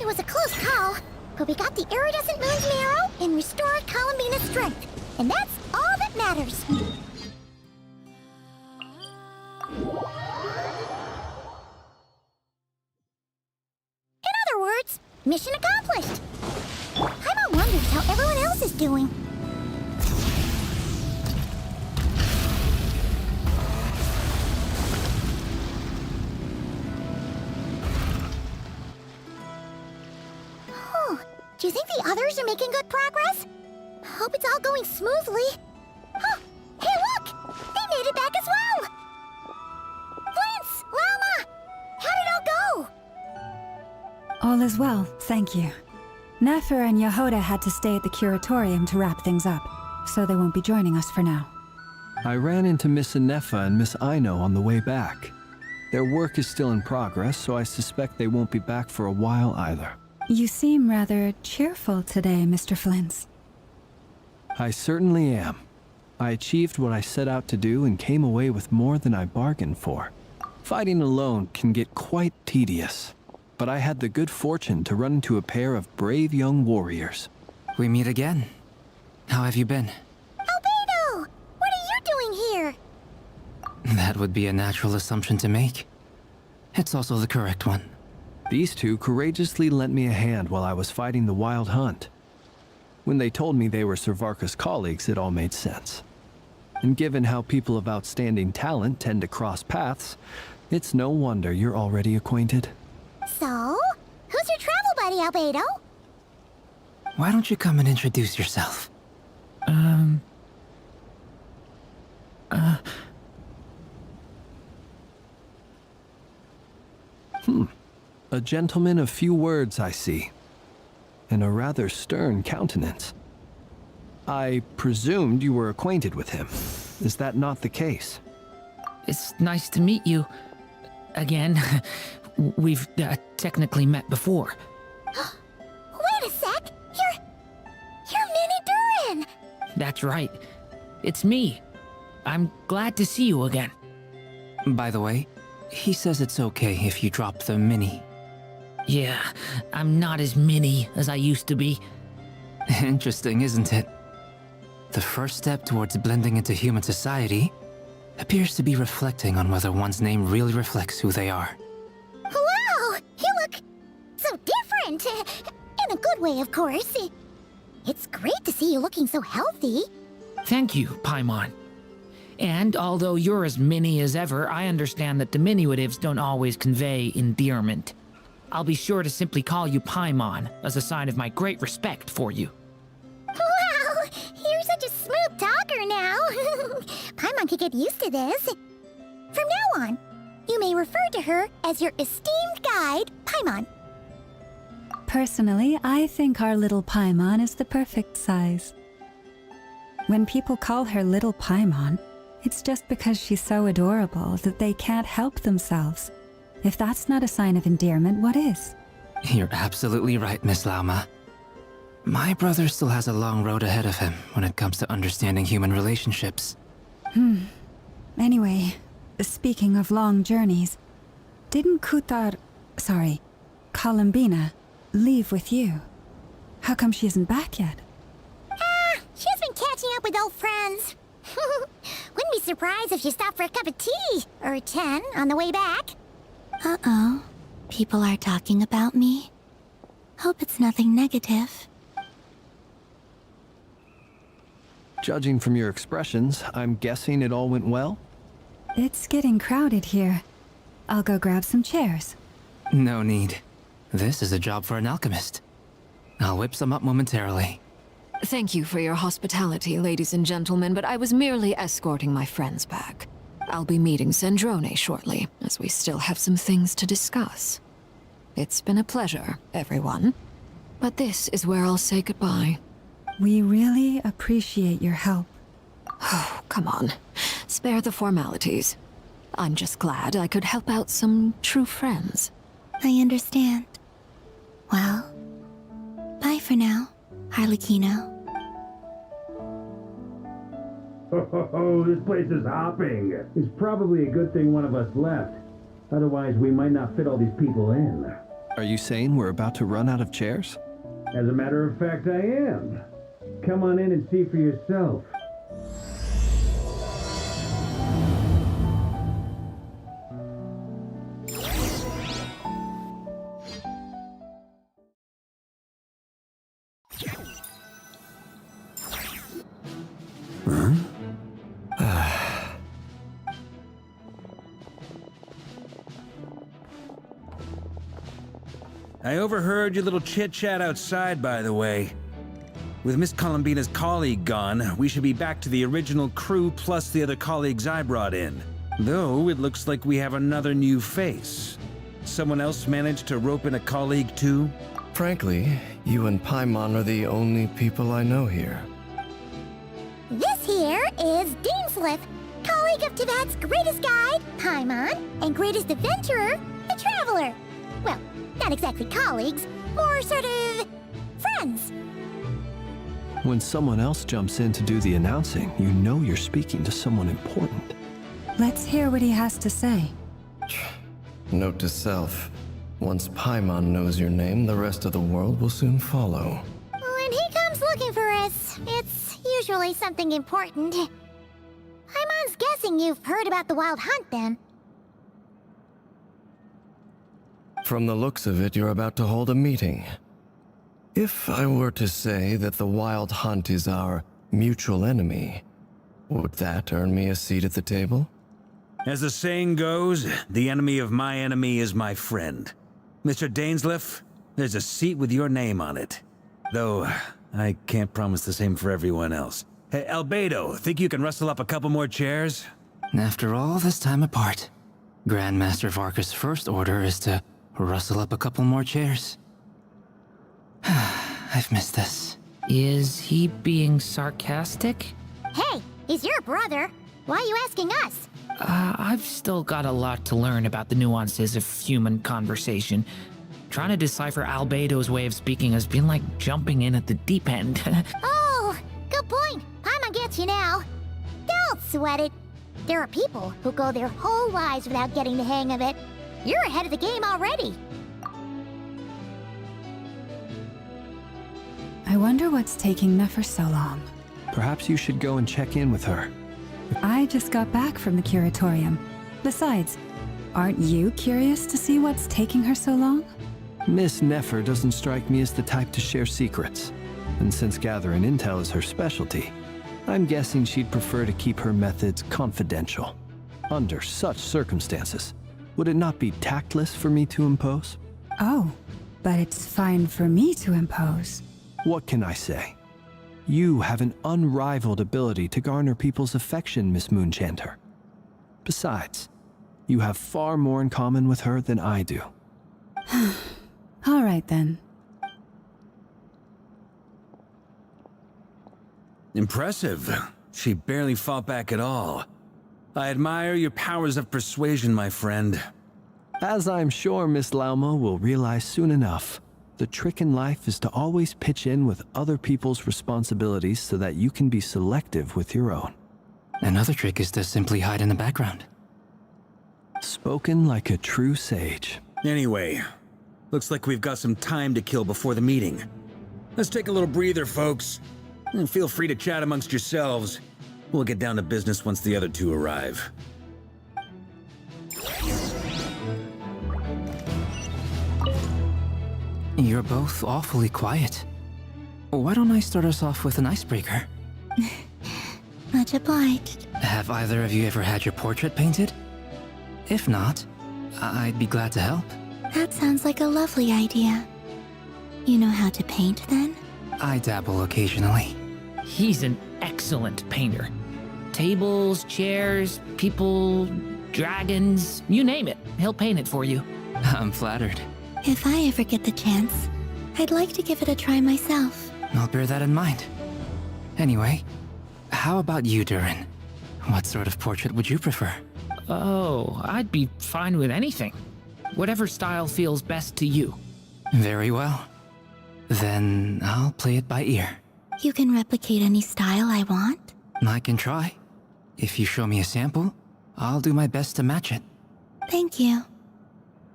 It was a close call, but we got the iridescent moon's marrow and restored Columbina's strength. And that's all that matters. In other words, mission accomplished. Paimon wonders how everyone else is doing. Do you think the others are making good progress? Hope it's all going smoothly. Huh! Hey, look! They made it back as well! Prince! Lalma! How did it all go? All is well, thank you. Nefer and Yehoda had to stay at the curatorium to wrap things up, so they won't be joining us for now. I ran into Miss Anefa and Miss Aino on the way back. Their work is still in progress, so I suspect they won't be back for a while either. You seem rather cheerful today, Mr. Flintz. I certainly am. I achieved what I set out to do and came away with more than I bargained for. Fighting alone can get quite tedious, but I had the good fortune to run into a pair of brave young warriors. We meet again. How have you been? Albedo! What are you doing here? That would be a natural assumption to make. It's also the correct one. These two courageously lent me a hand while I was fighting the Wild Hunt. When they told me they were Servarka's colleagues, it all made sense. And given how people of outstanding talent tend to cross paths, it's no wonder you're already acquainted. So, who's your travel buddy, Albedo? Why don't you come and introduce yourself? A gentleman of few words, I see. And a rather stern countenance. I presumed you were acquainted with him. Is that not the case? It's nice to meet you. Again. We've technically met before. Wait a sec! You're Minnie Durin! That's right. It's me. I'm glad to see you again. By the way, he says it's okay if you drop the mini. Yeah, I'm not as mini as I used to be. Interesting, isn't it? The first step towards blending into human society appears to be reflecting on whether one's name really reflects who they are. Wow! You look so different! In a good way, of course. It's great to see you looking so healthy. Thank you, Paimon. And although you're as mini as ever, I understand that diminutives don't always convey endearment. I'll be sure to simply call you Paimon as a sign of my great respect for you. Wow! You're such a smooth talker now. Paimon could get used to this. From now on, you may refer to her as your esteemed guide, Paimon. Personally, I think our little Paimon is the perfect size. When people call her Little Paimon, it's just because she's so adorable that they can't help themselves. If that's not a sign of endearment, what is? You're absolutely right, Miss Lauma. My brother still has a long road ahead of him when it comes to understanding human relationships. Anyway, speaking of long journeys, didn't Columbina, leave with you? How come she isn't back yet? She's been catching up with old friends. Wouldn't be surprised if she stopped for a cup of tea or 10 on the way back. Uh-oh. People are talking about me. Hope it's nothing negative. Judging from your expressions, I'm guessing it all went well? It's getting crowded here. I'll go grab some chairs. No need. This is a job for an alchemist. I'll whip some up momentarily. Thank you for your hospitality, ladies and gentlemen, but I was merely escorting my friends back. I'll be meeting Sandrone shortly, as we still have some things to discuss. It's been a pleasure, everyone. But this is where I'll say goodbye. We really appreciate your help. Oh, come on. Spare the formalities. I'm just glad I could help out some true friends. I understand. Well, bye for now, Harlequino. Oh, this place is hopping. It's probably a good thing one of us left. Otherwise, we might not fit all these people in. Are you saying we're about to run out of chairs? As a matter of fact, I am. Come on in and see for yourself. I overheard your little chit-chat outside, by the way. With Miss Columbina's colleague gone, we should be back to the original crew plus the other colleagues I brought in. Though, it looks like we have another new face. Someone else managed to rope in a colleague too? Frankly, you and Paimon are the only people I know here. This here is Deanslip, colleague of Tibet's greatest guide, Paimon, and greatest adventurer, the Traveler. Well, not exactly colleagues, more sort of friends. When someone else jumps in to do the announcing, you know you're speaking to someone important. Let's hear what he has to say. Note to self. Once Paimon knows your name, the rest of the world will soon follow. When he comes looking for us, it's usually something important. Paimon's guessing you've heard about the Wild Hunt, then. From the looks of it, you're about to hold a meeting. If I were to say that the Wild Hunt is our mutual enemy, would that earn me a seat at the table? As the saying goes, the enemy of my enemy is my friend. Mr. Dainsleif, there's a seat with your name on it. Though, I can't promise the same for everyone else. Hey, Albedo, think you can rustle up a couple more chairs? After all this time apart, Grandmaster Varka's first order is to rustle up a couple more chairs. I've missed this. Is he being sarcastic? Hey, he's your brother. Why are you asking us? I've still got a lot to learn about the nuances of human conversation. Trying to decipher Albedo's way of speaking has been like jumping in at the deep end. Oh, good point. Paimon gets you now. Don't sweat it. There are people who go their whole lives without getting the hang of it. You're ahead of the game already. I wonder what's taking Nefer so long. Perhaps you should go and check in with her. I just got back from the curatorium. Besides, aren't you curious to see what's taking her so long? Miss Nefer doesn't strike me as the type to share secrets. And since gathering intel is her specialty, I'm guessing she'd prefer to keep her methods confidential. Under such circumstances, would it not be tactless for me to impose? Oh, but it's fine for me to impose. What can I say? You have an unrivaled ability to garner people's affection, Miss Moonchanter. Besides, you have far more in common with her than I do. All right then. Impressive. She barely fought back at all. I admire your powers of persuasion, my friend. As I'm sure Miss Lauma will realize soon enough, the trick in life is to always pitch in with other people's responsibilities so that you can be selective with your own. Another trick is to simply hide in the background. Spoken like a true sage. Anyway, looks like we've got some time to kill before the meeting. Let's take a little breather, folks. And feel free to chat amongst yourselves. We'll get down to business once the other two arrive. You're both awfully quiet. Why don't I start us off with an icebreaker? Much obliged. Have either of you ever had your portrait painted? If not, I'd be glad to help. That sounds like a lovely idea. You know how to paint, then? I dabble occasionally. He's an excellent painter. Tables, chairs, people, dragons, you name it. He'll paint it for you. I'm flattered. If I ever get the chance, I'd like to give it a try myself. I'll bear that in mind. Anyway, how about you, Durin? What sort of portrait would you prefer? Oh, I'd be fine with anything. Whatever style feels best to you. Very well. Then I'll play it by ear. You can replicate any style I want? I can try. If you show me a sample, I'll do my best to match it. Thank you.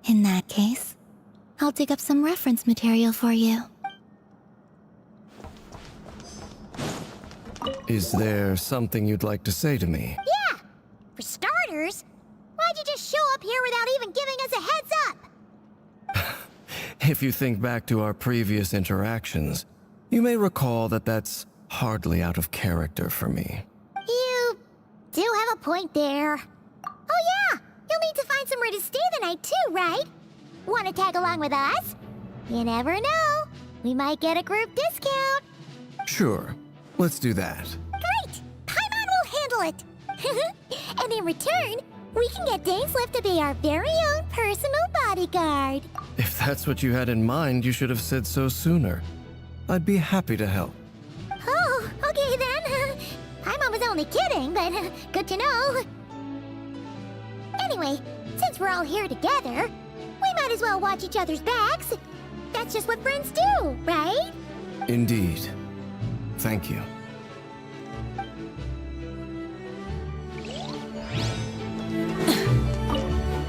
In that case, I'll dig up some reference material for you. Is there something you'd like to say to me? Yeah! For starters, why'd you just show up here without even giving us a heads up? If you think back to our previous interactions, you may recall that that's hardly out of character for me. You do have a point there. Oh yeah! You'll need to find somewhere to stay the night too, right? Want to tag along with us? You never know. We might get a group discount. Sure, let's do that. Great! Paimon will handle it. And in return, we can get Dainsleif to be our very own personal bodyguard. If that's what you had in mind, you should have said so sooner. I'd be happy to help. Oh, okay then. Paimon was only kidding, but good to know. Anyway, since we're all here together, we might as well watch each other's backs. That's just what friends do, right? Indeed. Thank you.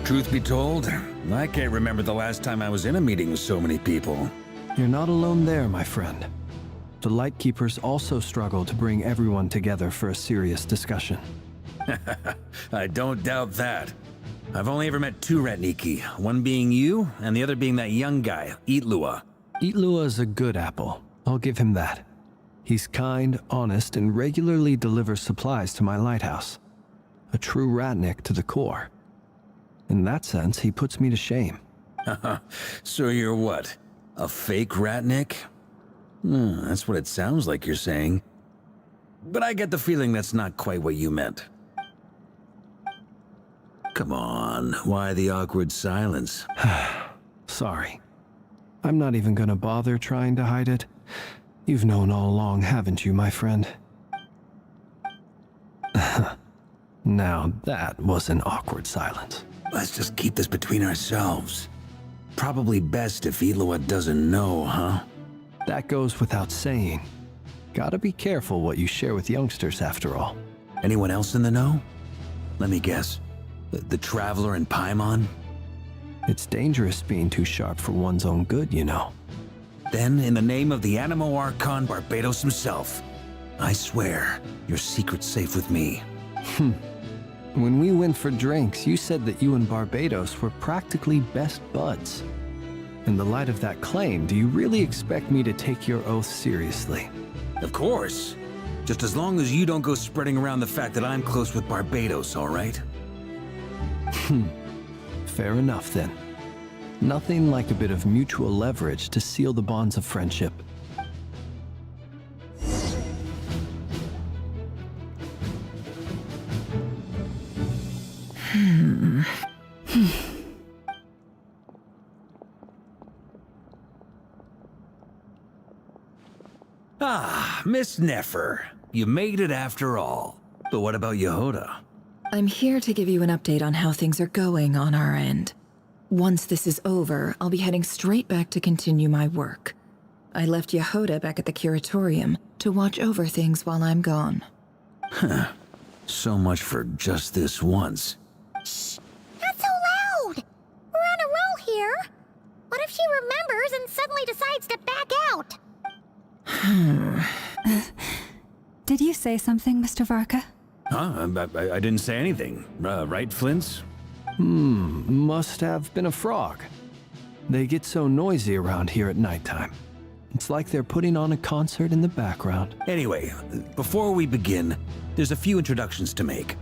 Truth be told, I can't remember the last time I was in a meeting with so many people. You're not alone there, my friend. The Lightkeepers also struggle to bring everyone together for a serious discussion. I don't doubt that. I've only ever met two Ratniki, one being you, and the other being that young guy, Itlua. Itlua is a good apple. I'll give him that. He's kind, honest, and regularly delivers supplies to my lighthouse. A true Ratnik to the core. In that sense, he puts me to shame. So you're what? A fake Ratnik? That's what it sounds like you're saying. But I get the feeling that's not quite what you meant. Come on, why the awkward silence? Sorry. I'm not even gonna bother trying to hide it. You've known all along, haven't you, my friend? Now that was an awkward silence. Let's just keep this between ourselves. Probably best if Itlua doesn't know, huh? That goes without saying. Gotta be careful what you share with youngsters, after all. Anyone else in the know? Let me guess. The Traveler and Paimon? It's dangerous being too sharp for one's own good, you know. Then, in the name of the Animo Archon Barbados himself, I swear, your secret's safe with me. When we went for drinks, you said that you and Barbados were practically best buds. In the light of that claim, do you really expect me to take your oath seriously? Of course. Just as long as you don't go spreading around the fact that I'm close with Barbados, all right? Fair enough, then. Nothing like a bit of mutual leverage to seal the bonds of friendship. Ah, Miss Nefer. You made it after all. But what about Yehoda? I'm here to give you an update on how things are going on our end. Once this is over, I'll be heading straight back to continue my work. I left Yehoda back at the Curatorium to watch over things while I'm gone. Huh. So much for just this once. Shh! Not so loud! We're on a roll here. What if she remembers and suddenly decides to back out? Did you say something, Mr. Varka? Huh? I didn't say anything. Right, Flints? Must have been a frog. They get so noisy around here at nighttime. It's like they're putting on a concert in the background. Anyway, before we begin, there's a few introductions to make.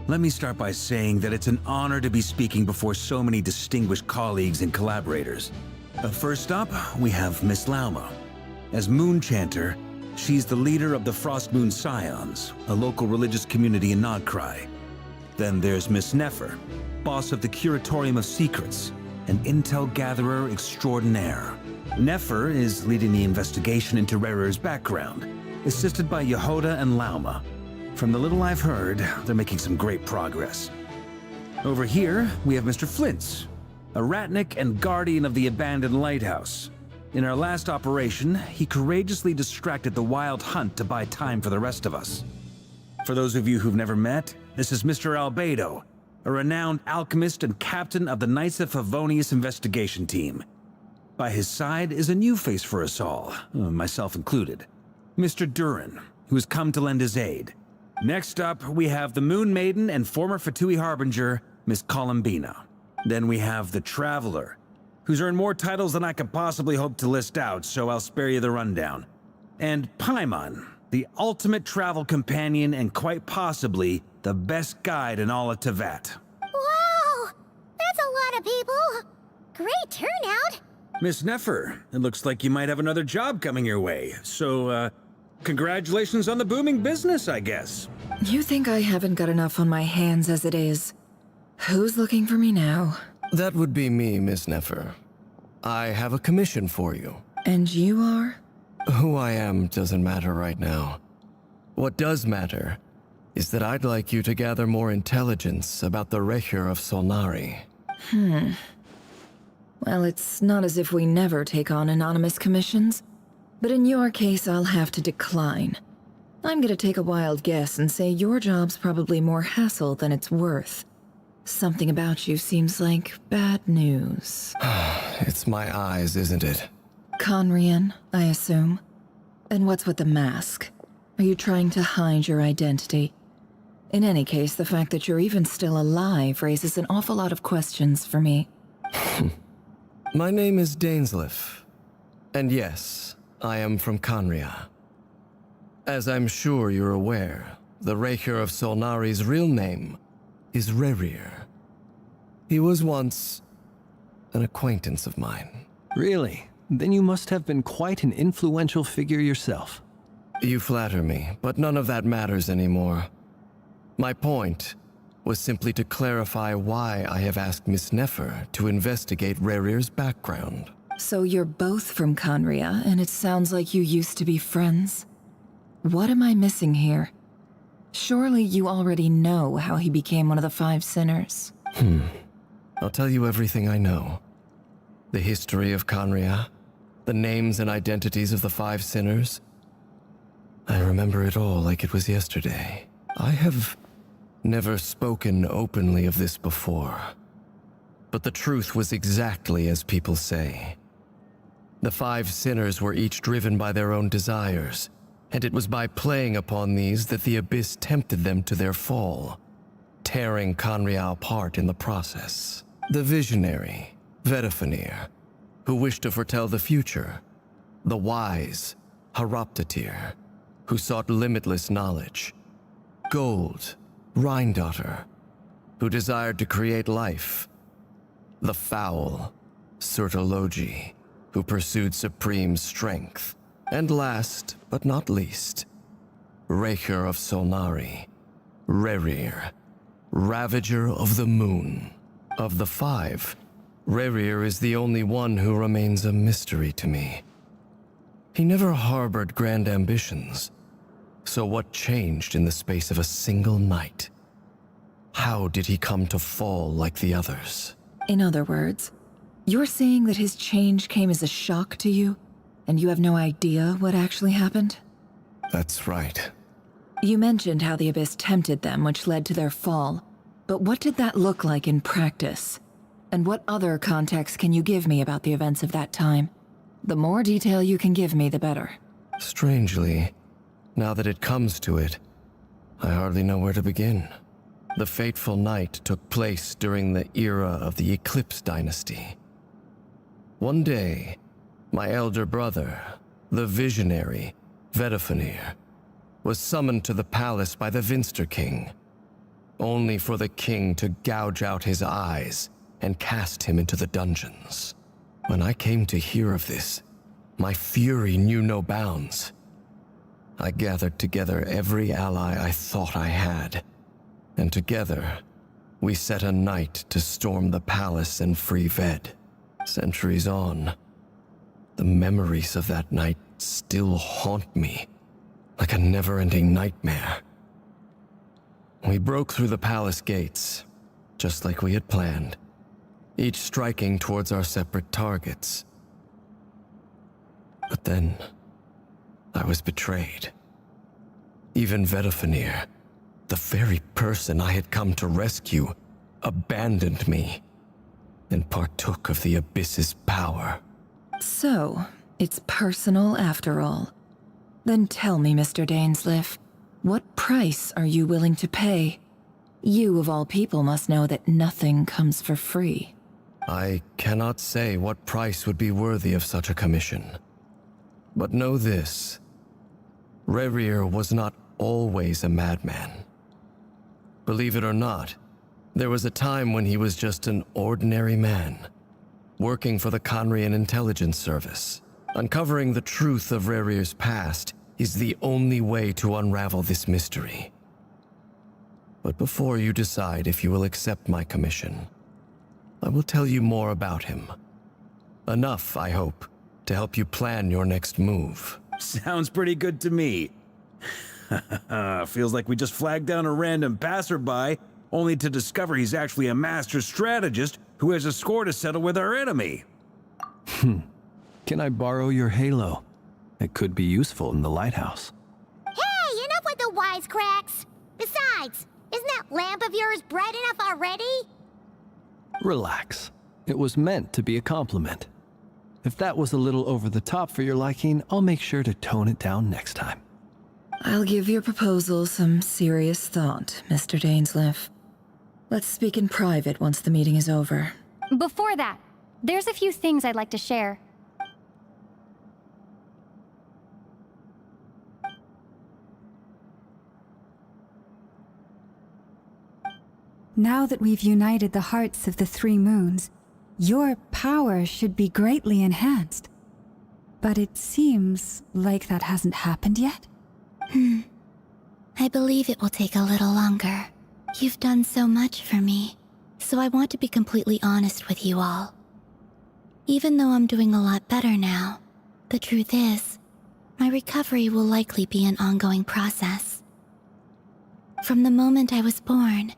Let me start by saying that it's an honor to be speaking before so many distinguished colleagues and collaborators. First up, we have Miss Lauma. As Moon Chanter, she's the leader of the Frost Moon Scions, a local religious community in Nodcry. Then there's Miss Nefer, boss of the Curatorium of Secrets, an intel gatherer extraordinaire. Nefer is leading the investigation into Rerer's background, assisted by Yehoda and Lauma. From the little I've heard, they're making some great progress. Over here, we have Mr. Flints, a Ratnik and guardian of the abandoned lighthouse. In our last operation, he courageously distracted the Wild Hunt to buy time for the rest of us. For those of you who've never met, this is Mr. Albedo, a renowned alchemist and captain of the Knights of Favonius investigation team. By his side is a new face for us all, myself included, Mr. Durin, who has come to lend his aid. Next up, we have the Moon Maiden and former Fatui Harbinger, Miss Columbina. Then we have the Traveler, who's earned more titles than I could possibly hope to list out, so I'll spare you the rundown. And Paimon, the ultimate travel companion and quite possibly the best guide in all of Tevat. Wow! That's a lot of people! Great turnout! Miss Nefer, it looks like you might have another job coming your way, so, congratulations on the booming business, I guess. You think I haven't got enough on my hands as it is? Who's looking for me now? That would be me, Miss Nefer. I have a commission for you. And you are? Who I am doesn't matter right now. What does matter is that I'd like you to gather more intelligence about the Recher of Solnari. Well, it's not as if we never take on anonymous commissions, but in your case, I'll have to decline. I'm gonna take a wild guess and say your job's probably more hassle than it's worth. Something about you seems like bad news. It's my eyes, isn't it? Conrian, I assume. And what's with the mask? Are you trying to hide your identity? In any case, the fact that you're even still alive raises an awful lot of questions for me. My name is Dainsleif. And yes, I am from Conria. As I'm sure you're aware, the Recher of Solnari's real name is Rerir. He was once an acquaintance of mine. Really? Then you must have been quite an influential figure yourself. You flatter me, but none of that matters anymore. My point was simply to clarify why I have asked Miss Nefer to investigate Rerir's background. So you're both from Conria, and it sounds like you used to be friends? What am I missing here? Surely you already know how he became one of the Five Sinners. I'll tell you everything I know. The history of Conria, the names and identities of the Five Sinners. I remember it all like it was yesterday. I have never spoken openly of this before. But the truth was exactly as people say. The Five Sinners were each driven by their own desires, and it was by playing upon these that the Abyss tempted them to their fall, tearing Conria apart in the process. The visionary, Vedifenir, who wished to foretell the future. The wise, Haroptatir, who sought limitless knowledge. Gold, Rheindotter, who desired to create life. The foul, Sertologi, who pursued supreme strength. And last, but not least, Recher of Solnari, Rerir, Ravager of the Moon. Of the five, Rerir is the only one who remains a mystery to me. He never harbored grand ambitions. So what changed in the space of a single night? How did he come to fall like the others? In other words, you're saying that his change came as a shock to you, and you have no idea what actually happened? That's right. You mentioned how the Abyss tempted them, which led to their fall. But what did that look like in practice? And what other context can you give me about the events of that time? The more detail you can give me, the better. Strangely, now that it comes to it, I hardly know where to begin. The fateful night took place during the era of the Eclipse Dynasty. One day, my elder brother, the visionary, Vedifenir, was summoned to the palace by the Vinster King, only for the king to gouge out his eyes and cast him into the dungeons. When I came to hear of this, my fury knew no bounds. I gathered together every ally I thought I had, and together, we set a night to storm the palace and free Ved. Centuries on, the memories of that night still haunt me, like a never-ending nightmare. We broke through the palace gates, just like we had planned, each striking towards our separate targets. But then, I was betrayed. Even Vedifenir, the very person I had come to rescue, abandoned me and partook of the Abyss's power. So, it's personal after all. Then tell me, Mr. Dainsleif, what price are you willing to pay? You, of all people, must know that nothing comes for free. I cannot say what price would be worthy of such a commission. But know this, Rerir was not always a madman. Believe it or not, there was a time when he was just an ordinary man, working for the Conrian Intelligence Service. Uncovering the truth of Rerir's past is the only way to unravel this mystery. But before you decide if you will accept my commission, I will tell you more about him. Enough, I hope, to help you plan your next move. Sounds pretty good to me. Feels like we just flagged down a random passerby, only to discover he's actually a master strategist who has a score to settle with our enemy. Can I borrow your halo? It could be useful in the lighthouse. Hey, enough with the wisecracks! Besides, isn't that lamp of yours bright enough already? Relax. It was meant to be a compliment. If that was a little over the top for your liking, I'll make sure to tone it down next time. I'll give your proposal some serious thought, Mr. Dainsleif. Let's speak in private once the meeting is over. Before that, there's a few things I'd like to share. Now that we've united the hearts of the three moons, your power should be greatly enhanced. But it seems like that hasn't happened yet. I believe it will take a little longer. You've done so much for me, so I want to be completely honest with you all. Even though I'm doing a lot better now, the truth is, my recovery will likely be an ongoing process. From the moment I was born,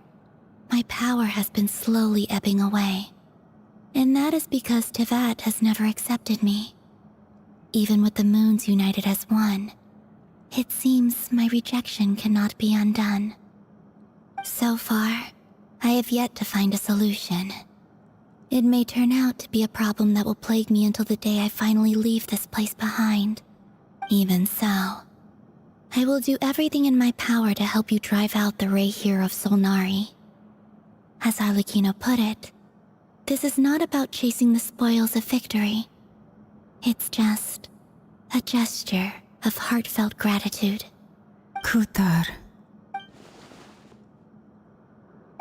my power has been slowly ebbing away. And that is because Tevat has never accepted me. Even with the moons united as one, it seems my rejection cannot be undone. So far, I have yet to find a solution. It may turn out to be a problem that will plague me until the day I finally leave this place behind. Even so, I will do everything in my power to help you drive out the Ray here of Solnari. As Arlecchino put it, this is not about chasing the spoils of victory. It's just a gesture of heartfelt gratitude. Kutar.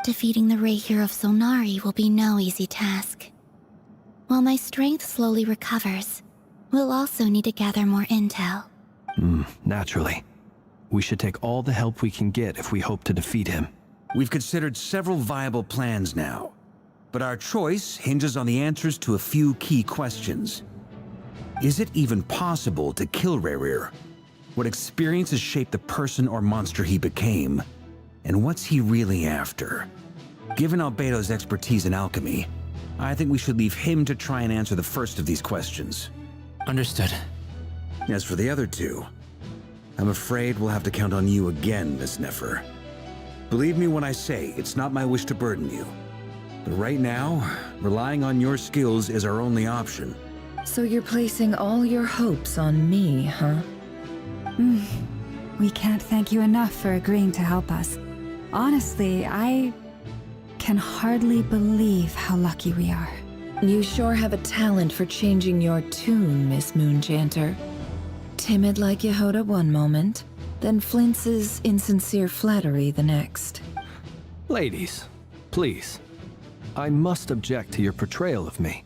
Defeating the Ray here of Solnari will be no easy task. While my strength slowly recovers, we'll also need to gather more intel. Naturally. We should take all the help we can get if we hope to defeat him. We've considered several viable plans now, but our choice hinges on the answers to a few key questions. Is it even possible to kill Rerir? What experiences shaped the person or monster he became? And what's he really after? Given Albedo's expertise in alchemy, I think we should leave him to try and answer the first of these questions. Understood. As for the other two, I'm afraid we'll have to count on you again, Miss Nefer. Believe me when I say it's not my wish to burden you. But right now, relying on your skills is our only option. So you're placing all your hopes on me, huh? We can't thank you enough for agreeing to help us. Honestly, I can hardly believe how lucky we are. You sure have a talent for changing your tune, Miss Moonchanter. Timid like Yehoda one moment, then flinches insincere flattery the next. Ladies, please. I must object to your portrayal of me.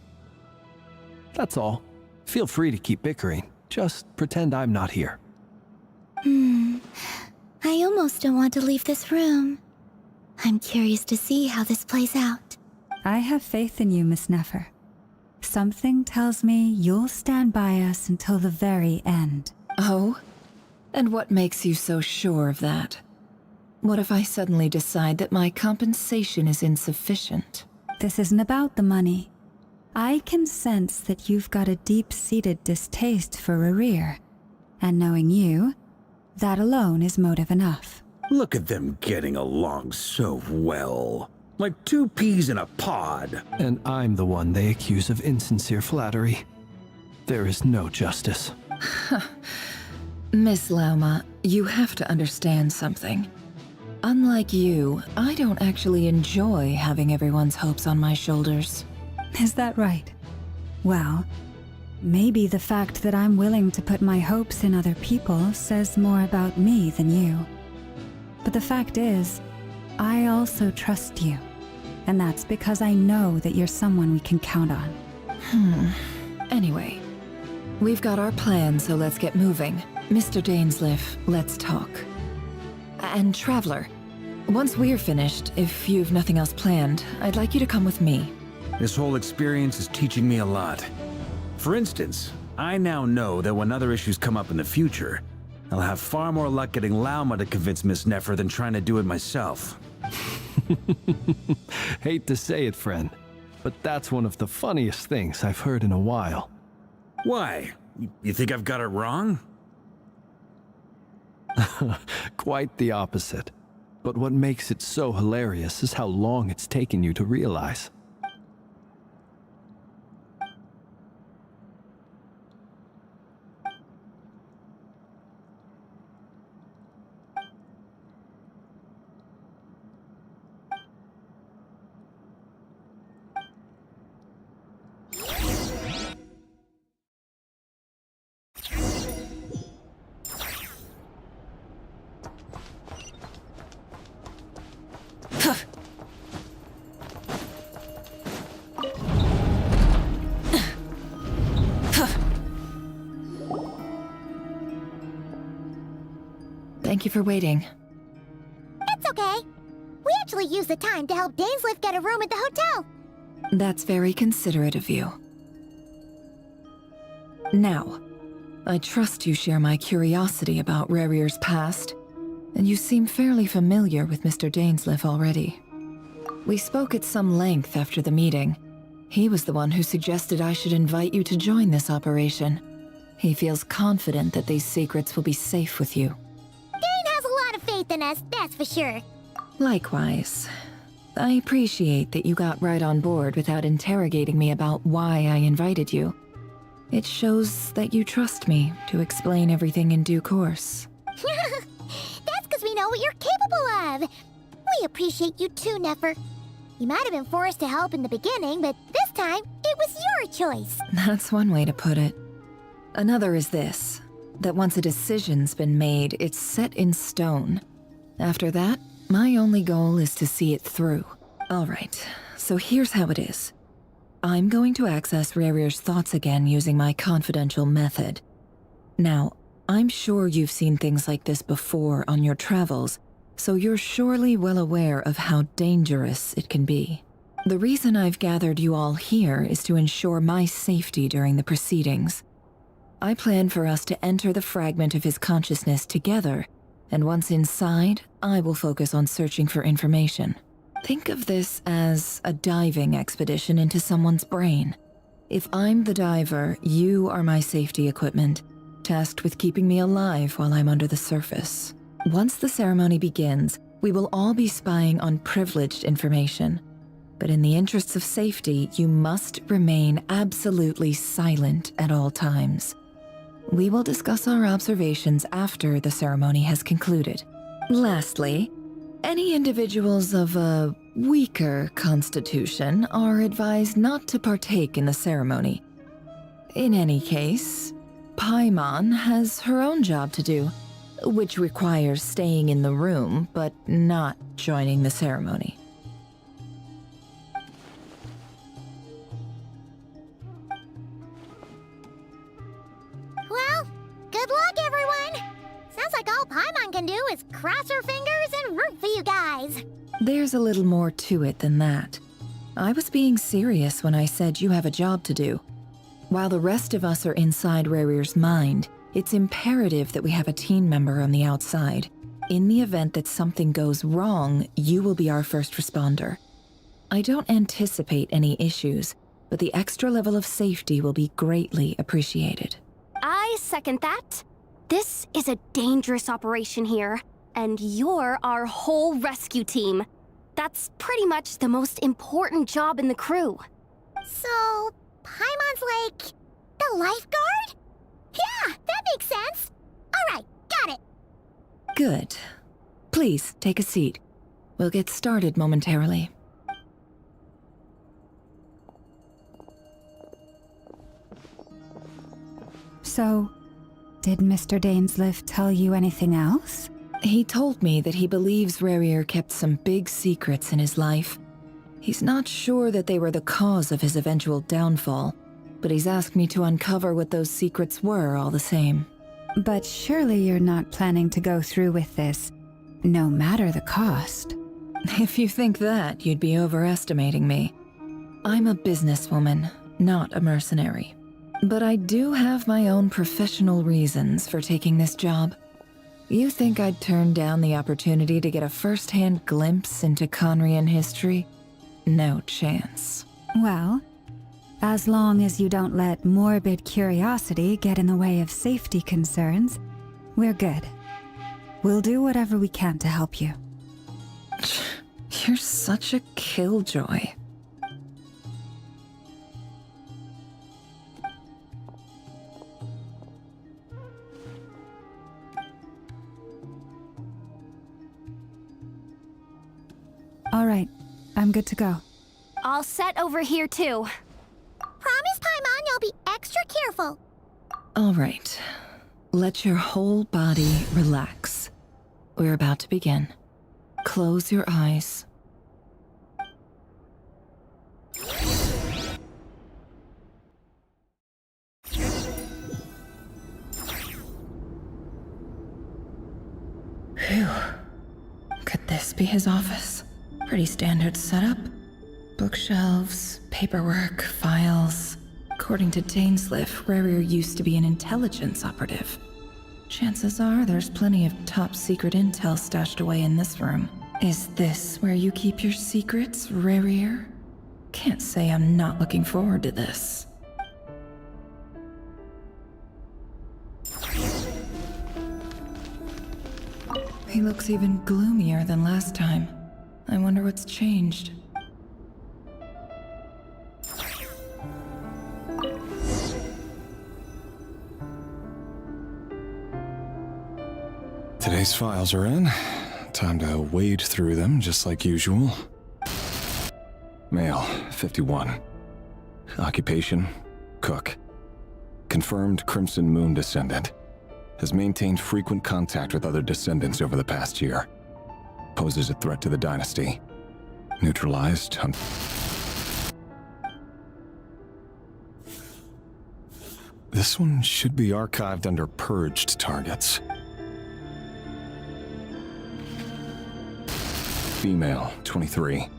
That's all. Feel free to keep bickering. Just pretend I'm not here. I almost don't want to leave this room. I'm curious to see how this plays out. I have faith in you, Miss Nefer. Something tells me you'll stand by us until the very end. Oh? And what makes you so sure of that? What if I suddenly decide that my compensation is insufficient? This isn't about the money. I can sense that you've got a deep-seated distaste for Rerir. And knowing you, that alone is motive enough. Look at them getting along so well. Like two peas in a pod. And I'm the one they accuse of insincere flattery. There is no justice. Miss Lauma, you have to understand something. Unlike you, I don't actually enjoy having everyone's hopes on my shoulders. Is that right? Well, maybe the fact that I'm willing to put my hopes in other people says more about me than you. But the fact is, I also trust you. And that's because I know that you're someone we can count on. Anyway, we've got our plan, so let's get moving. Mr. Dainsleif, let's talk. And Traveler, once we're finished, if you've nothing else planned, I'd like you to come with me. This whole experience is teaching me a lot. For instance, I now know that when other issues come up in the future, I'll have far more luck getting Lauma to convince Miss Nefer than trying to do it myself. Hate to say it, friend, but that's one of the funniest things I've heard in a while. Why? You think I've got it wrong? Quite the opposite. But what makes it so hilarious is how long it's taken you to realize. Thank you for waiting. It's okay. We actually used the time to help Dainsleif get a room at the hotel. That's very considerate of you. Now, I trust you share my curiosity about Rerir's past, and you seem fairly familiar with Mr. Dainsleif already. We spoke at some length after the meeting. He was the one who suggested I should invite you to join this operation. He feels confident that these secrets will be safe with you. Dane has a lot of faith in us, that's for sure. Likewise. I appreciate that you got right on board without interrogating me about why I invited you. It shows that you trust me to explain everything in due course. That's because we know what you're capable of. We appreciate you too, Nefer. You might have been forced to help in the beginning, but this time, it was your choice. That's one way to put it. Another is this, that once a decision's been made, it's set in stone. After that, my only goal is to see it through. Alright, so here's how it is. I'm going to access Rerir's thoughts again using my confidential method. Now, I'm sure you've seen things like this before on your travels, so you're surely well aware of how dangerous it can be. The reason I've gathered you all here is to ensure my safety during the proceedings. I plan for us to enter the fragment of his consciousness together, and once inside, I will focus on searching for information. Think of this as a diving expedition into someone's brain. If I'm the diver, you are my safety equipment, tasked with keeping me alive while I'm under the surface. Once the ceremony begins, we will all be spying on privileged information. But in the interests of safety, you must remain absolutely silent at all times. We will discuss our observations after the ceremony has concluded. Lastly, any individuals of a weaker constitution are advised not to partake in the ceremony. In any case, Paimon has her own job to do, which requires staying in the room but not joining the ceremony. Well, good luck, everyone. Sounds like all Paimon can do is cross her fingers and root for you guys. There's a little more to it than that. I was being serious when I said you have a job to do. While the rest of us are inside Rerir's mind, it's imperative that we have a team member on the outside. In the event that something goes wrong, you will be our first responder. I don't anticipate any issues, but the extra level of safety will be greatly appreciated. I second that. This is a dangerous operation here, and you're our whole rescue team. That's pretty much the most important job in the crew. So, Paimon's like the lifeguard? Yeah, that makes sense. All right, got it. Good. Please, take a seat. We'll get started momentarily. So, did Mr. Dainsleif tell you anything else? He told me that he believes Rerir kept some big secrets in his life. He's not sure that they were the cause of his eventual downfall, but he's asked me to uncover what those secrets were all the same. But surely you're not planning to go through with this, no matter the cost. If you think that, you'd be overestimating me. I'm a businesswoman, not a mercenary. But I do have my own professional reasons for taking this job. You think I'd turn down the opportunity to get a first-hand glimpse into Conrian history? No chance. Well, as long as you don't let morbid curiosity get in the way of safety concerns, we're good. We'll do whatever we can to help you. You're such a killjoy. All right, I'm good to go. All set over here too. Promise, Paimon, you'll be extra careful. All right. Let your whole body relax. We're about to begin. Close your eyes. Phew. Could this be his office? Pretty standard setup. Bookshelves, paperwork, files. According to Dainsliff, Rarier used to be an intelligence operative. Chances are there's plenty of top secret intel stashed away in this room. Is this where you keep your secrets, Rarier? Can't say I'm not looking forward to this. He looks even gloomier than last time. I wonder what's changed. Today's files are in. Time to wade through them, just like usual. Male, 51. Occupation, cook. Confirmed Crimson Moon descendant. Has maintained frequent contact with other descendants over the past year. Poses a threat to the dynasty. Neutralized on... This one should be archived under purged targets. Female, 23.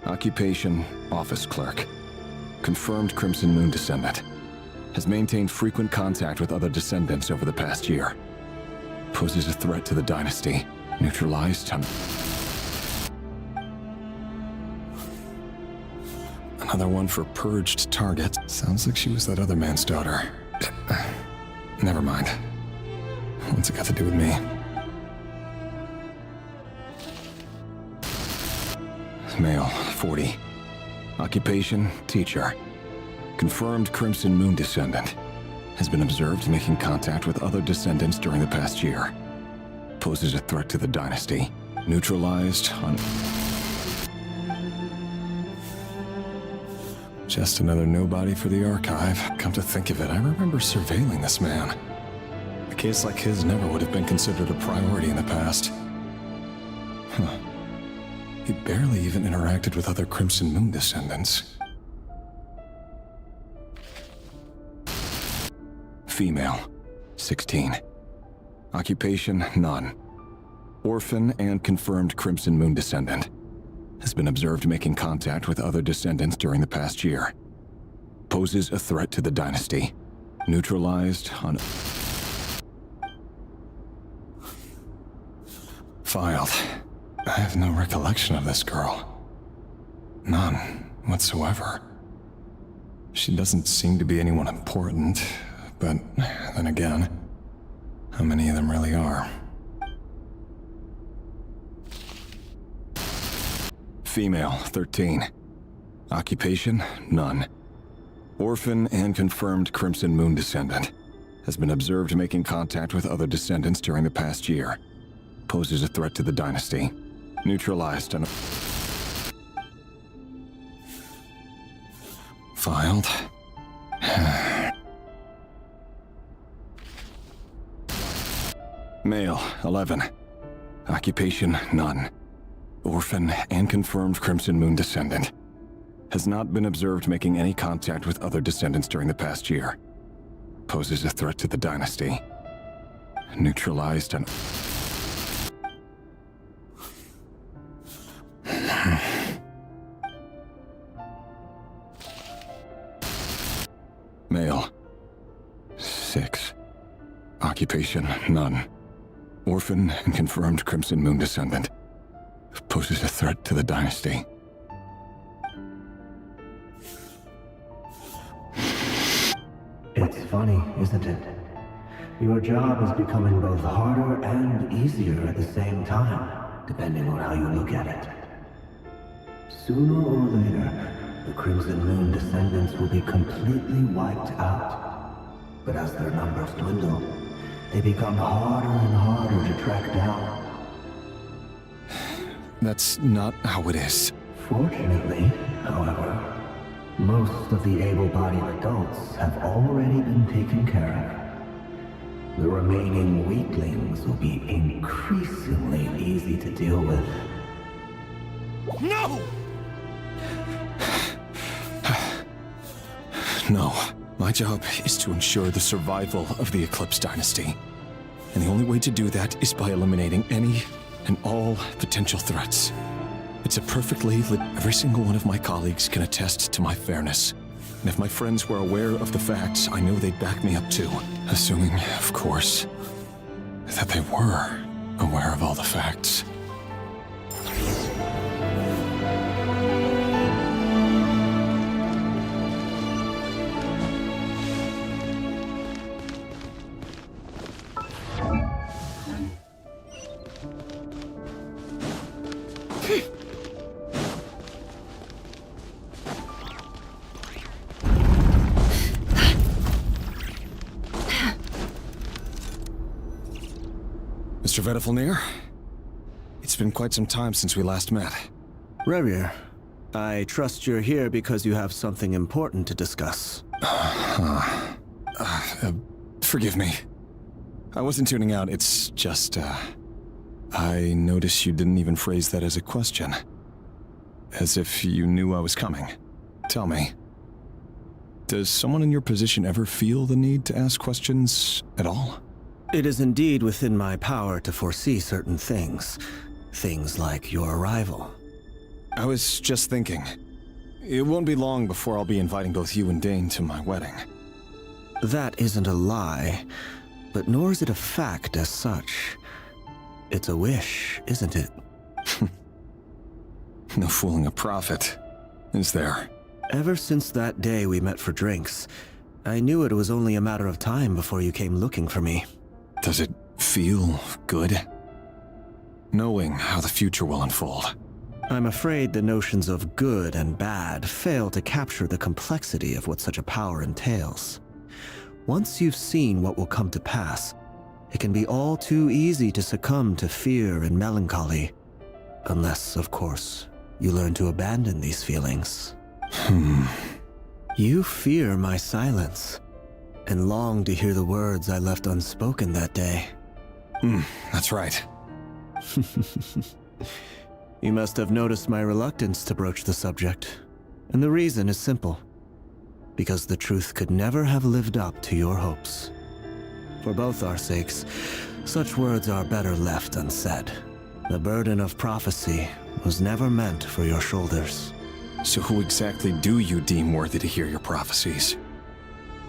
Occupation, office clerk. Confirmed Crimson Moon descendant. Has maintained frequent contact with other descendants over the past year. Poses a threat to the dynasty. Neutralized on... Another one for purged target. Sounds like she was that other man's daughter. Never mind. What's it got to do with me? Male, 40. Occupation, teacher. Confirmed Crimson Moon descendant. Has been observed making contact with other descendants during the past year. Poses a threat to the dynasty. Neutralized on... Just another nobody for the archive. Come to think of it, I remember surveilling this man. A case like his never would have been considered a priority in the past. Huh. He barely even interacted with other Crimson Moon descendants. Female, 16. Occupation, none. Orphan and confirmed Crimson Moon descendant. Has been observed making contact with other descendants during the past year. Poses a threat to the dynasty. Neutralized on... Filed. I have no recollection of this girl. None whatsoever. She doesn't seem to be anyone important, but then again, how many of them really are? Female, 13. Occupation, none. Orphan and confirmed Crimson Moon descendant. Has been observed making contact with other descendants during the past year. Poses a threat to the dynasty. Neutralized on... Filed. Male, 11. Occupation, none. Orphan and confirmed Crimson Moon descendant. Has not been observed making any contact with other descendants during the past year. Poses a threat to the dynasty. Neutralized on... Male, 6. Occupation, none. Orphan and confirmed Crimson Moon descendant. Poses a threat to the dynasty. It's funny, isn't it? Your job is becoming both harder and easier at the same time, depending on how you look at it. Sooner or later, the Crimson Moon descendants will be completely wiped out. But as their numbers dwindle, they become harder and harder to track down. That's not how it is. Fortunately, however, most of the able-bodied adults have already been taken care of. The remaining weaklings will be increasingly easy to deal with. No! No. My job is to ensure the survival of the Eclipse Dynasty. And the only way to do that is by eliminating any and all potential threats. It's a perfectly every single one of my colleagues can attest to my fairness. And if my friends were aware of the facts, I know they'd back me up too. Assuming, of course, that they were aware of all the facts. Mr. Vedifalnir, it's been quite some time since we last met. Rerir, I trust you're here because you have something important to discuss. Forgive me. I wasn't tuning out, it's just, I noticed you didn't even phrase that as a question. As if you knew I was coming. Tell me, does someone in your position ever feel the need to ask questions at all? It is indeed within my power to foresee certain things. Things like your arrival. I was just thinking. It won't be long before I'll be inviting both you and Dane to my wedding. That isn't a lie, but nor is it a fact as such. It's a wish, isn't it? No fooling a prophet, is there? Ever since that day we met for drinks, I knew it was only a matter of time before you came looking for me. Does it feel good? Knowing how the future will unfold. I'm afraid the notions of good and bad fail to capture the complexity of what such a power entails. Once you've seen what will come to pass, it can be all too easy to succumb to fear and melancholy. Unless, of course, you learn to abandon these feelings. You fear my silence, and long to hear the words I left unspoken that day. That's right. You must have noticed my reluctance to broach the subject, and the reason is simple. Because the truth could never have lived up to your hopes. For both our sakes, such words are better left unsaid. The burden of prophecy was never meant for your shoulders. So who exactly do you deem worthy to hear your prophecies?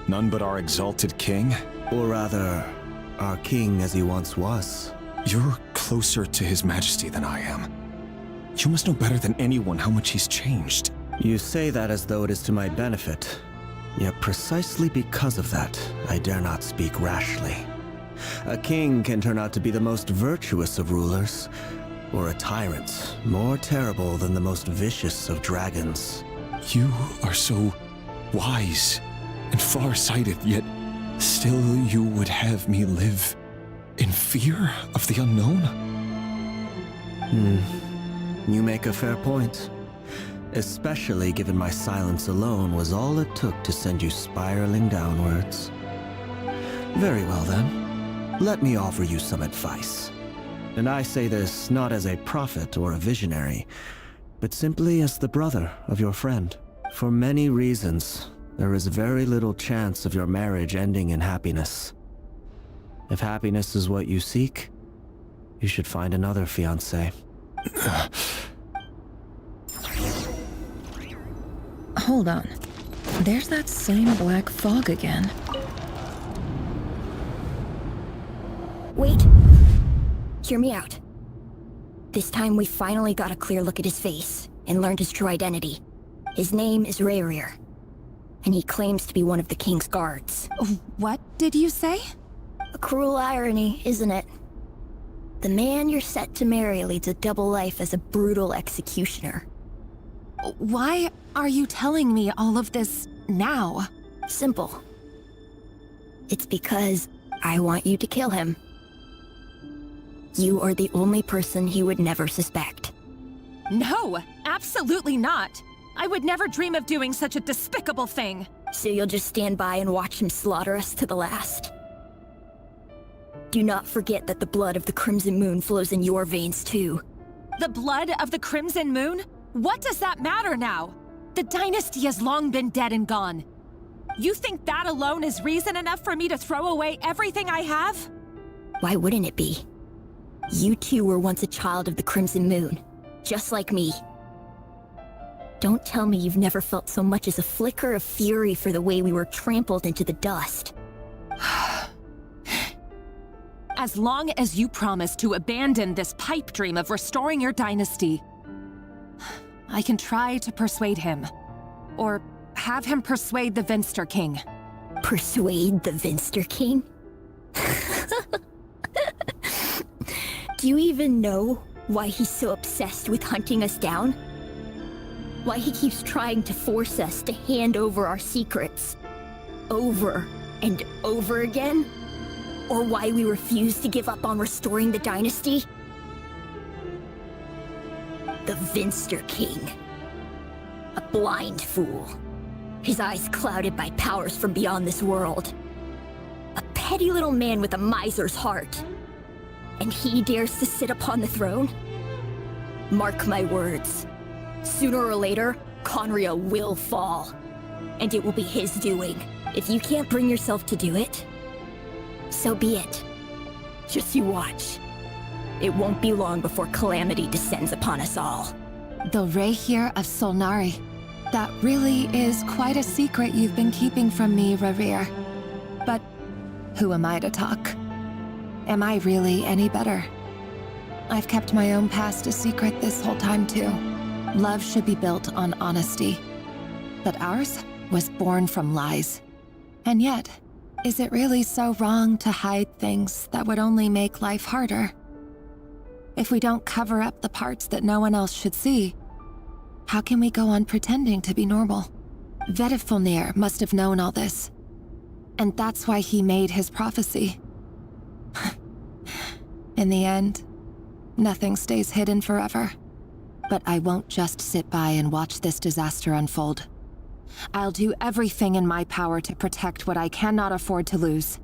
None but our exalted king? Or rather, our king as he once was. You're closer to his majesty than I am. You must know better than anyone how much he's changed. You say that as though it is to my benefit. Yet precisely because of that, I dare not speak rashly. A king can turn out to be the most virtuous of rulers, or a tyrant more terrible than the most vicious of dragons. You are so wise and far-sighted, yet still you would have me live in fear of the unknown? You make a fair point. Especially given my silence alone was all it took to send you spiraling downwards. Very well then, let me offer you some advice. And I say this not as a prophet or a visionary, but simply as the brother of your friend. For many reasons, there is very little chance of your marriage ending in happiness. If happiness is what you seek, you should find another fiancé. Hold on. There's that same black fog again. Wait. Hear me out. This time we finally got a clear look at his face and learned his true identity. His name is Rerir, and he claims to be one of the king's guards. What did you say? A cruel irony, isn't it? The man you're set to marry leads a double life as a brutal executioner. Why are you telling me all of this now? Simple. It's because I want you to kill him. You are the only person he would never suspect. No, absolutely not. I would never dream of doing such a despicable thing. So you'll just stand by and watch him slaughter us to the last? Do not forget that the blood of the Crimson Moon flows in your veins too. The blood of the Crimson Moon? What does that matter now? The dynasty has long been dead and gone. You think that alone is reason enough for me to throw away everything I have? Why wouldn't it be? You two were once a child of the Crimson Moon, just like me. Don't tell me you've never felt so much as a flicker of fury for the way we were trampled into the dust. As long as you promise to abandon this pipe dream of restoring your dynasty, I can try to persuade him. Or have him persuade the Vinster King. Persuade the Vinster King? Do you even know why he's so obsessed with hunting us down? Why he keeps trying to force us to hand over our secrets? Over and over again? Or why we refuse to give up on restoring the dynasty? The Vinster King. A blind fool. His eyes clouded by powers from beyond this world. A petty little man with a miser's heart. And he dares to sit upon the throne? Mark my words. Sooner or later, Conria will fall. And it will be his doing. If you can't bring yourself to do it, so be it. Just you watch. It won't be long before calamity descends upon us all. The Rerir of Solnari. That really is quite a secret you've been keeping from me, Rerir. But who am I to talk? Am I really any better? I've kept my own past a secret this whole time too. Love should be built on honesty. But ours was born from lies. And yet, is it really so wrong to hide things that would only make life harder? If we don't cover up the parts that no one else should see, how can we go on pretending to be normal? Vedifulnir must have known all this. And that's why he made his prophecy. In the end, nothing stays hidden forever. But I won't just sit by and watch this disaster unfold. I'll do everything in my power to protect what I cannot afford to lose.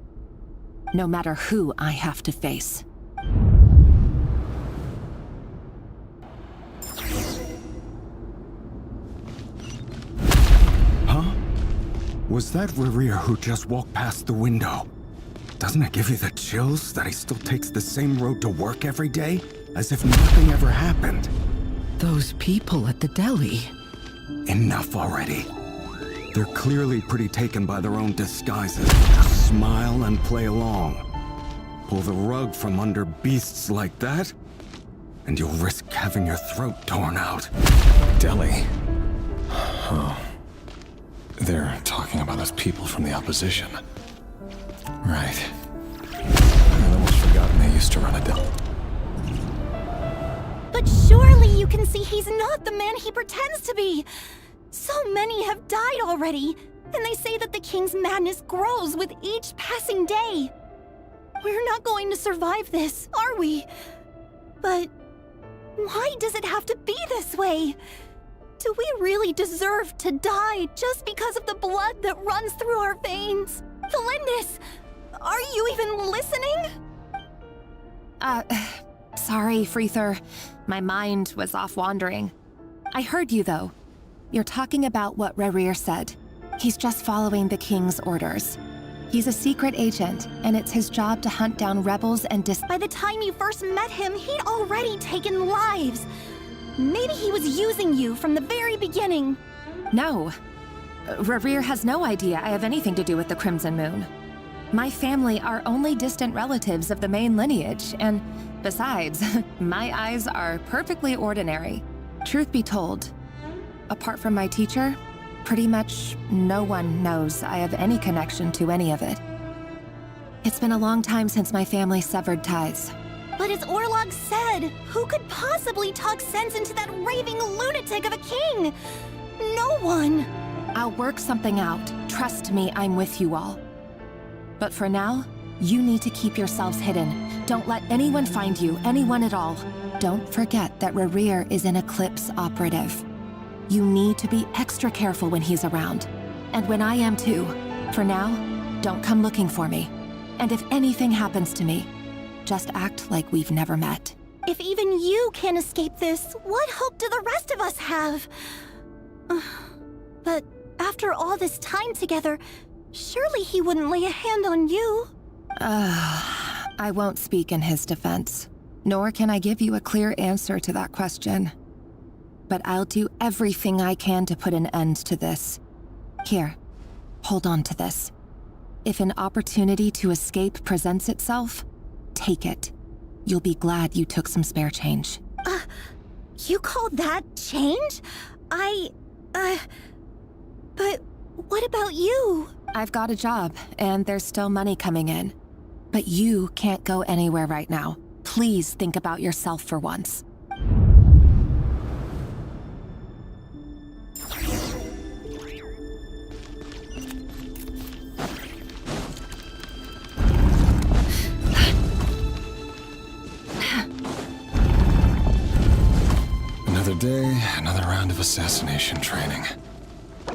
No matter who I have to face. Huh? Was that Rerir who just walked past the window? Doesn't it give you the chills that he still takes the same road to work every day? As if nothing ever happened. Those people at the deli. Enough already. They're clearly pretty taken by their own disguises. Just smile and play along. Pull the rug from under beasts like that, and you'll risk having your throat torn out. Deli? Oh. They're talking about us people from the opposition. Right. I'd almost forgotten they used to run a deli. But surely you can see he's not the man he pretends to be! So many have died already, and they say that the king's madness grows with each passing day. We're not going to survive this, are we? But why does it have to be this way? Do we really deserve to die just because of the blood that runs through our veins? Felindis, are you even listening? Sorry, Freether. My mind was off wandering. I heard you, though. You're talking about what Rerir said. He's just following the king's orders. He's a secret agent, and it's his job to hunt down rebels and By the time you first met him, he'd already taken lives. Maybe he was using you from the very beginning. No. Rerir has no idea I have anything to do with the Crimson Moon. My family are only distant relatives of the main lineage, and Besides, my eyes are perfectly ordinary. Truth be told, apart from my teacher, pretty much no one knows I have any connection to any of it. It's been a long time since my family severed ties. But as Orlog said, who could possibly talk sense into that raving lunatic of a king? No one. I'll work something out. Trust me, I'm with you all. But for now, you need to keep yourselves hidden. Don't let anyone find you, anyone at all. Don't forget that Rerir is an Eclipse operative. You need to be extra careful when he's around. And when I am too. For now, don't come looking for me. And if anything happens to me, just act like we've never met. If even you can't escape this, what hope do the rest of us have? But after all this time together, surely he wouldn't lay a hand on you. I won't speak in his defense, nor can I give you a clear answer to that question. But I'll do everything I can to put an end to this. Here, hold on to this. If an opportunity to escape presents itself, take it. You'll be glad you took some spare change. You call that change? But what about you? I've got a job, and there's still money coming in. But you can't go anywhere right now. Please think about yourself for once. Another day, another round of assassination training.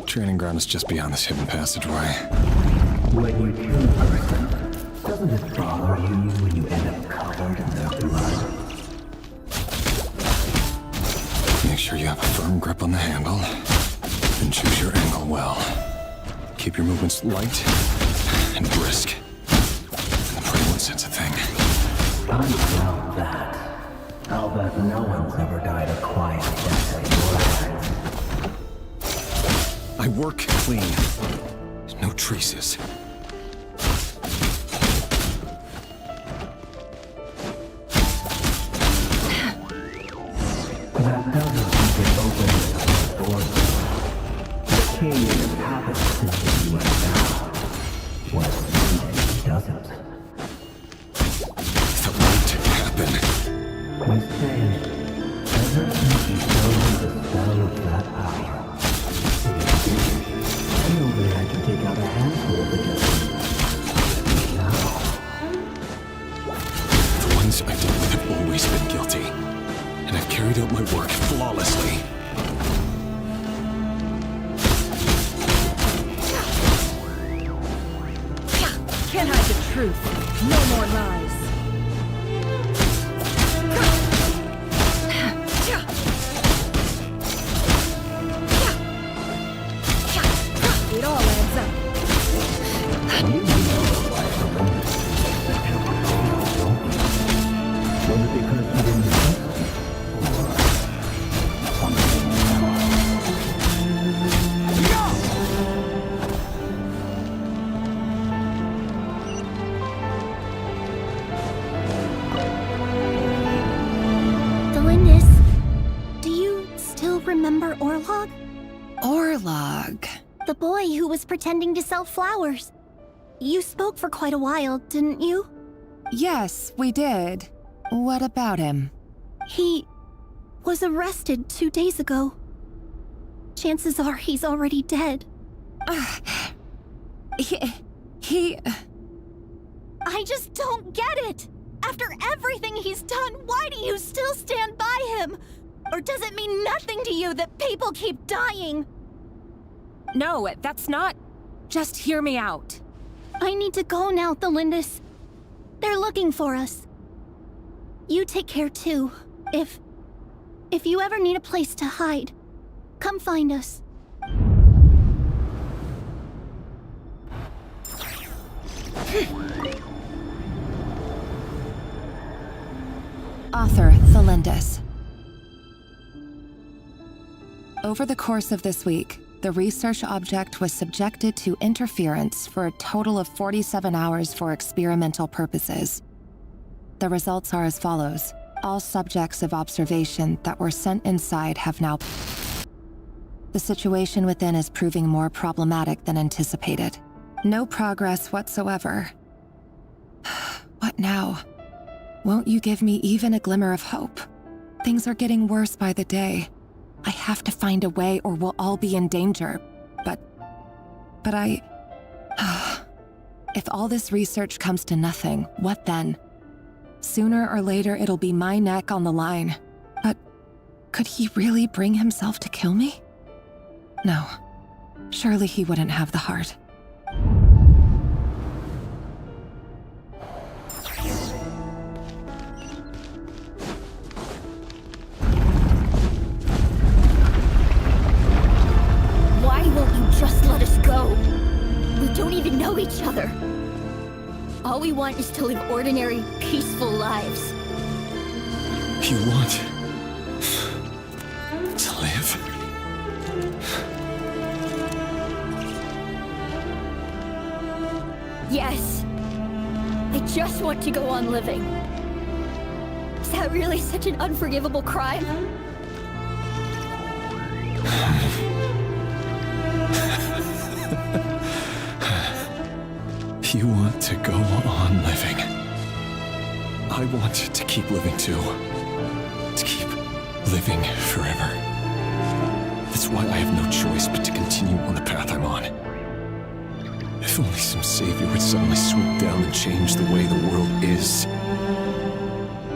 Training ground is just beyond this hidden passageway. When you kill a person, doesn't it bother you when you end up covered in their blood? Make sure you have a firm grip on the handle, and choose your angle well. Keep your movements light and brisk. And the pretty one sense a thing. I doubt that. I'll bet no one's ever died a quiet death at your hands. I work clean. No traces. That doesn't keep it open without doors. The king is happy since you went down. What needed doesn't. The right to happen. We say, ever since you chose the spell of that power, you only had to take out a handful of the judgment. Now, The ones I dealt with have always been guilty, and I've carried out my work flawlessly. Can't hide the truth. No more lies. It all adds up. you know why someone is such a potato, don't you? Was it because you didn't trust me? Or something Delindis, do you still remember Orlog? Orlog. The boy who was pretending to sell flowers. You spoke for quite a while, didn't you? Yes, we did. What about him? He was arrested 2 days ago. Chances are he's already dead. He... I just don't get it! After everything he's done, why do you still stand by him? Or does it mean nothing to you that people keep dying? No, that's not... Just hear me out. I need to go now, Delindis. They're looking for us. You take care too. If you ever need a place to hide, come find us. Author Delindis. Over the course of this week, the research object was subjected to interference for a total of 47 hours for experimental purposes. The results are as follows. All subjects of observation that were sent inside have now... The situation within is proving more problematic than anticipated. No progress whatsoever. What now? Won't you give me even a glimmer of hope? Things are getting worse by the day. I have to find a way or we'll all be in danger. But I... If all this research comes to nothing, what then? Sooner or later it'll be my neck on the line. But could he really bring himself to kill me? No. Surely he wouldn't have the heart. Why won't you just let us go? We don't even know each other. All we want is to live ordinary, peaceful lives. You want to live? Yes. I just want to go on living. Is that really such an unforgivable crime? You want to go on living. I want to keep living too. To keep living forever. That's why I have no choice but to continue on the path I'm on. If only some savior would suddenly swoop down and change the way the world is.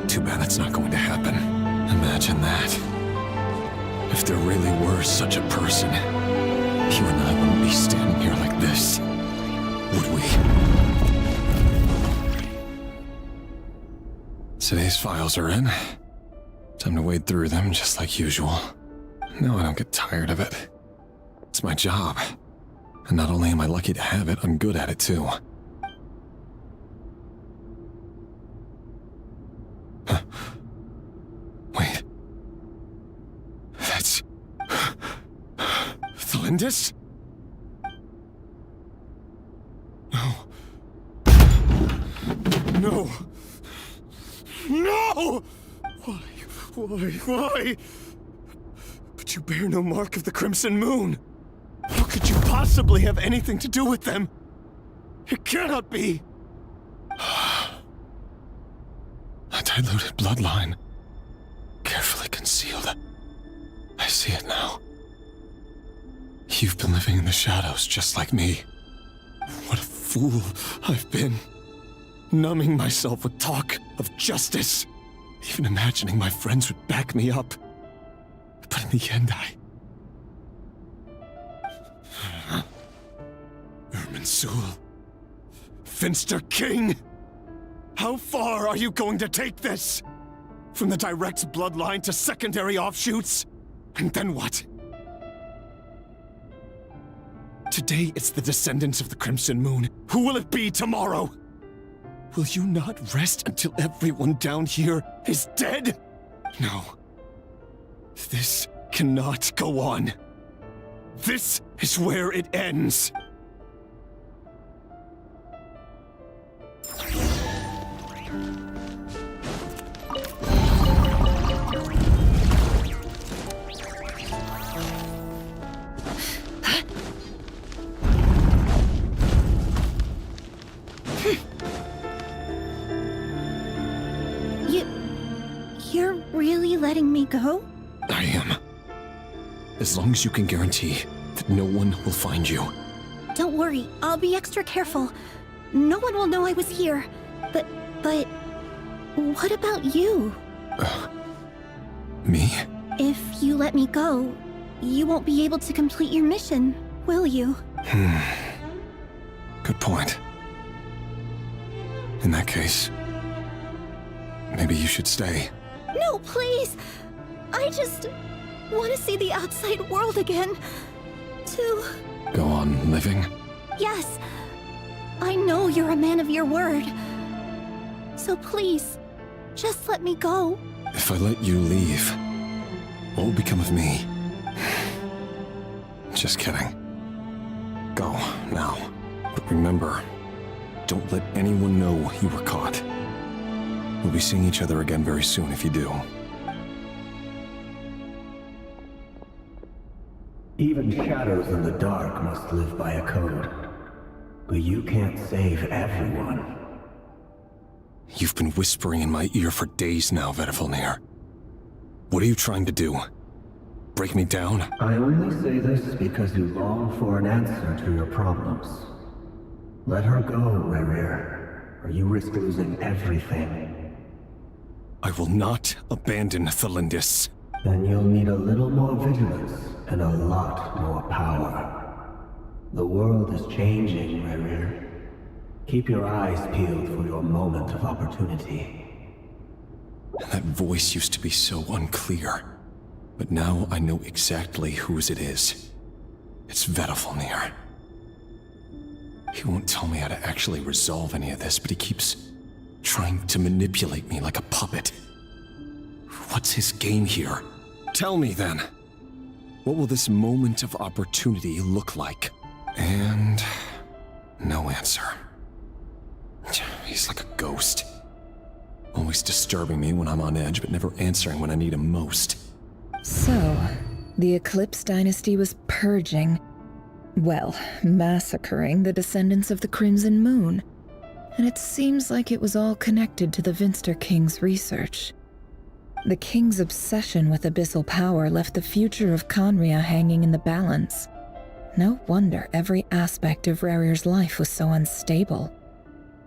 Too bad that's not going to happen. Imagine that. If there really were such a person, you and I wouldn't be standing here like this, would we? Today's files are in. Time to wade through them just like usual. No, I don't get tired of it. It's my job. And not only am I lucky to have it, I'm good at it too. Wait. That's... Thalindis? No. No! No! Why? But you bear no mark of the Crimson Moon. How could you possibly have anything to do with them? It cannot be! A diluted bloodline. Carefully concealed. I see it now. You've been living in the shadows just like me. What a fool I've been. Numbing myself with talk of justice. Even imagining my friends would back me up. But in the end, Irminsul. Finster King! How far are you going to take this? From the direct bloodline to secondary offshoots? And then what? Today it's the descendants of the Crimson Moon. Who will it be tomorrow? Will you not rest until everyone down here is dead? No. This cannot go on. This is where it ends. You're really letting me go? I am. As long as you can guarantee that no one will find you. Don't worry, I'll be extra careful. No one will know I was here. But what about you? Me? If you let me go, you won't be able to complete your mission, will you? Good point. In that case, maybe you should stay. No, please! I just want to see the outside world again. To... Go on living? Yes. I know you're a man of your word. So please, just let me go. If I let you leave, what will become of me? Just kidding. Go, now. But remember, don't let anyone know you were caught. We'll be seeing each other again very soon if you do. Even shadows in the dark must live by a code. But you can't save everyone. You've been whispering in my ear for days now, Vedifalnir. What are you trying to do? Break me down? I only say this because you long for an answer to your problems. Let her go, Rerir, or you risk losing everything. I will not abandon Thelindis. Then you'll need a little more vigilance and a lot more power. The world is changing, Rerir. Keep your eyes peeled for your moment of opportunity. That voice used to be so unclear. But now I know exactly whose it is. It's Vedifalnir. He won't tell me how to actually resolve any of this, but he keeps trying to manipulate me like a puppet. What's his game here? Tell me then. What will this moment of opportunity look like? And no answer. He's like a ghost. Always disturbing me when I'm on edge, but never answering when I need him most. So, the Eclipse Dynasty was purging, well, massacring the descendants of the Crimson Moon. And it seems like it was all connected to the Vinster King's research. The King's obsession with abyssal power left the future of Conria hanging in the balance. No wonder every aspect of Rerir's life was so unstable.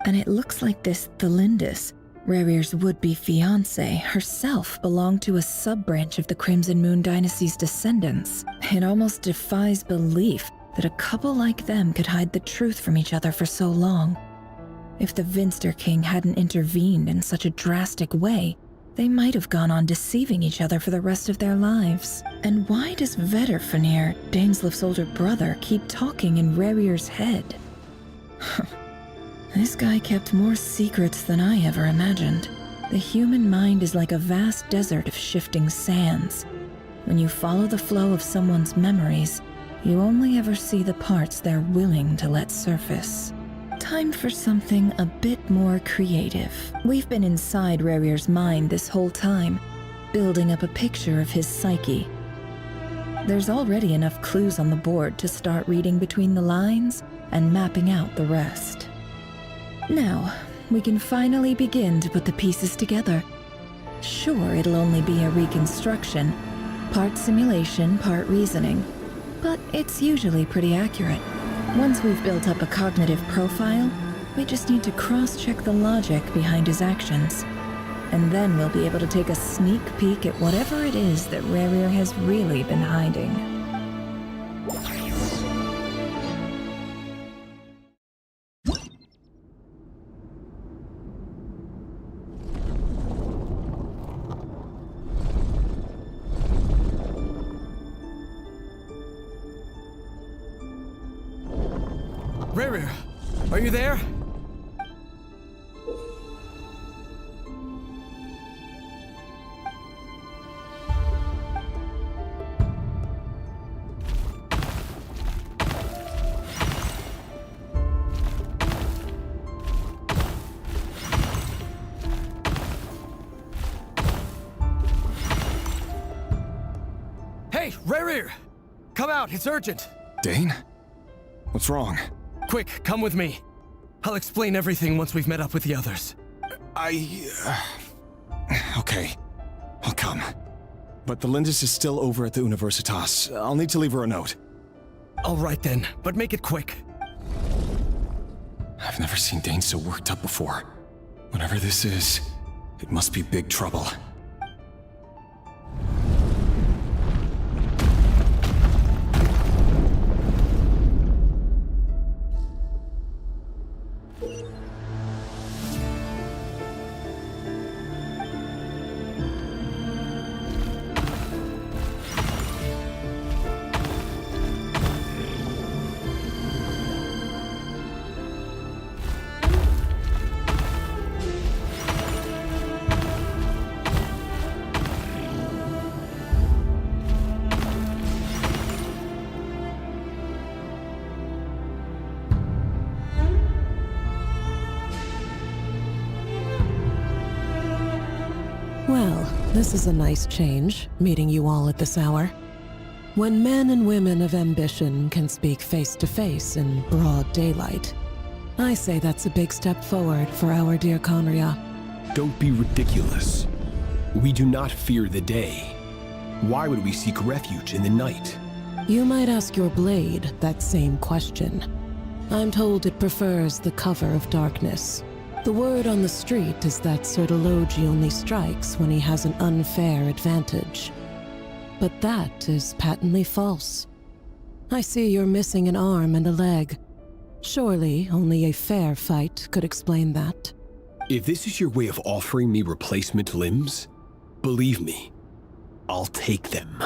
And it looks like this Thelindis, Rerir's would-be fiancée, herself belonged to a sub-branch of the Crimson Moon Dynasty's descendants. It almost defies belief that a couple like them could hide the truth from each other for so long. If the Vinster King hadn't intervened in such a drastic way, they might have gone on deceiving each other for the rest of their lives. And why does Vedifalnir, Daneslif's older brother, keep talking in Rerir's head? This guy kept more secrets than I ever imagined. The human mind is like a vast desert of shifting sands. When you follow the flow of someone's memories, you only ever see the parts they're willing to let surface. Time for something a bit more creative. We've been inside Rerir's mind this whole time, building up a picture of his psyche. There's already enough clues on the board to start reading between the lines and mapping out the rest. Now, we can finally begin to put the pieces together. Sure, it'll only be a reconstruction, part simulation, part reasoning, but it's usually pretty accurate. Once we've built up a cognitive profile, we just need to cross-check the logic behind his actions. And then we'll be able to take a sneak peek at whatever it is that Rerir has really been hiding. Rerir, are you there? Hey, Rerir! Come out, it's urgent! Dane? What's wrong? Quick, come with me. I'll explain everything once we've met up with the others. Okay. I'll come. But the Lindis is still over at the Universitas. I'll need to leave her a note. All right then, but make it quick. I've never seen Dane so worked up before. Whatever this is, it must be big trouble. Well, this is a nice change, meeting you all at this hour. When men and women of ambition can speak face to face in broad daylight, I say that's a big step forward for our dear Conria. Don't be ridiculous. We do not fear the day. Why would we seek refuge in the night? You might ask your blade that same question. I'm told it prefers the cover of darkness. The word on the street is that Cerita only strikes when he has an unfair advantage. But that is patently false. I see you're missing an arm and a leg. Surely only a fair fight could explain that. If this is your way of offering me replacement limbs, believe me, I'll take them.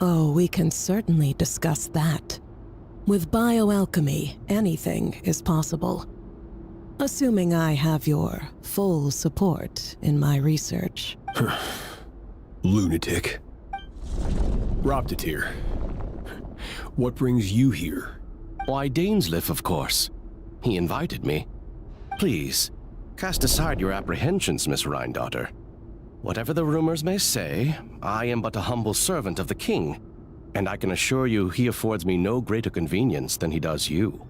Oh, we can certainly discuss that. With bioalchemy, anything is possible. Assuming I have your full support in my research. Lunatic. Roptatir, what brings you here? Why, Dainsleif, of course. He invited me. Please, cast aside your apprehensions, Miss Rhine-daughter. Whatever the rumors may say, I am but a humble servant of the king, and I can assure you he affords me no greater convenience than he does you.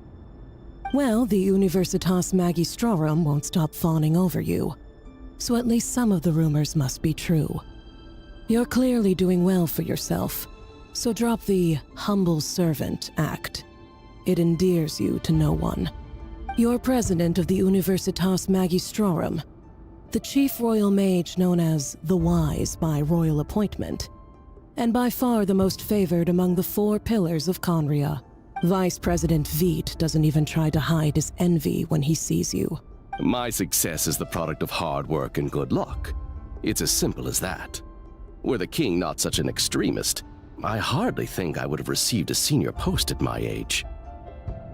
Well, the Universitas Magistrorum won't stop fawning over you, so at least some of the rumors must be true. You're clearly doing well for yourself, so drop the humble servant act. It endears you to no one. You're president of the Universitas Magistrorum, the chief royal mage known as the Wise by royal appointment, and by far the most favored among the 4 pillars of Conria. Vice President Veit doesn't even try to hide his envy when he sees you. My success is the product of hard work and good luck. It's as simple as that. Were the king not such an extremist, I hardly think I would have received a senior post at my age.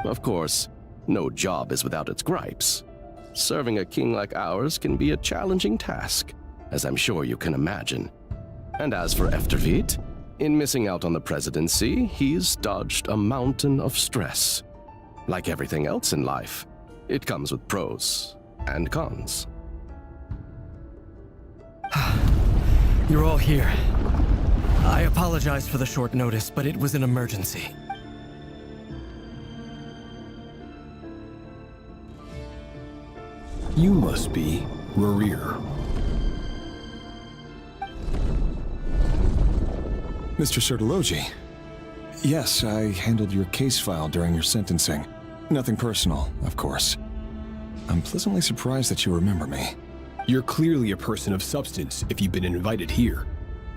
Of course, no job is without its gripes. Serving a king like ours can be a challenging task, as I'm sure you can imagine. And as for Efterveit, in missing out on the presidency, he's dodged a mountain of stress. Like everything else in life, it comes with pros and cons. You're all here. I apologize for the short notice, but it was an emergency. You must be Rarir. Mr. Cerita, yes, I handled your case file during your sentencing. Nothing personal, of course. I'm pleasantly surprised that you remember me. You're clearly a person of substance if you've been invited here.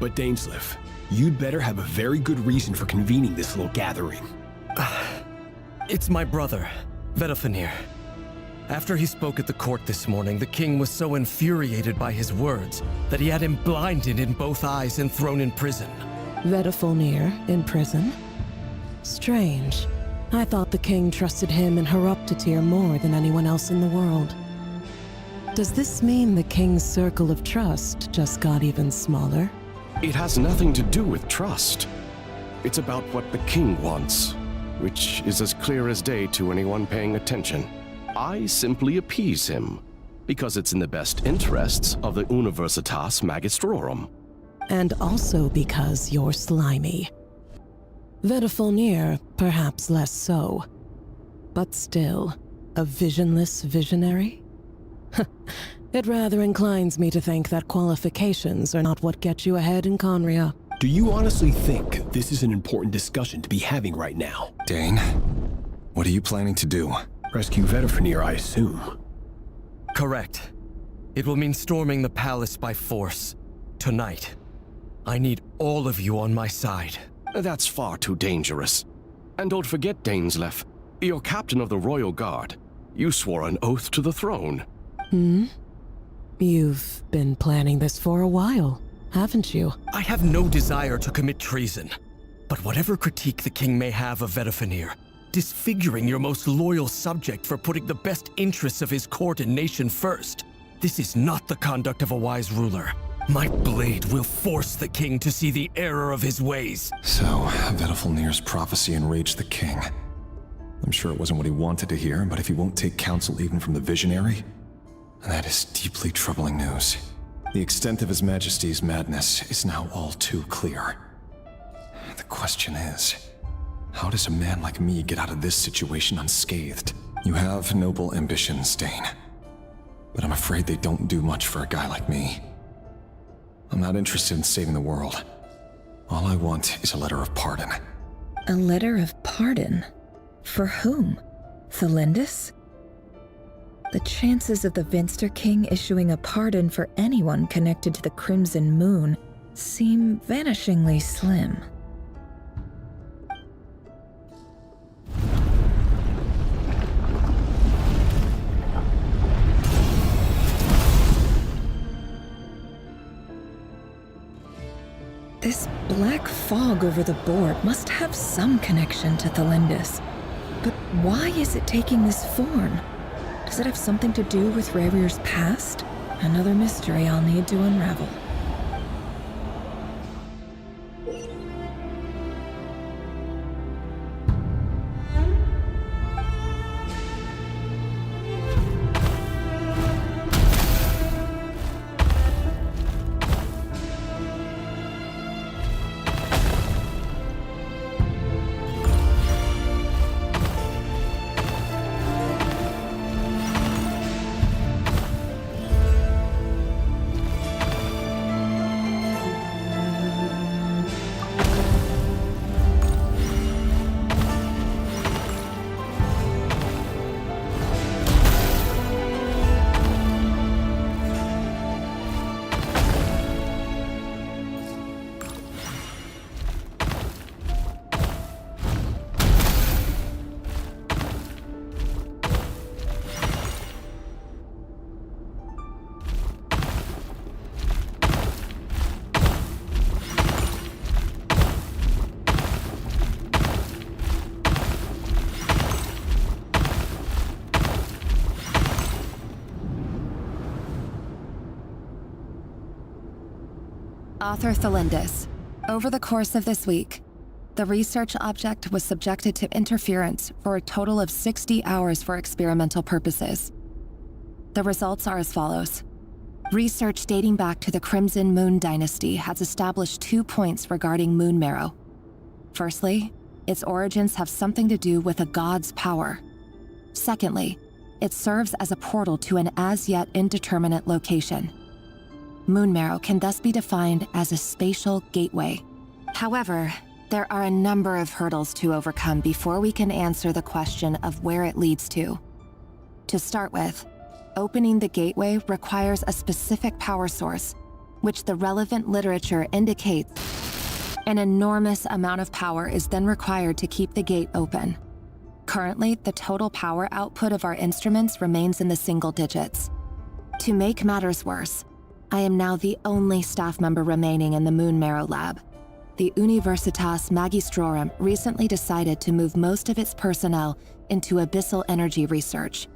But Dainsleif, you'd better have a very good reason for convening this little gathering. It's my brother, Vedalfenir. After he spoke at the court this morning, the king was so infuriated by his words that he had him blinded in both eyes and thrown in prison. Vedalfenir in prison? Strange. I thought the king trusted him and Roptatir more than anyone else in the world. Does this mean the king's circle of trust just got even smaller? It has nothing to do with trust. It's about what the king wants, which is as clear as day to anyone paying attention. I simply appease him, because it's in the best interests of the Universitas Magistrorum. And also because you're slimy. Vedalfenir, perhaps less so. But still, a visionless visionary? It rather inclines me to think that qualifications are not what get you ahead in Conria. Do you honestly think this is an important discussion to be having right now? Dane, what are you planning to do? Rescue Vedalfenir, I assume. Correct. It will mean storming the palace by force. Tonight. I need all of you on my side. That's far too dangerous. And don't forget, Dainsleif, you're captain of the Royal Guard. You swore an oath to the throne. You've been planning this for a while, haven't you? I have no desire to commit treason. But whatever critique the king may have of Vedalfenir, disfiguring your most loyal subject for putting the best interests of his court and nation first, this is not the conduct of a wise ruler. My blade will force the king to see the error of his ways. So, Vedalfenir's prophecy enraged the king. I'm sure it wasn't what he wanted to hear, but if he won't take counsel even from the visionary, that is deeply troubling news. The extent of His Majesty's madness is now all too clear. The question is, how does a man like me get out of this situation unscathed? You have noble ambitions, Dane. But I'm afraid they don't do much for a guy like me. I'm not interested in saving the world. All I want is a letter of pardon. A letter of pardon? For whom? Thelindis? The chances of the Vinster King issuing a pardon for anyone connected to the Crimson Moon seem vanishingly slim. This black fog over the board must have some connection to Thelindis. But why is it taking this form? Does it have something to do with Ravir's past? Another mystery I'll need to unravel. Author Thelindis. Over the course of this week, the research object was subjected to interference for a total of 60 hours for experimental purposes. The results are as follows. Research dating back to the Crimson Moon Dynasty has established 2 points regarding moon marrow. Firstly, its origins have something to do with a god's power. Secondly, it serves as a portal to an as-yet indeterminate location. Moon marrow can thus be defined as a spatial gateway. However, there are a number of hurdles to overcome before we can answer the question of where it leads to. To start with, opening the gateway requires a specific power source, which the relevant literature indicates an enormous amount of power is then required to keep the gate open. Currently, the total power output of our instruments remains in the single digits. To make matters worse, I am now the only staff member remaining in the Moon Marrow lab. The Universitas Magistrorum recently decided to move most of its personnel into abyssal energy research,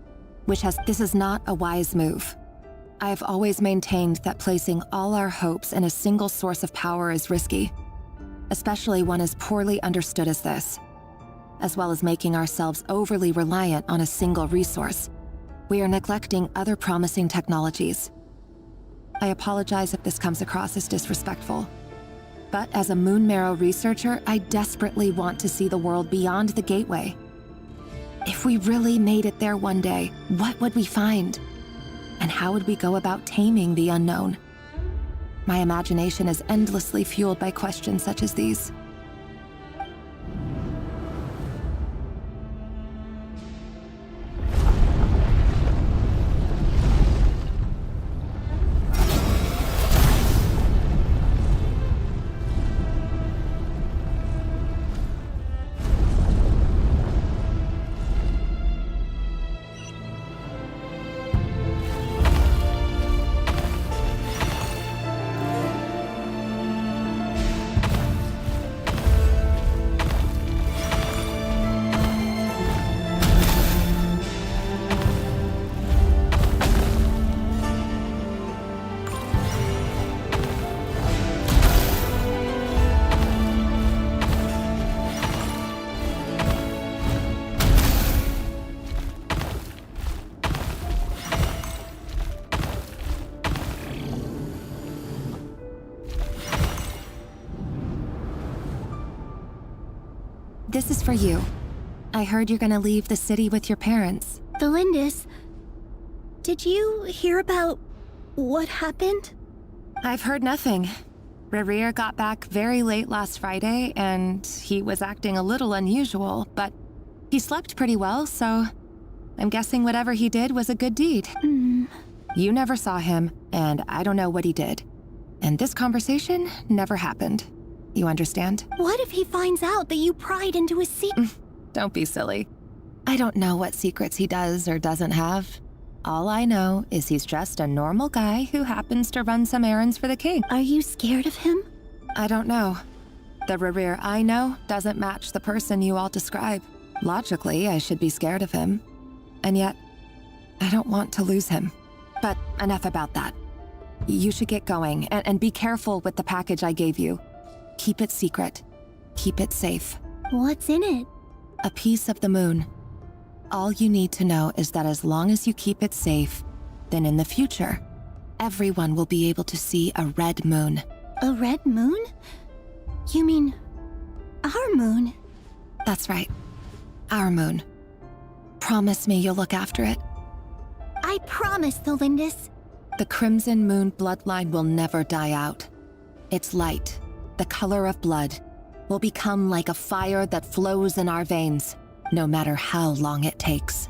this is not a wise move. I have always maintained that placing all our hopes in a single source of power is risky, especially one as poorly understood as this. As well as making ourselves overly reliant on a single resource, we are neglecting other promising technologies. I apologize if this comes across as disrespectful. But as a Moon Marrow researcher, I desperately want to see the world beyond the gateway. If we really made it there one day, what would we find? And how would we go about taming the unknown? My imagination is endlessly fueled by questions such as these. this is for you. I heard you're gonna leave the city with your parents. Delindis, did you hear about what happened? I've heard nothing. Rerir got back very late last Friday, and he was acting a little unusual, but he slept pretty well, so I'm guessing whatever he did was a good deed. You never saw him, and I don't know what he did. And this conversation never happened. You understand? What if he finds out that you pried into his secret? Don't be silly. I don't know what secrets he does or doesn't have. All I know is he's just a normal guy who happens to run some errands for the king. Are you scared of him? I don't know. The Rerir I know doesn't match the person you all describe. Logically, I should be scared of him. And yet, I don't want to lose him. But enough about that. You should get going, and be careful with the package I gave you. Keep it secret. Keep it safe. What's in it? A piece of the moon. All you need to know is that as long as you keep it safe, then in the future, everyone will be able to see a red moon. A red moon? You mean our moon? That's right. Our moon. Promise me you'll look after it. I promise, Delindis. The Crimson Moon bloodline will never die out. Its light, the color of blood, will become like a fire that flows in our veins, no matter how long it takes.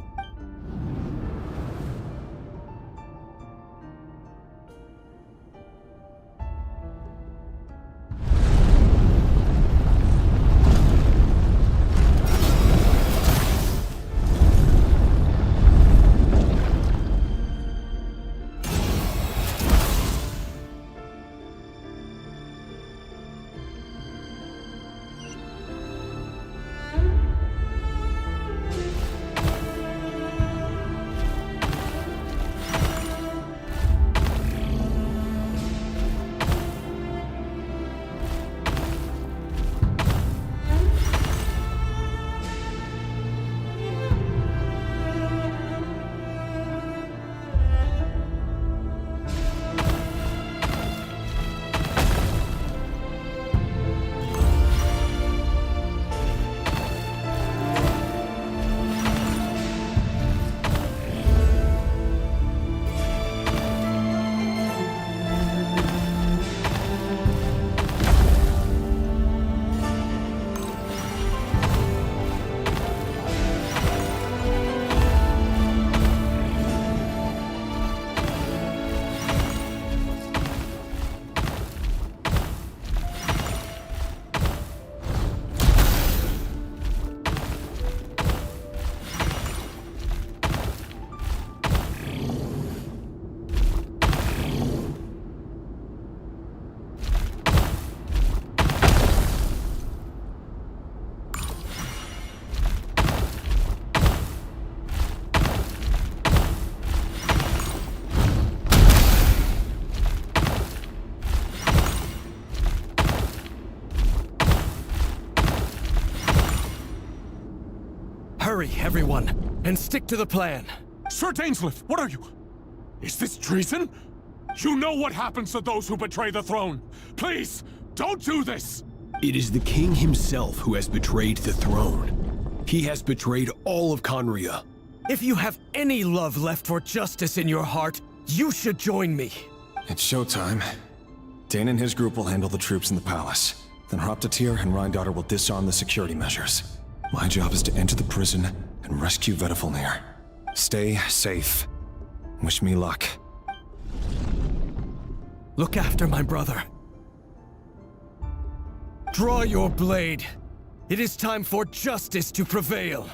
Hurry, everyone, and stick to the plan. Sir Dainsleif, what are you? Is this treason? You know what happens to those who betray the throne. Please, don't do this! It is the king himself who has betrayed the throne. He has betrayed all of Conria. If you have any love left for justice in your heart, you should join me. It's showtime. Dane and his group will handle the troops in the palace. Then Hraptatir and Rhindaughter will disarm the security measures. My job is to enter the prison and rescue Vedifalnir. Stay safe. Wish me luck. Look after my brother. Draw your blade. It is time for justice to prevail.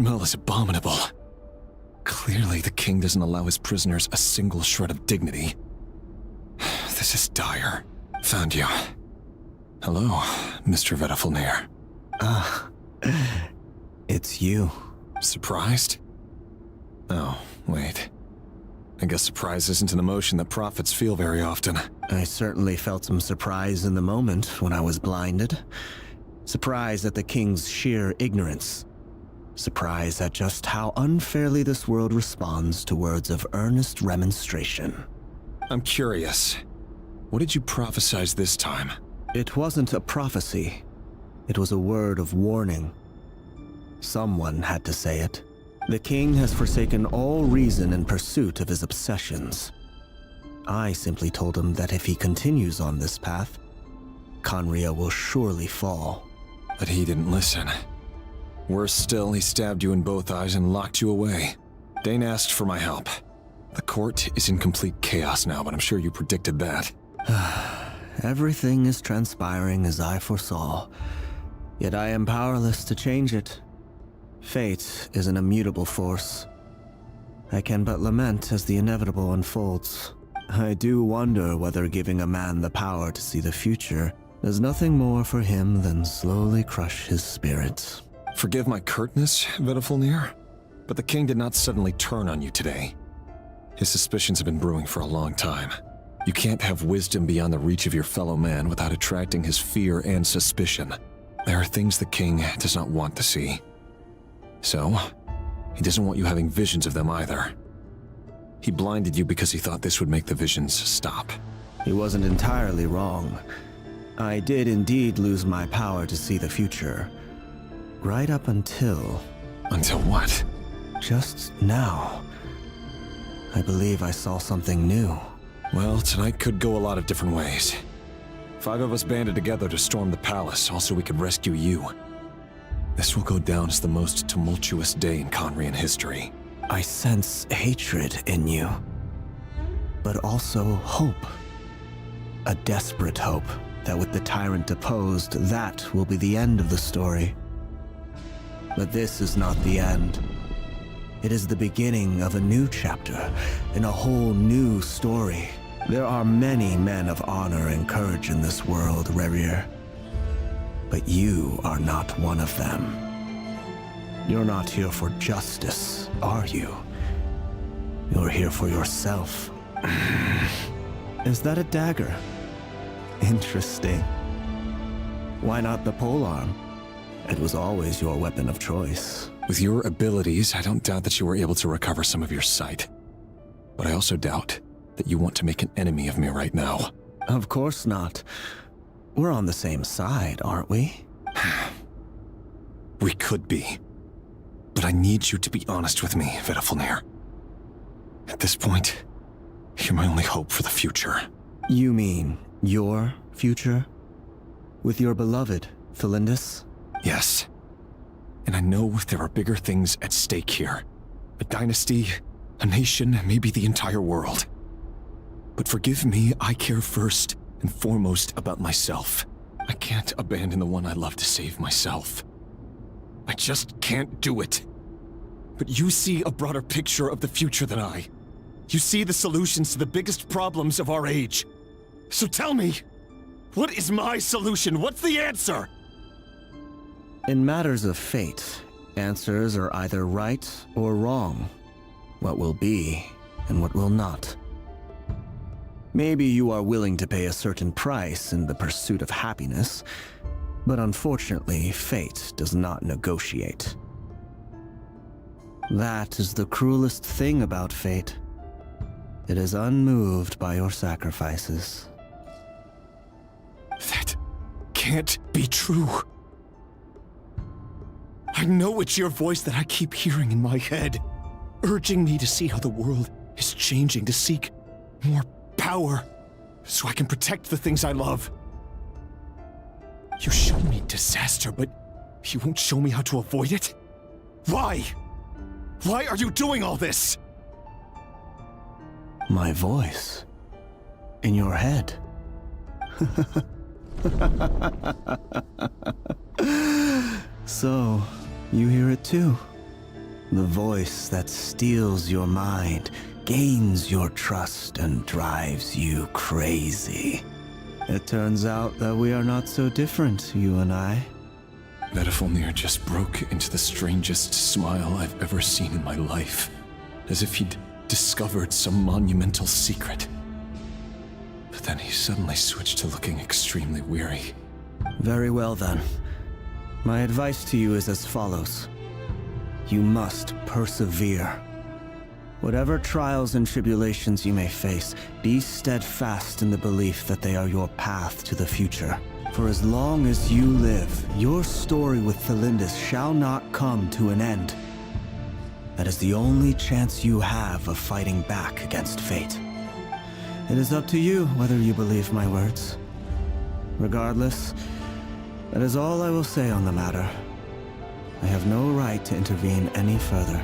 smell is abominable. Clearly, the king doesn't allow his prisoners a single shred of dignity. This is dire. Found you. Hello, Mr. Vedafilnir. Ah, it's you. Surprised? Oh, wait. I guess surprise isn't an emotion that prophets feel very often. I certainly felt some surprise in the moment when I was blinded. Surprise at the king's sheer ignorance. Surprise at just how unfairly this world responds to words of earnest remonstration. I'm curious. What did you prophesize this time? It wasn't a prophecy. It was a word of warning. Someone had to say it. The king has forsaken all reason in pursuit of his obsessions. I simply told him that if he continues on this path, Conria will surely fall. But he didn't listen. Worse still, he stabbed you in both eyes and locked you away. Dane asked for my help. The court is in complete chaos now, but I'm sure you predicted that. Everything is transpiring as I foresaw, yet I am powerless to change it. Fate is an immutable force. I can but lament as the inevitable unfolds. I do wonder whether giving a man the power to see the future does nothing more for him than slowly crush his spirit. Forgive my curtness, Vedafilnir, but the king did not suddenly turn on you today. His suspicions have been brewing for a long time. You can't have wisdom beyond the reach of your fellow man without attracting his fear and suspicion. There are things the king does not want to see. So, he doesn't want you having visions of them either. He blinded you because he thought this would make the visions stop. He wasn't entirely wrong. I did indeed lose my power to see the future. Right up until... Until what? Just now. I believe I saw something new. Well, tonight could go a lot of different ways. 5 of us banded together to storm the palace, also we could rescue you. This will go down as the most tumultuous day in Conrian history. I sense hatred in you, but also hope. A desperate hope that with the tyrant deposed, that will be the end of the story. But this is not the end. It is the beginning of a new chapter, in a whole new story. There are many men of honor and courage in this world, Rerir. But you are not one of them. You're not here for justice, are you? You're here for yourself. Is that a dagger? Interesting. Why not the polearm? It was always your weapon of choice. With your abilities, I don't doubt that you were able to recover some of your sight. But I also doubt that you want to make an enemy of me right now. Of course not. We're on the same side, aren't we? We could be. But I need you to be honest with me, Vedafilnir. At this point, you're my only hope for the future. You mean your future? With your beloved, Felindis? Yes. And I know there are bigger things at stake here. A dynasty, a nation, maybe the entire world. But forgive me, I care first and foremost about myself. I can't abandon the one I love to save myself. I just can't do it. But you see a broader picture of the future than I. You see the solutions to the biggest problems of our age. So tell me, what is my solution? What's the answer? In matters of fate, answers are either right or wrong. What will be and what will not. Maybe you are willing to pay a certain price in the pursuit of happiness, but unfortunately, fate does not negotiate. That is the cruelest thing about fate. It is unmoved by your sacrifices. That can't be true. I know it's your voice that I keep hearing in my head, urging me to see how the world is changing, to seek more power, so I can protect the things I love. You show me disaster, but you won't show me how to avoid it? Why? Why are you doing all this? My voice. In your head. So, you hear it too? The voice that steals your mind, gains your trust, and drives you crazy. It turns out that we are not so different, you and I. Vedifilnir just broke into the strangest smile I've ever seen in my life, as if he'd discovered some monumental secret. But then he suddenly switched to looking extremely weary. Very well then. My advice to you is as follows. You must persevere. Whatever trials and tribulations you may face, be steadfast in the belief that they are your path to the future. For as long as you live, your story with Thelindis shall not come to an end. That is the only chance you have of fighting back against fate. It is up to you whether you believe my words. Regardless, that is all I will say on the matter. I have no right to intervene any further.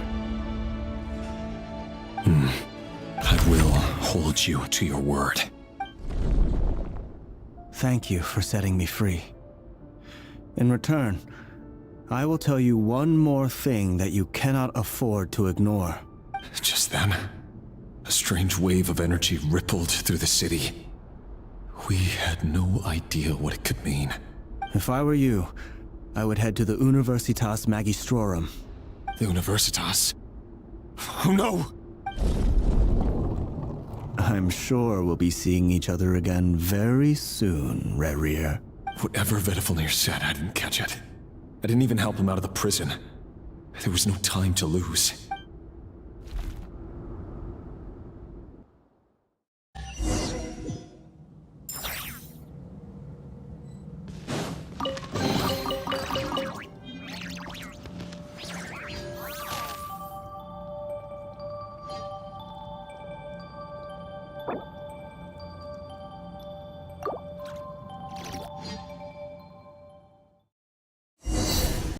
I will hold you to your word. Thank you for setting me free. In return, I will tell you one more thing that you cannot afford to ignore. Just then, a strange wave of energy rippled through the city. We had no idea what it could mean. If I were you, I would head to the Universitas Magistrorum. The Universitas? Oh no! I'm sure we'll be seeing each other again very soon, Rerir. Whatever Vedifilnir said, I didn't catch it. I didn't even help him out of the prison. There was no time to lose.